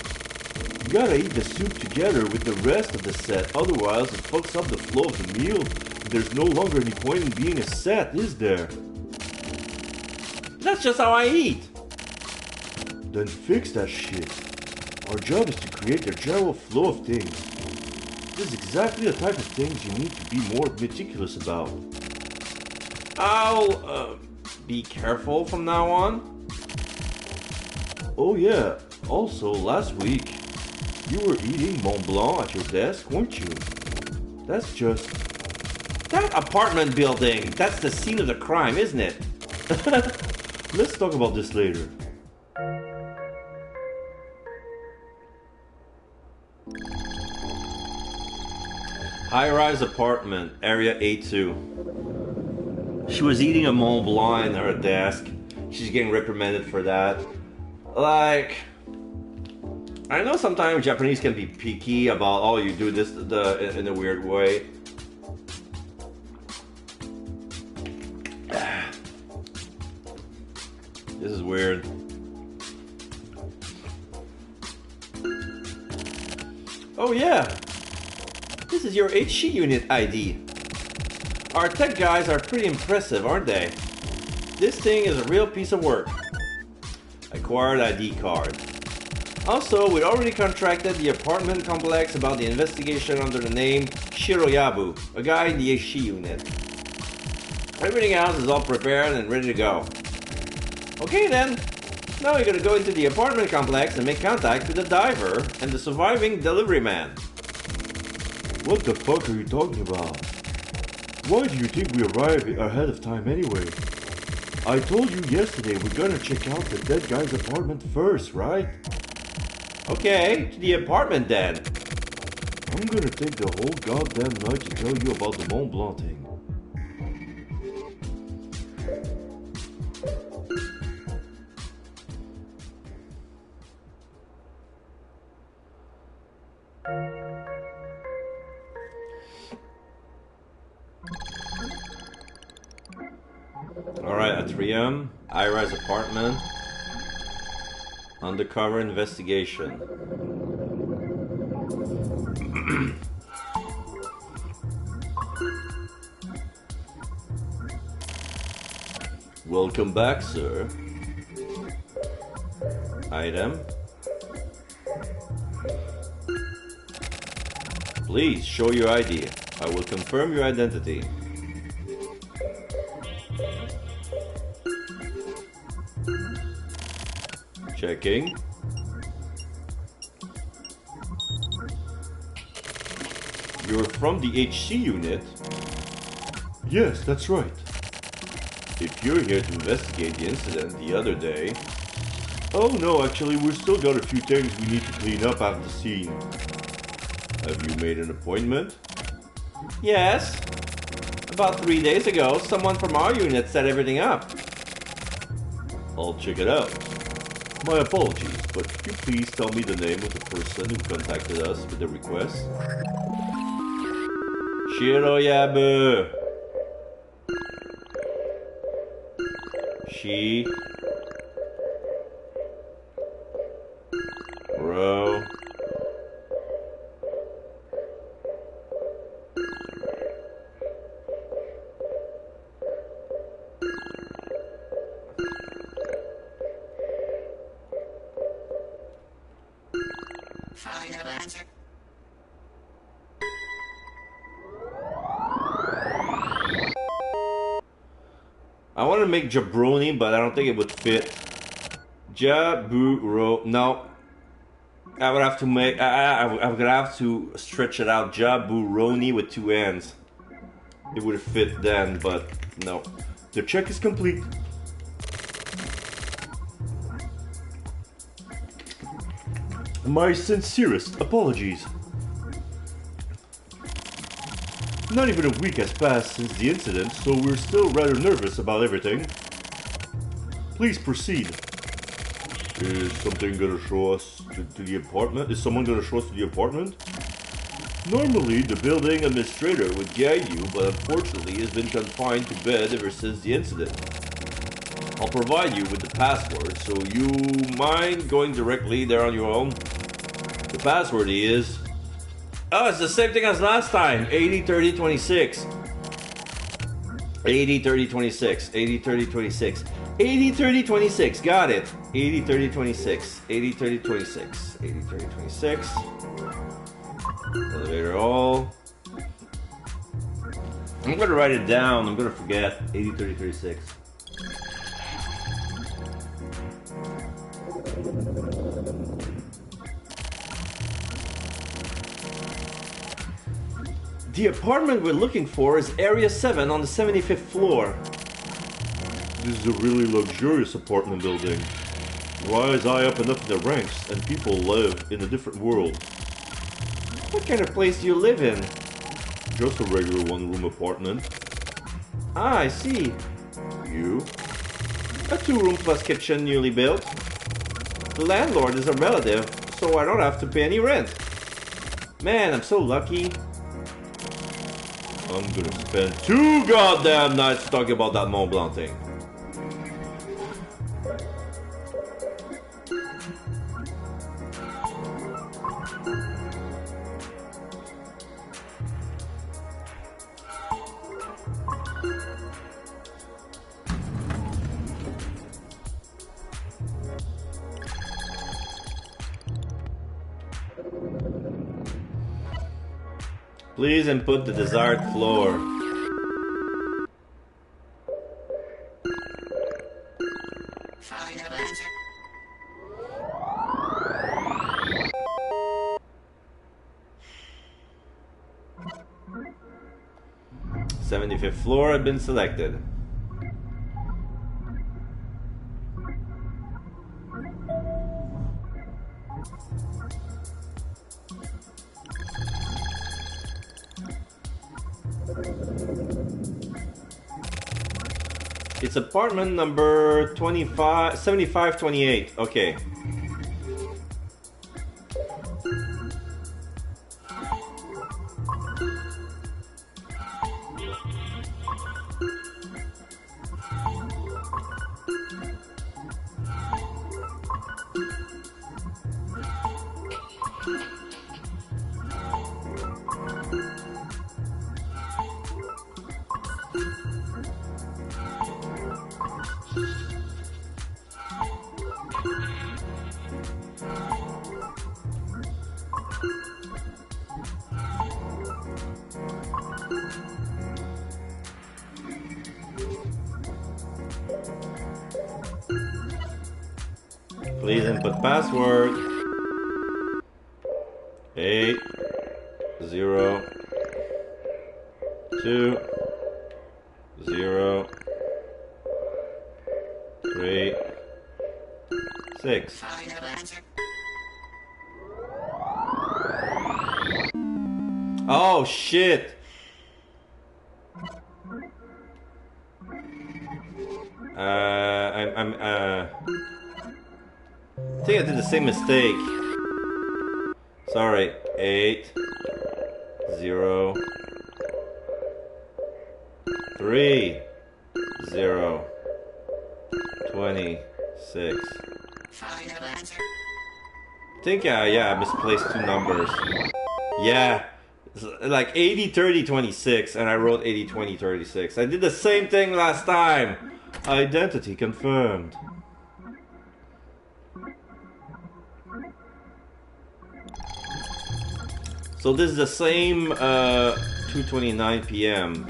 You gotta eat the soup together with the rest of the set, otherwise it fucks up the flow of the meal. There's no longer any point in being a set, is there? That's just how I eat. Then fix that shit. Our job is to create the general flow of things. This is exactly the type of things you need to be more meticulous about. I'll be careful from now on. Oh yeah, also last week, you were eating Mont Blanc at your desk, weren't you? That's just... That apartment building, that's the scene of the crime, isn't it? Let's talk about this later. High-rise apartment, area A2. She was eating a Mont Blanc in her desk. She's getting reprimanded for that. Like, I know sometimes Japanese can be picky about, oh, you do this in a weird way. This is weird. Oh yeah, this is your HC unit ID. Our tech guys are pretty impressive, aren't they? This thing is a real piece of work. Acquired ID card. Also, we already contracted the apartment complex about the investigation under the name Shiroyabu, a guy in the HC unit. Everything else is all prepared and ready to go. Okay then, now we're gonna go into the apartment complex and make contact with the diver and the surviving delivery man. What the fuck are you talking about? Why do you think we arrived ahead of time anyway? I told you yesterday we're gonna check out the dead guy's apartment first, right? Okay, to the apartment then. I'm gonna take the whole goddamn night to tell you about the Mont Blanc thing. Alright, at 3 AM, high-rise apartment. Undercover investigation. Welcome back, sir. Item. Please show your ID. I will confirm your identity. Checking. You're from the HC unit? Yes, that's right. If you're here to investigate the incident the other day... Oh no, actually, we've still got a few things we need to clean up after the scene. Have you made an appointment? Yes. About 3 days ago, someone from our unit set everything up. I'll check it out. My apologies, but could you please tell me the name of the person who contacted us with the request? Shiroyabu. Ro. I want to make jabroni, but I don't think it would fit. Jaburo. No. I would have to make. I would have to stretch it out. Jaburoni with 2 N's. It would fit then, but no. The check is complete. My sincerest apologies. Not even a week has passed since the incident, so we're still rather nervous about everything. Please proceed. Is something gonna show us to the apartment? Is someone gonna show us to the apartment? Normally, the building administrator would guide you, but unfortunately has been confined to bed ever since the incident. I'll provide you with the password, so you mind going directly there on your own? The password is... Oh, it's the same thing as last time. 80-30-26. 80-30-26. 80-30-26. 80-30-26. Got it. 80-30-26. 80-30-26. 80-30-26. Elevator all. I'm gonna write it down. I'm gonna forget. 80, 30, 36. The apartment we're looking for is Area 7 on the 75th floor. This is a really luxurious apartment building. Rise high up and up in the ranks, and people live in a different world. What kind of place do you live in? Just a regular one-room apartment. Ah, I see. You? A 2-room plus kitchen newly built. The landlord is a relative, so I don't have to pay any rent. Man, I'm so lucky. I'm gonna spend 2 goddamn nights talking about that Mont Blanc thing. Please input the desired floor. Final answer. 75th floor had been selected. It's apartment number 7528. Okay. Please input password. 8 0 2 0 3 6. Final answer. Oh shit! I think I did the same mistake. Sorry. 8 0 3 0 26. Final answer. I think yeah, I misplaced 2 numbers. Yeah. It's like 80 30 26 and I wrote 80 20 36. I did the same thing last time. Identity confirmed. So this is the same 2:29 p.m.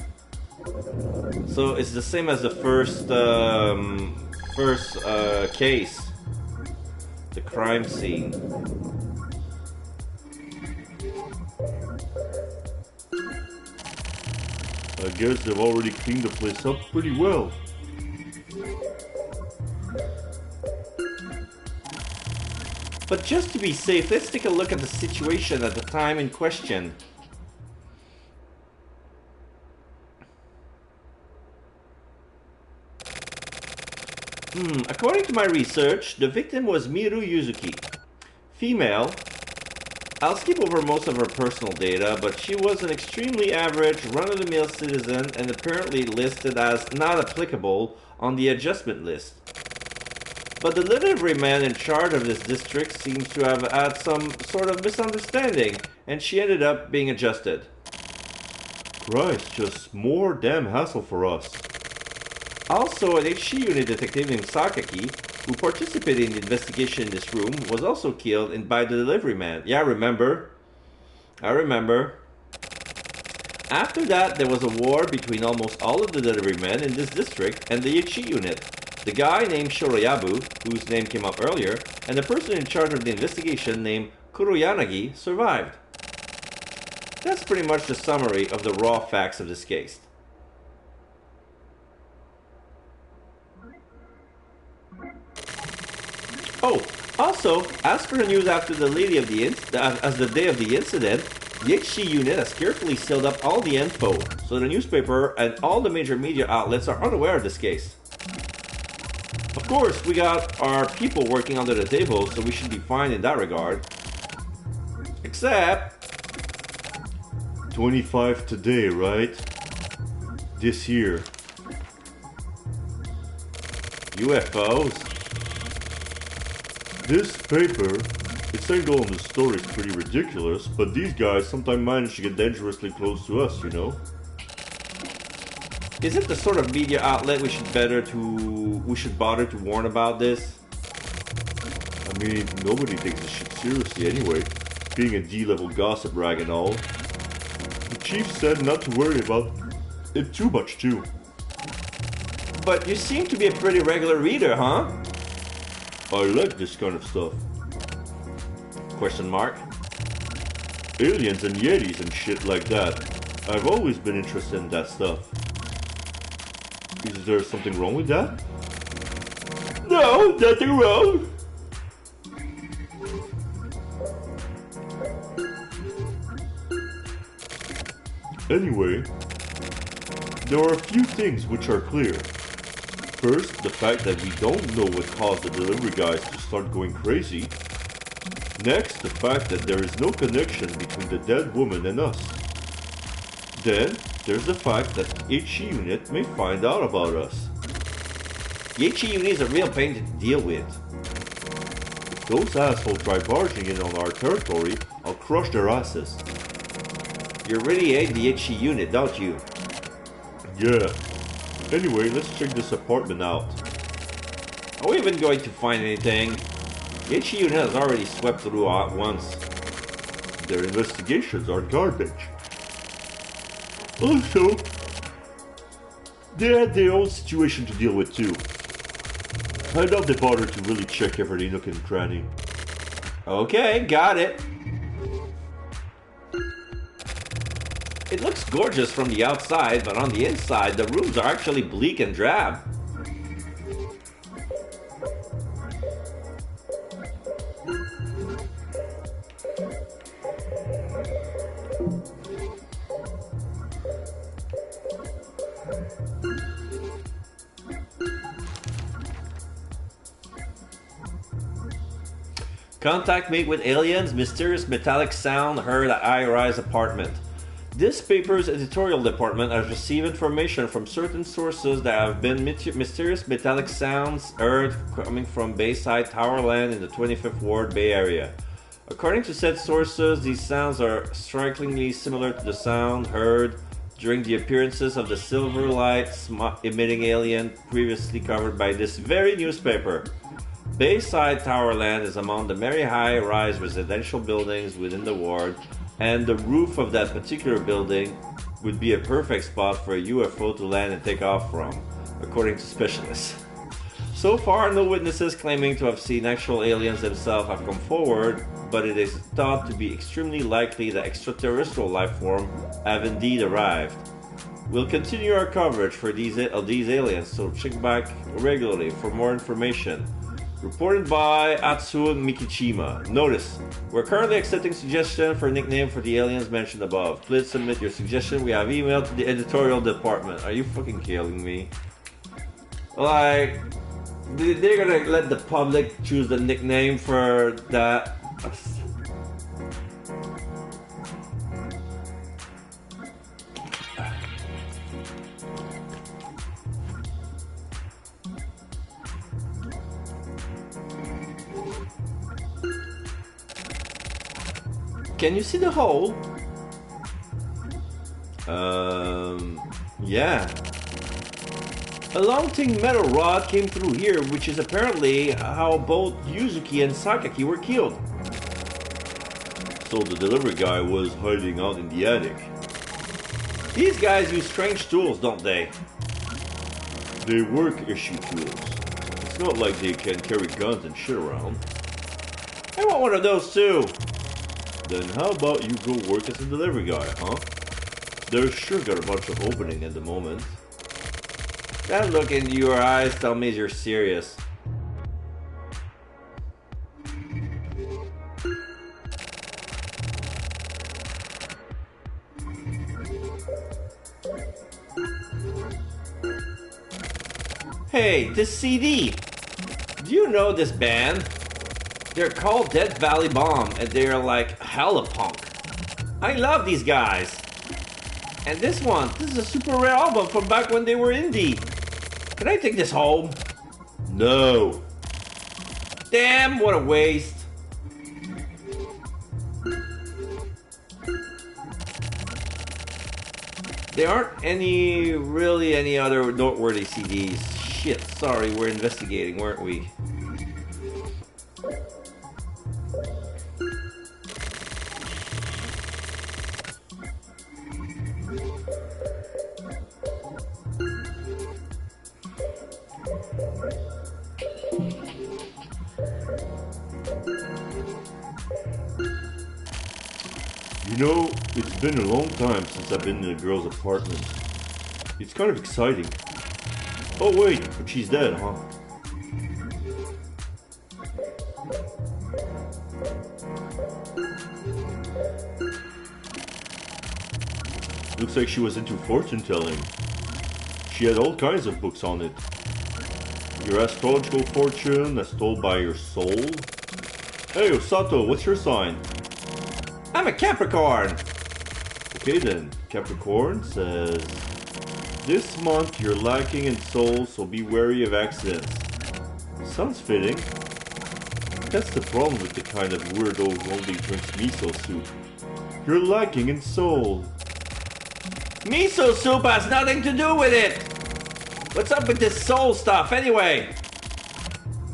So it's the same as the first case, the crime scene. I guess they've already cleaned the place up pretty well. But just to be safe, let's take a look at the situation at the time in question. According to my research, the victim was Miru Yuzuki. Female. I'll skip over most of her personal data, but she was an extremely average, run-of-the-mill citizen and apparently listed as not applicable on the adjustment list. But the delivery man in charge of this district seems to have had some sort of misunderstanding, and she ended up being adjusted. Christ, just more damn hassle for us. Also, an HC unit detective named Sakaki, who participated in the investigation in this room, was also killed by the delivery man. Yeah, remember? I remember. After that, there was a war between almost all of the delivery men in this district and the Ichi unit. The guy named Shoroyabu, whose name came up earlier, and the person in charge of the investigation named Kuroyanagi survived. That's pretty much the summary of the raw facts of this case. Oh, also, as for the news after the day of the incident, the HC unit has carefully sealed up all the info, so the newspaper and all the major media outlets are unaware of this case. Of course, we got our people working under the table, so we should be fine in that regard. Except 25 today, right? This year. UFOs. This paper, its angle on the story is pretty ridiculous, but these guys sometimes manage to get dangerously close to us, you know? Is it the sort of media outlet we should bother to warn about this? I mean, nobody takes this shit seriously anyway, being a D-level gossip rag and all. The chief said not to worry about it too much too. But you seem to be a pretty regular reader, huh? I like this kind of stuff. Question mark. Aliens and Yetis and shit like that. I've always been interested in that stuff. Is there something wrong with that? No, nothing wrong. Anyway, there are a few things which are clear. First, the fact that we don't know what caused the delivery guys to start going crazy. Next, the fact that there is no connection between the dead woman and us. Then, there's the fact that the HE unit may find out about us. The HE unit is a real pain to deal with. If those assholes try barging in on our territory, I'll crush their asses. You really hate the HE unit, don't you? Yeah. Anyway, let's check this apartment out. Are we even going to find anything? The HE unit has already swept through once. Their investigations are garbage. Also, they had their own situation to deal with too. I doubt they bothered to really check every nook and cranny. Okay, got it. It looks gorgeous from the outside, but on the inside, the rooms are actually bleak and drab. Contact made with aliens, mysterious metallic sound heard at high-rise apartment. This paper's editorial department has received information from certain sources that have been mysterious metallic sounds heard coming from Bayside Towerland in the 25th Ward Bay Area. According to said sources, these sounds are strikingly similar to the sound heard during the appearances of the silver light emitting alien previously covered by this very newspaper. Bayside Towerland is among the very high-rise residential buildings within the ward, and the roof of that particular building would be a perfect spot for a UFO to land and take off from, according to specialists. So far, no witnesses claiming to have seen actual aliens themselves have come forward, but it is thought to be extremely likely that extraterrestrial life form have indeed arrived. We'll continue our coverage for these aliens, so check back regularly for more information. Reported by Atsuo Mikichima. Notice, we're currently accepting suggestions for a nickname for the aliens mentioned above. Please submit your suggestion. We have emailed to the editorial department. Are you fucking killing me? Like, they're gonna let the public choose the nickname for that. Can you see the hole? Yeah. A long thin metal rod came through here, which is apparently how both Yuzuki and Sakaki were killed. So the delivery guy was hiding out in the attic. These guys use strange tools, don't they? They work issue tools. It's not like they can carry guns and shit around. I want one of those too. Then how about you go work as a delivery guy, huh? They're sure got a bunch of opening at the moment. That look into your eyes tell me you're serious. Hey, this CD! Do you know this band? They're called Death Valley Bomb, and they're like hella punk. I love these guys. And this is a super rare album from back when they were indie. Can I take this home? No! Damn, what a waste. There aren't really any other noteworthy CDs. Shit, sorry, we're investigating, weren't we? You know, it's been a long time since I've been in a girl's apartment. It's kind of exciting. Oh wait, but she's dead, huh? Looks like she was into fortune telling. She had all kinds of books on it. Your astrological fortune as told by your soul. Hey Osato, what's your sign? I'm a Capricorn! Okay then, Capricorn says, this month you're lacking in soul, so be wary of accidents. Sounds fitting. That's the problem with the kind of weirdo who only drinks miso soup. You're lacking in soul. Miso soup has nothing to do with it! What's up with this soul stuff anyway?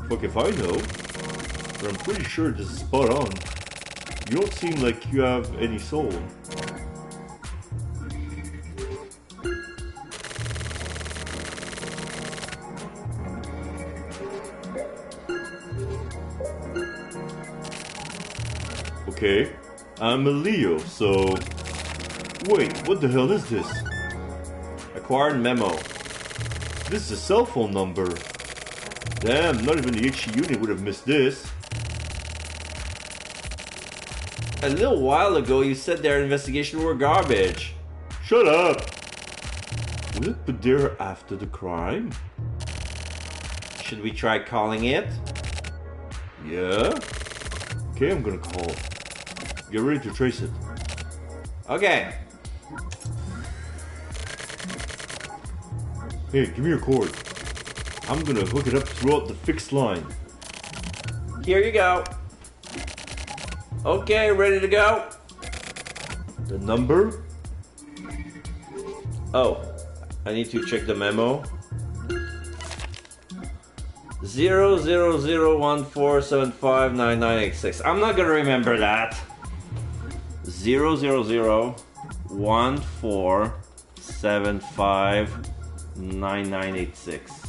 Fuck if I know. But I'm pretty sure this is spot on. You don't seem like you have any soul. Okay, I'm a Leo, so... Wait, what the hell is this? Acquired memo. This is a cell phone number. Damn, not even the HE unit would have missed this. A little while ago you said their investigation were garbage. Shut up! Was it put there after the crime? Should we try calling it? Yeah? Okay, I'm gonna call. Get ready to trace it. Okay. Hey, give me your cord. I'm gonna hook it up throughout the fixed line. Here you go. Okay, ready to go? The number? Oh, I need to check the memo. 00014759986. I'm not gonna remember that. 00014759986.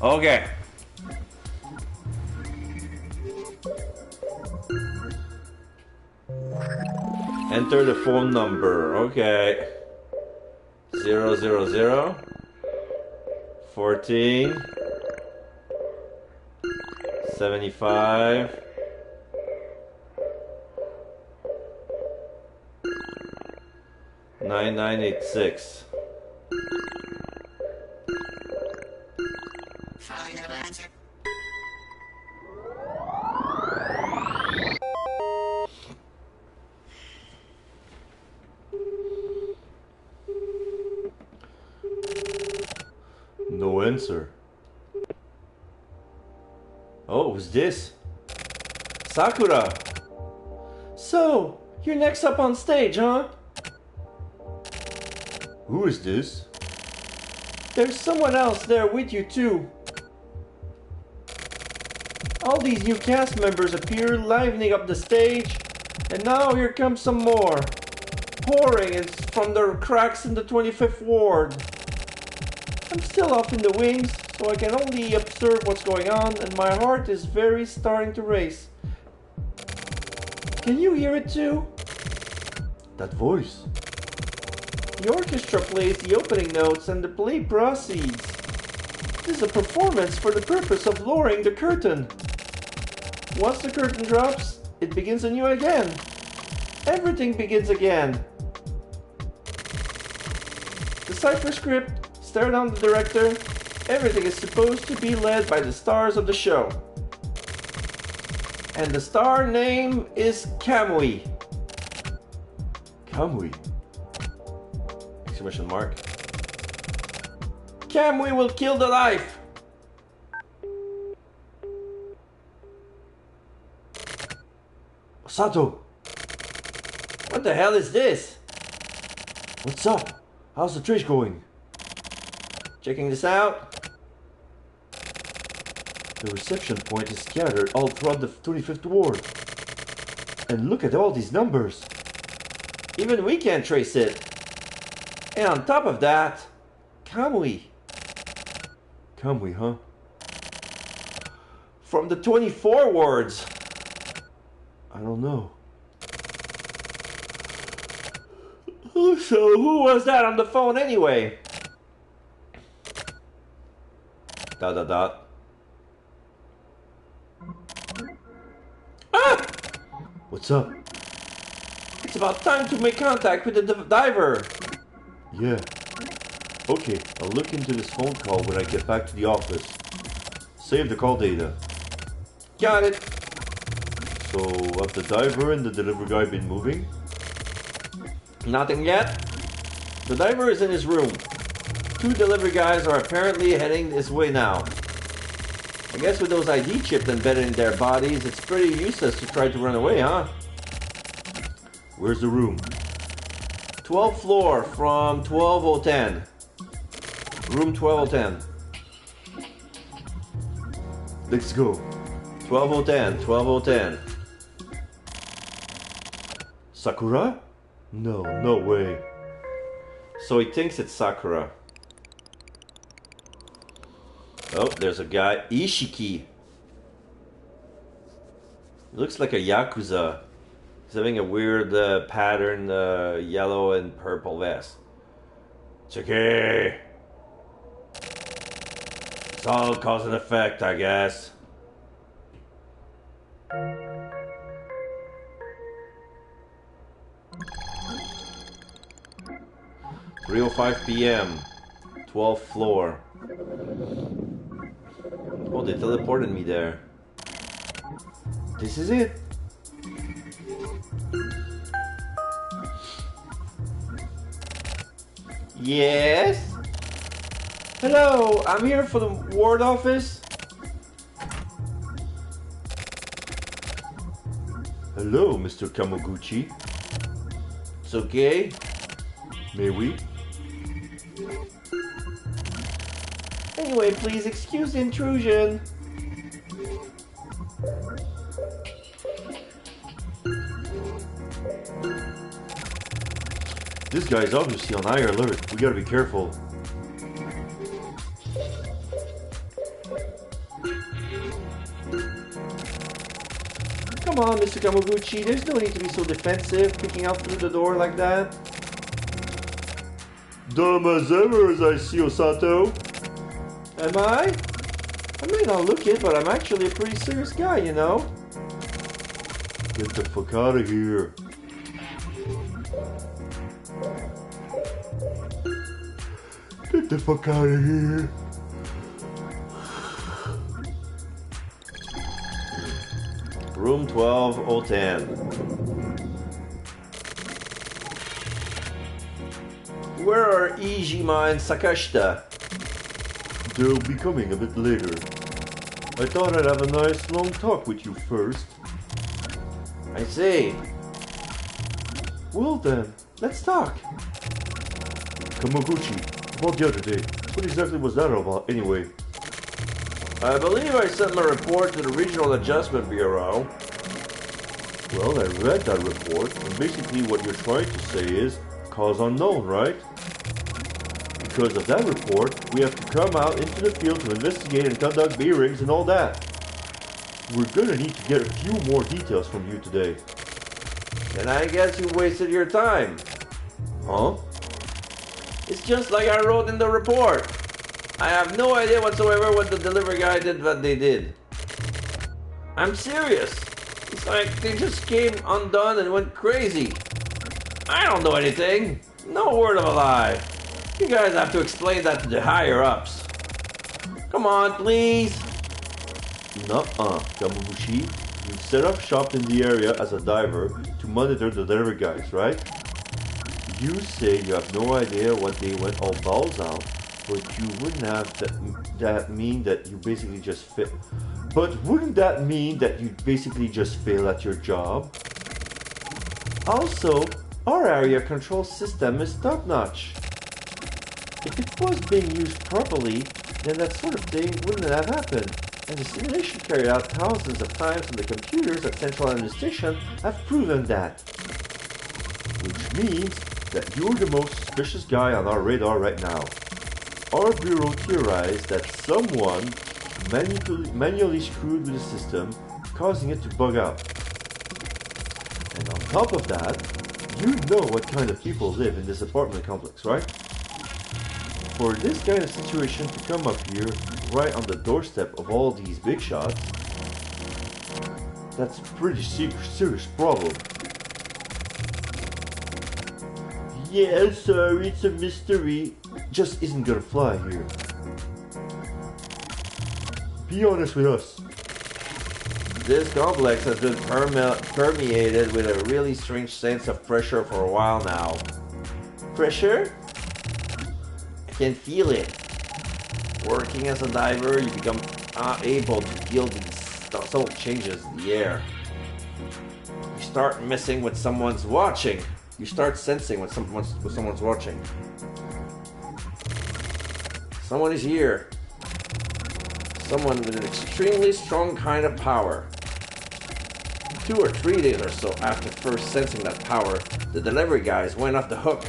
Okay. Enter the phone number. Okay. 000 14 75 9986. Final answer. No answer. Oh, who's this? Sakura! So, you're next up on stage, huh? Who is this? There's someone else there with you, too. All these new cast members appear, livening up the stage, and now here comes some more, pouring in from the cracks in the 25th ward. I'm still up in the wings, so I can only observe what's going on, and my heart is very starting to race. Can you hear it too? That voice. The orchestra plays the opening notes and the play proceeds. This is a performance for the purpose of lowering the curtain. Once the curtain drops, it begins anew again. Everything begins again. The cipher script, stare down the director. Everything is supposed to be led by the stars of the show. And the star name is Kamui. Kamui? Exclamation mark. Kamui will kill the life. Sato! What the hell is this? What's up? How's the trish going? Checking this out. The reception point is scattered all throughout the 25th ward. And look at all these numbers. Even we can't trace it. And on top of that, Kamui. Kamui, huh? From the 24 wards. I don't know. So who was that on the phone anyway? ... Ah! What's up? It's about time to make contact with the diver. Yeah. Okay, I'll look into this phone call when I get back to the office. Save the call data. Got it. So, have the diver and the delivery guy been moving? Nothing yet. The diver is in his room. 2 delivery guys are apparently heading this way now. I guess with those ID chips embedded in their bodies, it's pretty useless to try to run away, huh? Where's the room? 12th floor from 12010. Room 12010. Let's go. 12010, 12010. Sakura? No, no way. So he thinks it's Sakura. Oh, there's a guy. Ishiki. Looks like a Yakuza. He's having a weird pattern, yellow and purple vest. It's okay. It's all cause and effect, I guess. 3:05 p.m. 12th floor. Oh, they teleported me there. This is it. Yes? Hello, I'm here for the ward office. Hello, Mr. Kamoguchi. It's okay. May we? Anyway, please excuse the intrusion. This guy's obviously on high alert. We gotta be careful. Come on, Mr. Kamoguchi, there's no need to be so defensive, peeking out through the door like that. Dumb as ever, as I see, Osato. Am I? I may not look it, but I'm actually a pretty serious guy, you know? Get the fuck out of here. Get the fuck out of here. Room 12010. Where are Ijima and Sakashita? They'll be coming a bit later. I thought I'd have a nice long talk with you first. I see. Well then, Let's talk. Kamoguchi, about the other day. What exactly was that about anyway? I believe I sent my report to the Regional Adjustment Bureau. Well, I read that report, and basically what you're trying to say is cause unknown, right? Because of that report, we have to come out into the field to investigate and conduct B-rings and all that. We're gonna need to get a few more details from you today. And I guess you wasted your time. Huh? It's just like I wrote in the report. I have no idea whatsoever what the delivery guy did what they did. I'm serious. It's like they just came undone and went crazy. I don't know anything. No word of a lie. You guys have to explain that to the higher ups. Come on, please. Nuh-uh, Kamubushi. You've set up shop in the area as a diver to monitor the delivery guys, right? You say you have no idea what they went all balls out, but you wouldn't have that mean that you basically just fail. But wouldn't that mean that you basically just fail at your job? Also, our area control system is top-notch. If it was being used properly, then that sort of thing wouldn't have happened, and the simulation carried out thousands of times on the computers at Central Administration have proven that. Which means that you're the most suspicious guy on our radar right now. Our bureau theorized that someone manually screwed with the system, causing it to bug out. And on top of that, you know what kind of people live in this apartment complex, right? For this kind of situation to come up here, right on the doorstep of all these big shots, that's a pretty serious problem. Yeah, sorry, it's a mystery. Just isn't gonna fly here. Be honest with us. This complex has been permeated with a really strange sense of pressure for a while now. Pressure? I can feel it. Working as a diver, you become able to feel these subtle changes in the air. You start messing with someone's watching. You start sensing when someone's watching. Someone is here. Someone with an extremely strong kind of power. 2 or 3 days or so after first sensing that power, the delivery guys went off the hook.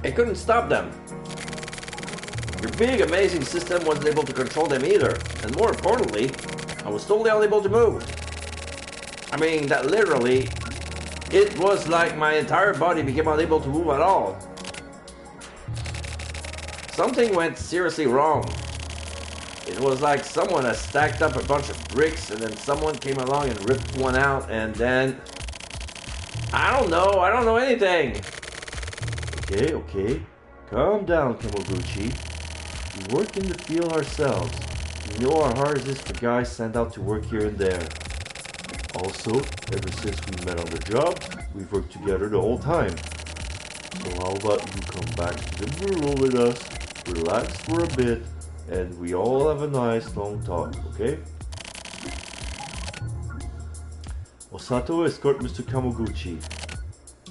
I couldn't stop them. Your big, amazing system wasn't able to control them either. And more importantly, I was totally unable to move. I mean, that literally, it was like my entire body became unable to move at all. Something went seriously wrong. It was like someone has stacked up a bunch of bricks and then someone came along and ripped one out and then... I don't know anything. Okay. Calm down, Kamoguchi. We work in the field ourselves. We know how hard it is for guys sent out to work here and there. Also, ever since we met on the job, we've worked together the whole time. So how about you come back to the bureau with us, relax for a bit, and we all have a nice long talk, okay? Osato, escort Mr. Kamoguchi.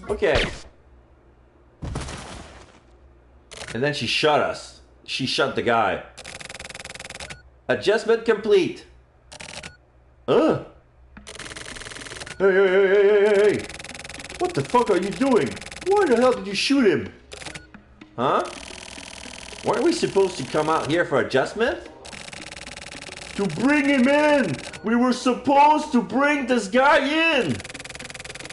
Okay. And then she shot us. She shot the guy. Adjustment complete. Hey! Hey! What the fuck are you doing? Why the hell did you shoot him? Huh? Weren't we supposed to come out here for adjustment? To bring him in! We were supposed to bring this guy in!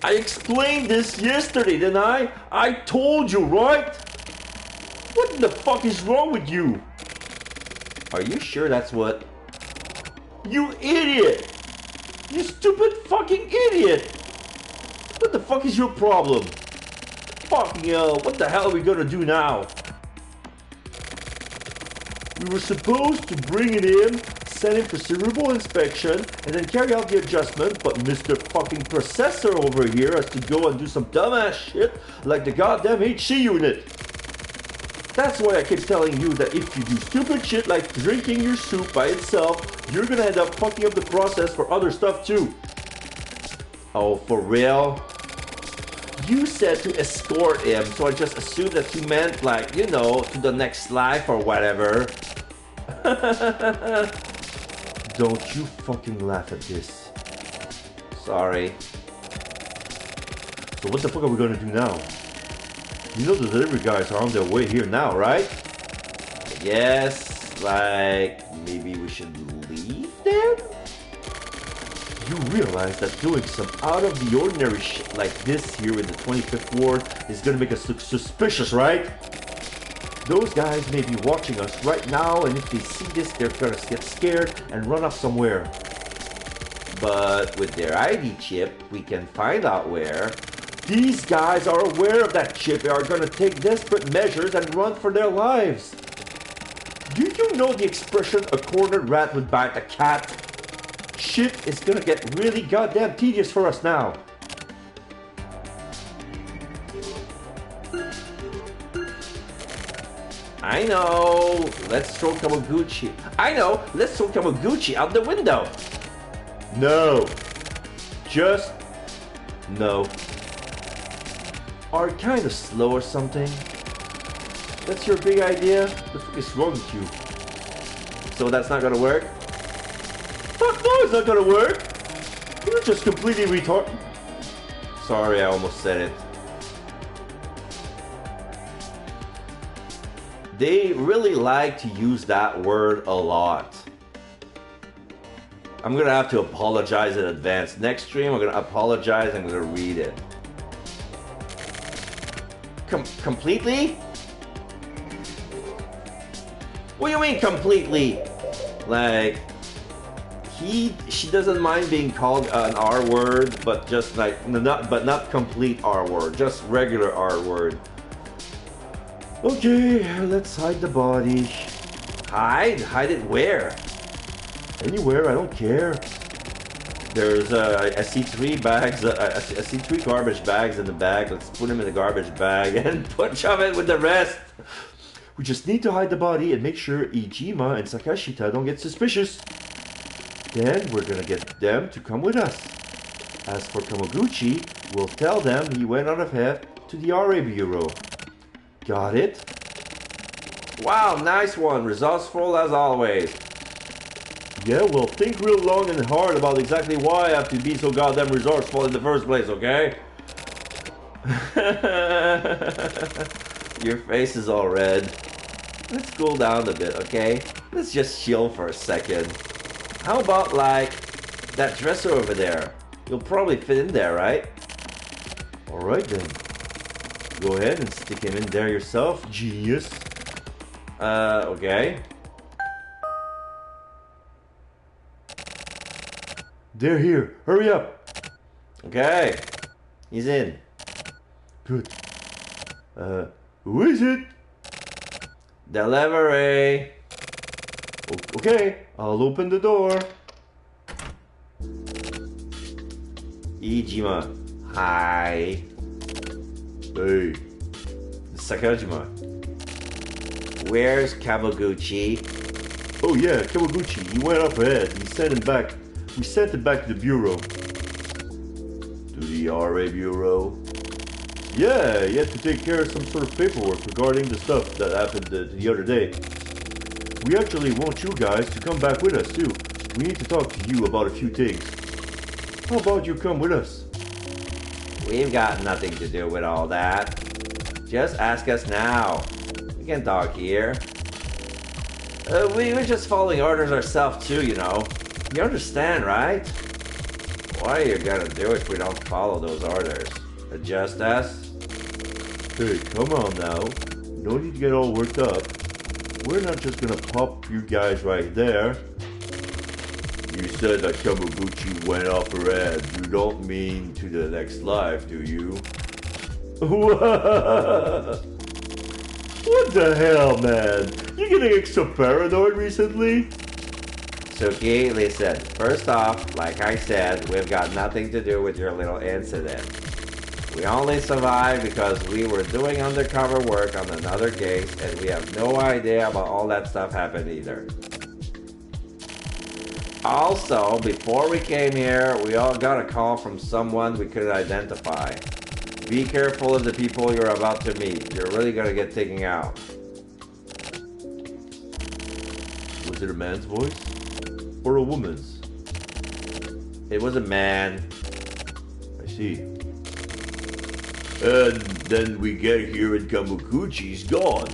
I explained this yesterday, didn't I? I told you, right? What the fuck is wrong with you? Are you sure that's what? You idiot! You stupid fucking idiot! What the fuck is your problem? Fucking hell, what the hell are we gonna do now? We were supposed to bring it in, send him for cerebral inspection, and then carry out the adjustment, but Mr. fucking Processor over here has to go and do some dumbass shit like the goddamn HC unit. That's why I keep telling you that if you do stupid shit like drinking your soup by itself, you're gonna end up fucking up the process for other stuff too. Oh, for real? You said to escort him, so I just assumed that you meant like, you know, to the next life or whatever. don't you fucking laugh at this. Sorry. So what the fuck are we gonna do now? You know the delivery guys are on their way here now, right? Yes, like maybe we should leave then? You realize that doing some out of the ordinary shit like this here in the 25th Ward is gonna make us look suspicious, right? Those guys may be watching us right now, and if they see this, they're gonna get scared and run off somewhere. But with their ID chip, we can find out where. These guys are aware of that chip and are gonna take desperate measures and run for their lives. Do you know the expression, a cornered rat would bite a cat? Shit is gonna get really goddamn tedious for us now. I know. Let's throw Kawaguchi. I know. Let's throw Kawaguchi out the window. No. Just no. Are you kind of slow or something? That's your big idea? What the fuck is wrong with you? So that's not gonna work? Fuck no, it's not gonna work! You're just completely retarded. Sorry, I almost said it. They really like to use that word a lot. I'm gonna have to apologize in advance. Next stream, I'm gonna apologize. I'm gonna read it. Completely? What do you mean completely? Like, she doesn't mind being called an R word, but just like not complete R word, just regular R word. Okay, let's hide the body. Hide? Hide it where? Anywhere, I don't care. There's I see 3 bags. I see 3 garbage bags in the bag. Let's put them in the garbage bag and shove it with the rest. We just need to hide the body and make sure Ijima and Sakashita don't get suspicious. Then we're gonna get them to come with us. As for Kamoguchi, we'll tell them he went on ahead to the RA Bureau. Got it? Wow, nice one. Resourceful as always. Yeah, well, think real long and hard about exactly why I have to be so goddamn resourceful in the first place, okay? Your face is all red. Let's cool down a bit, okay? Let's just chill for a second. How about, like, that dresser over there? You'll probably fit in there, right? Alright then. Go ahead and stick him in there yourself, genius. Okay. They're here. Hurry up. Okay. He's in. Good. Who is it? Delivery. Okay, I'll open the door. Ijima. Hi. Hey. Sakajima. Where's Kawaguchi? Oh yeah, Kawaguchi. He went up ahead. He sent him back. We sent him back to the bureau. To the RA Bureau? Yeah, he had to take care of some sort of paperwork regarding the stuff that happened the other day. We actually want you guys to come back with us too. We need to talk to you about a few things. How about you come with us? We've got nothing to do with all that. Just ask us now. We can talk here. We were just following orders ourselves too, you know. You understand, right? What are you gonna do if we don't follow those orders? Adjust us? Hey, come on now. No need to get all worked up. We're not just gonna pop you guys right there. You said that Kawaguchi went off ahead. You don't mean to the next life, do you? What the hell, man? You getting extra paranoid recently? Suki, listen. First off, like I said, we've got nothing to do with your little incident. We only survived because we were doing undercover work on another case, and we have no idea about all that stuff happened either. Also, before we came here, we all got a call from someone we couldn't identify. Be careful of the people you're about to meet. You're really gonna get taken out. Was it a man's voice? or a woman's? It was a man. I see. And then we get here and Kamukuchi's gone.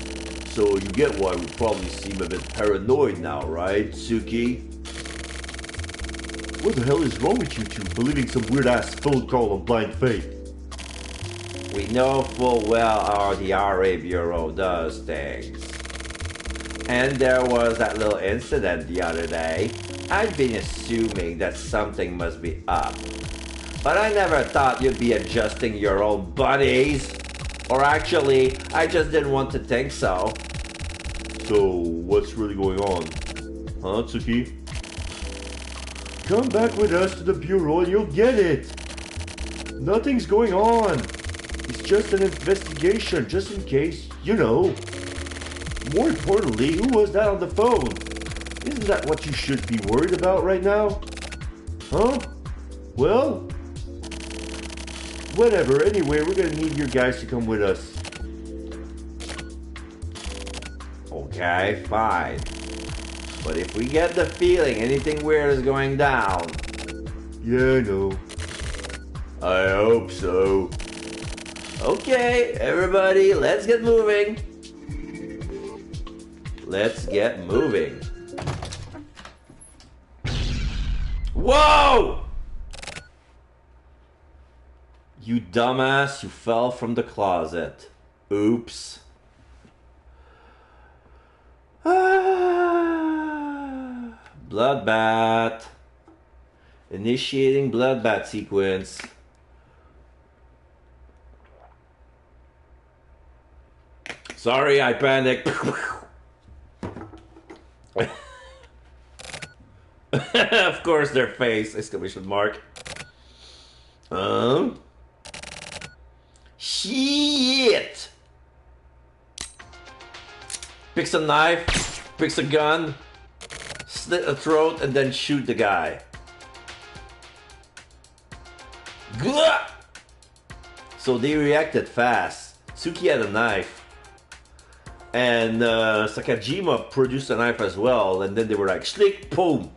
So you get why we probably seem a bit paranoid now, right, Suki? What the hell is wrong with you two, believing some weird-ass phone call on blind faith? We know full well how the RA Bureau does things. And there was that little incident the other day. I've been assuming that something must be up. But I never thought you'd be adjusting your own buddies. Or actually, I just didn't want to think so. So, what's really going on? Huh, Tsuki? Come back with us to the Bureau and you'll get it! Nothing's going on! It's just an investigation, just in case, you know. More importantly, who was that on the phone? Isn't that what you should be worried about right now? Huh? Well? Whatever, anyway, we're gonna need your guys to come with us. Okay, fine. But if we get the feeling anything weird is going down... Yeah, I know. I hope so. Okay, everybody, let's get moving. Let's get moving. Whoa! You dumbass, you fell from the closet. Oops. Bloodbath. Initiating bloodbath sequence. Sorry, I panicked. Of course, their face! Exclamation mark. Shit! Picks a knife, picks a gun, slit a throat, and then shoot the guy. Gah! So they reacted fast. Tsuki had a knife. And Sakajima produced a knife as well. And then they were like, slick, boom.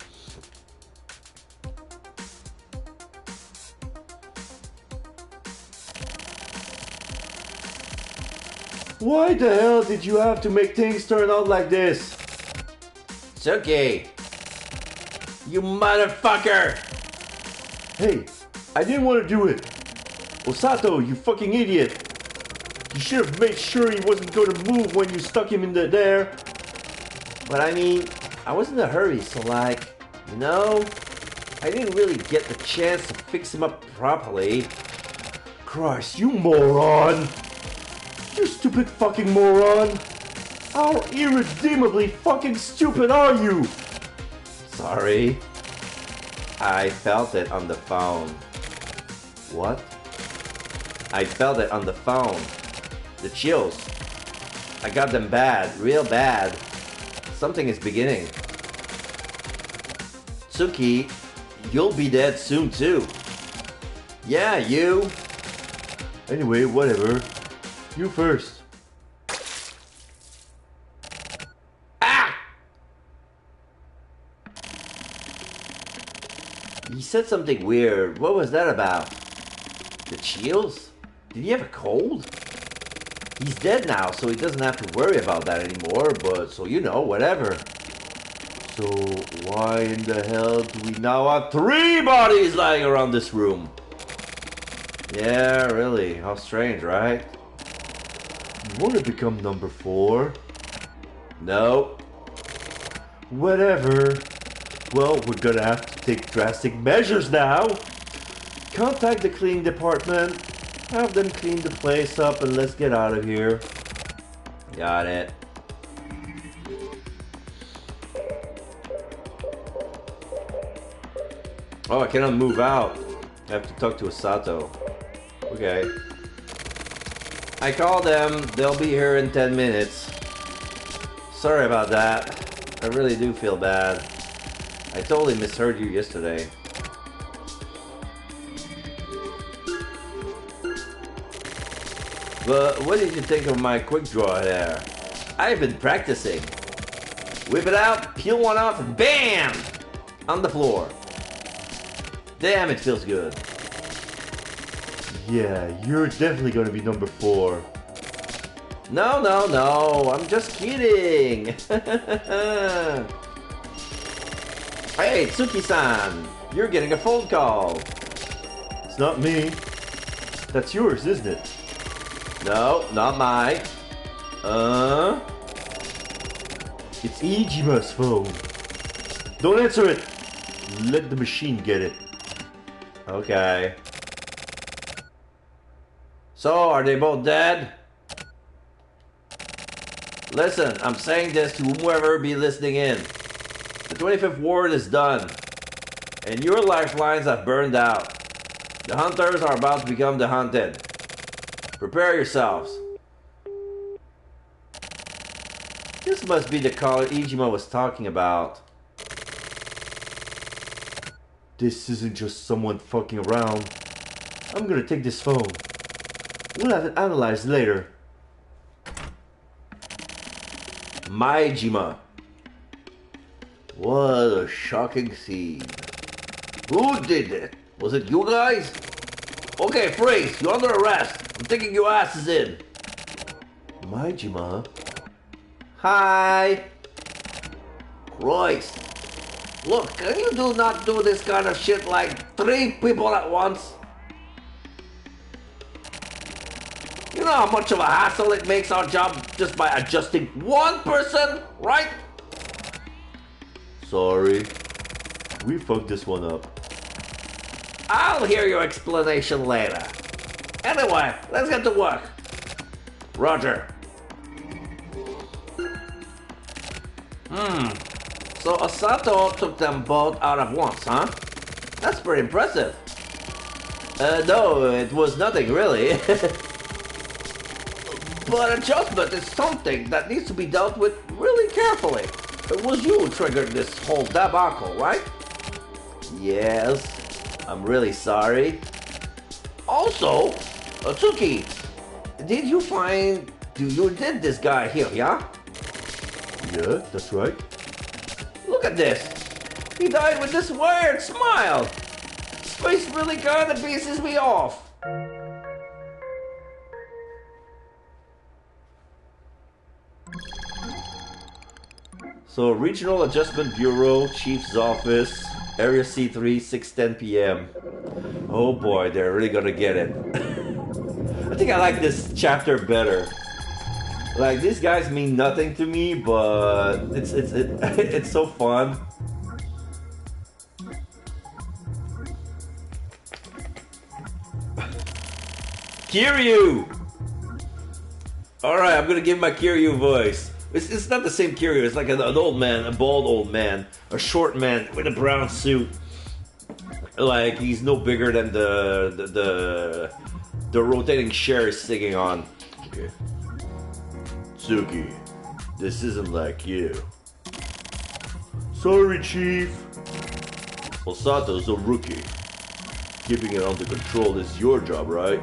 Why the hell did you have to make things turn out like this? Tsuki! You motherfucker! Hey, I didn't want to do it. Osato, you fucking idiot. You should have made sure he wasn't going to move when you stuck him in there. But I mean, I was in a hurry, so like, you know, I didn't really get the chance to fix him up properly. Christ, you moron! You stupid fucking moron! How irredeemably fucking stupid are you? Sorry. I felt it on the phone. What? I felt it on the phone. The chills. I got them bad, real bad. Something is beginning. Tsuki, you'll be dead soon too. Yeah, you. Anyway, whatever. You first. Ah! He said something weird. What was that about? The chills? Did he have a cold? He's dead now, so he doesn't have to worry about that anymore, but so you know, whatever. So, why in the hell do we now have 3 bodies lying around this room? Yeah, really. How strange, right? You want to become number 4? No. Whatever. Well, we're gonna have to take drastic measures now. Contact the cleaning department. Have them clean the place up and let's get out of here. Got it. Oh, I cannot move out. I have to talk to Osato. Okay. I called them. They'll be here in 10 minutes. Sorry about that. I really do feel bad. I totally misheard you yesterday. But what did you think of my quick draw there? I've been practicing. Whip it out, peel one off, and BAM! On the floor. Damn, it feels good. Yeah, you're definitely gonna be number 4. No, no, no. I'm just kidding. Hey, Tsuki-san. You're getting a phone call. It's not me. That's yours, isn't it? No, not mine. It's Ijima's phone. Don't answer it. Let the machine get it. Okay. So, are they both dead? Listen, I'm saying this to whoever be listening in. The 25th ward is done, and your lifelines have burned out. The hunters are about to become the hunted. Prepare yourselves. This must be the caller Ijima was talking about. This isn't just someone fucking around. I'm gonna take this phone. We'll have it analyzed later. Maijima. What a shocking scene. Who did it? Was it you guys? Okay, freeze. You're under arrest. I'm taking your asses in. Maijima? Hi. Christ. Look, can you not do this kind of shit like 3 people at once? You know how much of a hassle it makes our job just by adjusting one person, right? Sorry. We fucked this one up. I'll hear your explanation later. Anyway, let's get to work. Roger. So Osato took them both out at once, huh? That's pretty impressive. No, it was nothing really. But adjustment is something that needs to be dealt with really carefully. It was you who triggered this whole debacle, right? Yes, I'm really sorry. Also, Atsuki, did you find you did this guy here, yeah? Yeah, that's right. Look at this. He died with this weird smile. His face really kind of pisses me off. So, Regional Adjustment Bureau, Chief's Office, Area C3, 6:10 p.m. Oh boy, they're really gonna get it. I think I like this chapter better. Like, these guys mean nothing to me, but it's so fun. Kiryu! Alright, I'm gonna give my Kiryu voice. It's not the same Kiryu, it's like an old man, a bald old man, a short man with a brown suit. Like, he's no bigger than the rotating chair is sitting on. Okay. Tsuki, this isn't like you. Sorry, Chief. Osato's a rookie. Keeping it under control is your job, right?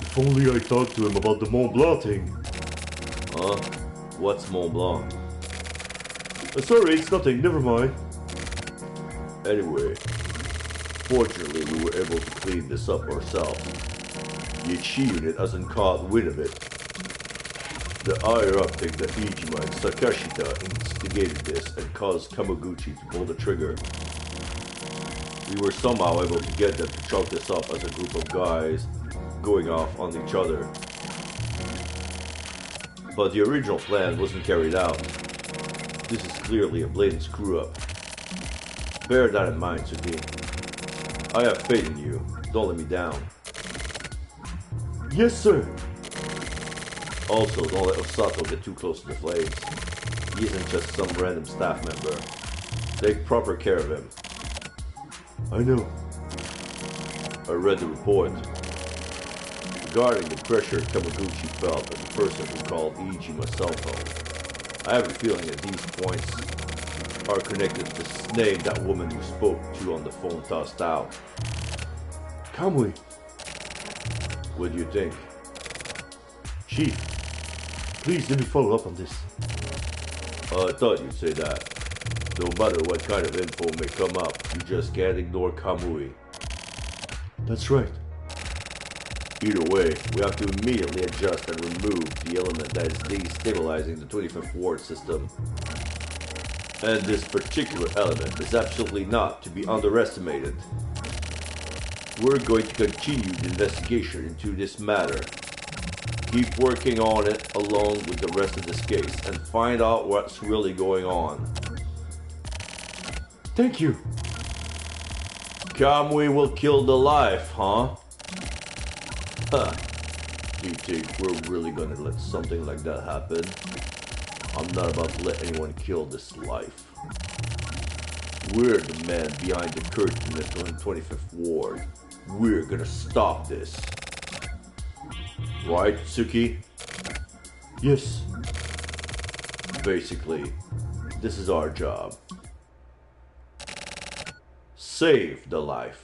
If only I talked to him about the Mont Blanc thing. Huh? What's Mont Blanc? Sorry, it's nothing. Never mind. Anyway, fortunately we were able to clean this up ourselves. The Ichi unit hasn't caught wind of it. The higher up think that Ijima and Sakashita instigated this and caused Kamoguchi to pull the trigger. We were somehow able to get them to chalk this up as a group of guys going off on each other. But the original plan wasn't carried out. This is clearly a blatant screw-up. Bear that in mind, Tsuki. I have faith in you. Don't let me down. Yes, sir. Also, don't let Osato get too close to the flames. He isn't just some random staff member. Take proper care of him. I know. I read the report. Regarding the pressure Kamoguchi felt at the person who called Ijima's cell phone, I have a feeling that these points are connected to the name that woman you spoke to on the phone tossed out. Kamui. What do you think? Chief, please let me follow up on this. I thought you'd say that. No matter what kind of info may come up, you just can't ignore Kamui. That's right. Either way, we have to immediately adjust and remove the element that is destabilizing the 25th Ward system. And this particular element is absolutely not to be underestimated. We're going to continue the investigation into this matter. Keep working on it along with the rest of this case and find out what's really going on. Thank you. Kamui will kill the life, huh? Huh. Do you think we're really gonna let something like that happen? I'm not about to let anyone kill this life. We're the man behind the curtain at the 25th Ward. We're gonna stop this. Right, Tsuki? Yes. Basically, this is our job. Save the life.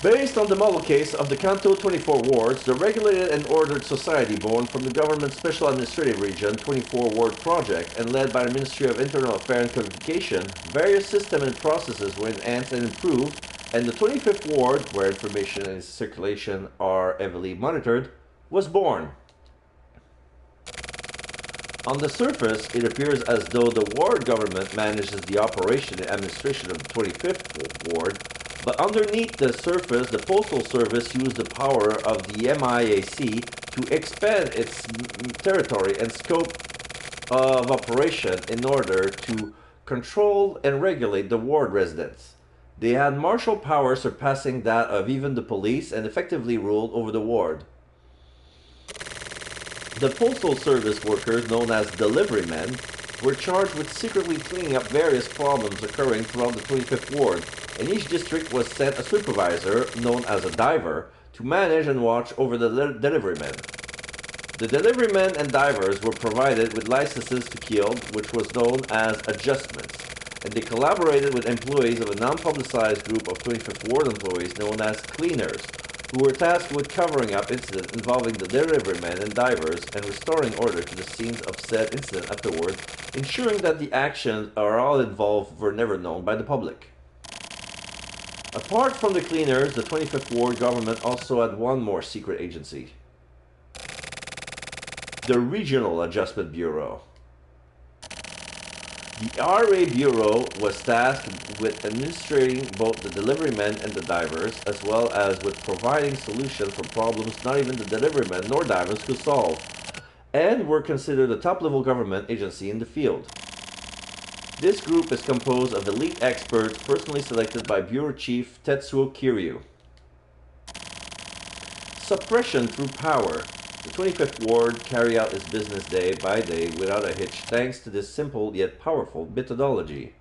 Based on the model case of the Kanto 24 wards, the regulated and ordered society born from the government's Special Administrative Region 24 Ward project and led by the Ministry of Internal Affairs and Codification, various systems and processes were enhanced and improved, and the 25th Ward, where information and circulation are heavily monitored, was born. On the surface, it appears as though the ward government manages the operation and administration of the 25th Ward, but underneath the surface, the Postal Service used the power of the MIAC to expand its territory and scope of operation in order to control and regulate the ward residents. They had martial power surpassing that of even the police and effectively ruled over the ward. The Postal Service workers, known as delivery men, were charged with secretly cleaning up various problems occurring throughout the 25th Ward, and each district was sent a supervisor, known as a diver, to manage and watch over the delivery men. The delivery men and divers were provided with licenses to kill, which was known as adjustments, and they collaborated with employees of a non-publicized group of 25th Ward employees known as cleaners, who were tasked with covering up incidents involving the delivery men and divers and restoring order to the scenes of said incident afterward, ensuring that the actions or all involved were never known by the public. Apart from the cleaners, the 25th Ward government also had one more secret agency. The Regional Adjustment Bureau. The RA Bureau was tasked with administrating both the delivery men and the divers, as well as with providing solutions for problems not even the delivery men nor divers could solve, and were considered a top-level government agency in the field. This group is composed of elite experts personally selected by Bureau Chief Tetsuo Kiryu. Suppression through power. The 25th Ward carried out its business day by day without a hitch thanks to this simple yet powerful methodology.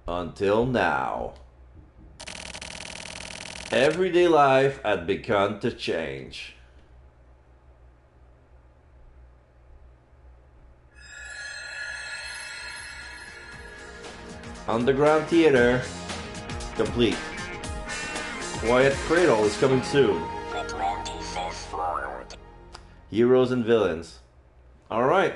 Until now. Everyday life had begun to change. Underground Theater complete. Quiet Cradle is coming soon. Heroes and villains. Alright.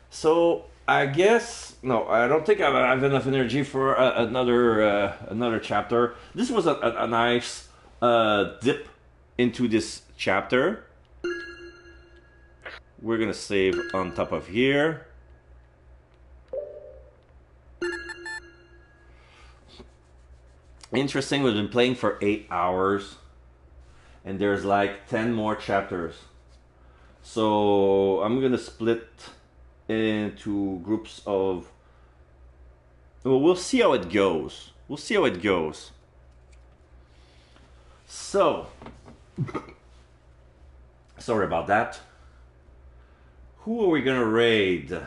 So, I guess... No, I don't think I have enough energy for another chapter. This was a nice dip into this chapter. We're gonna save on top of here. Interesting, we've been playing for 8 hours. And there's like 10 more chapters. So I'm gonna split into groups of... Well, we'll see how it goes. We'll see how it goes. So... Sorry about that. Who are we gonna raid?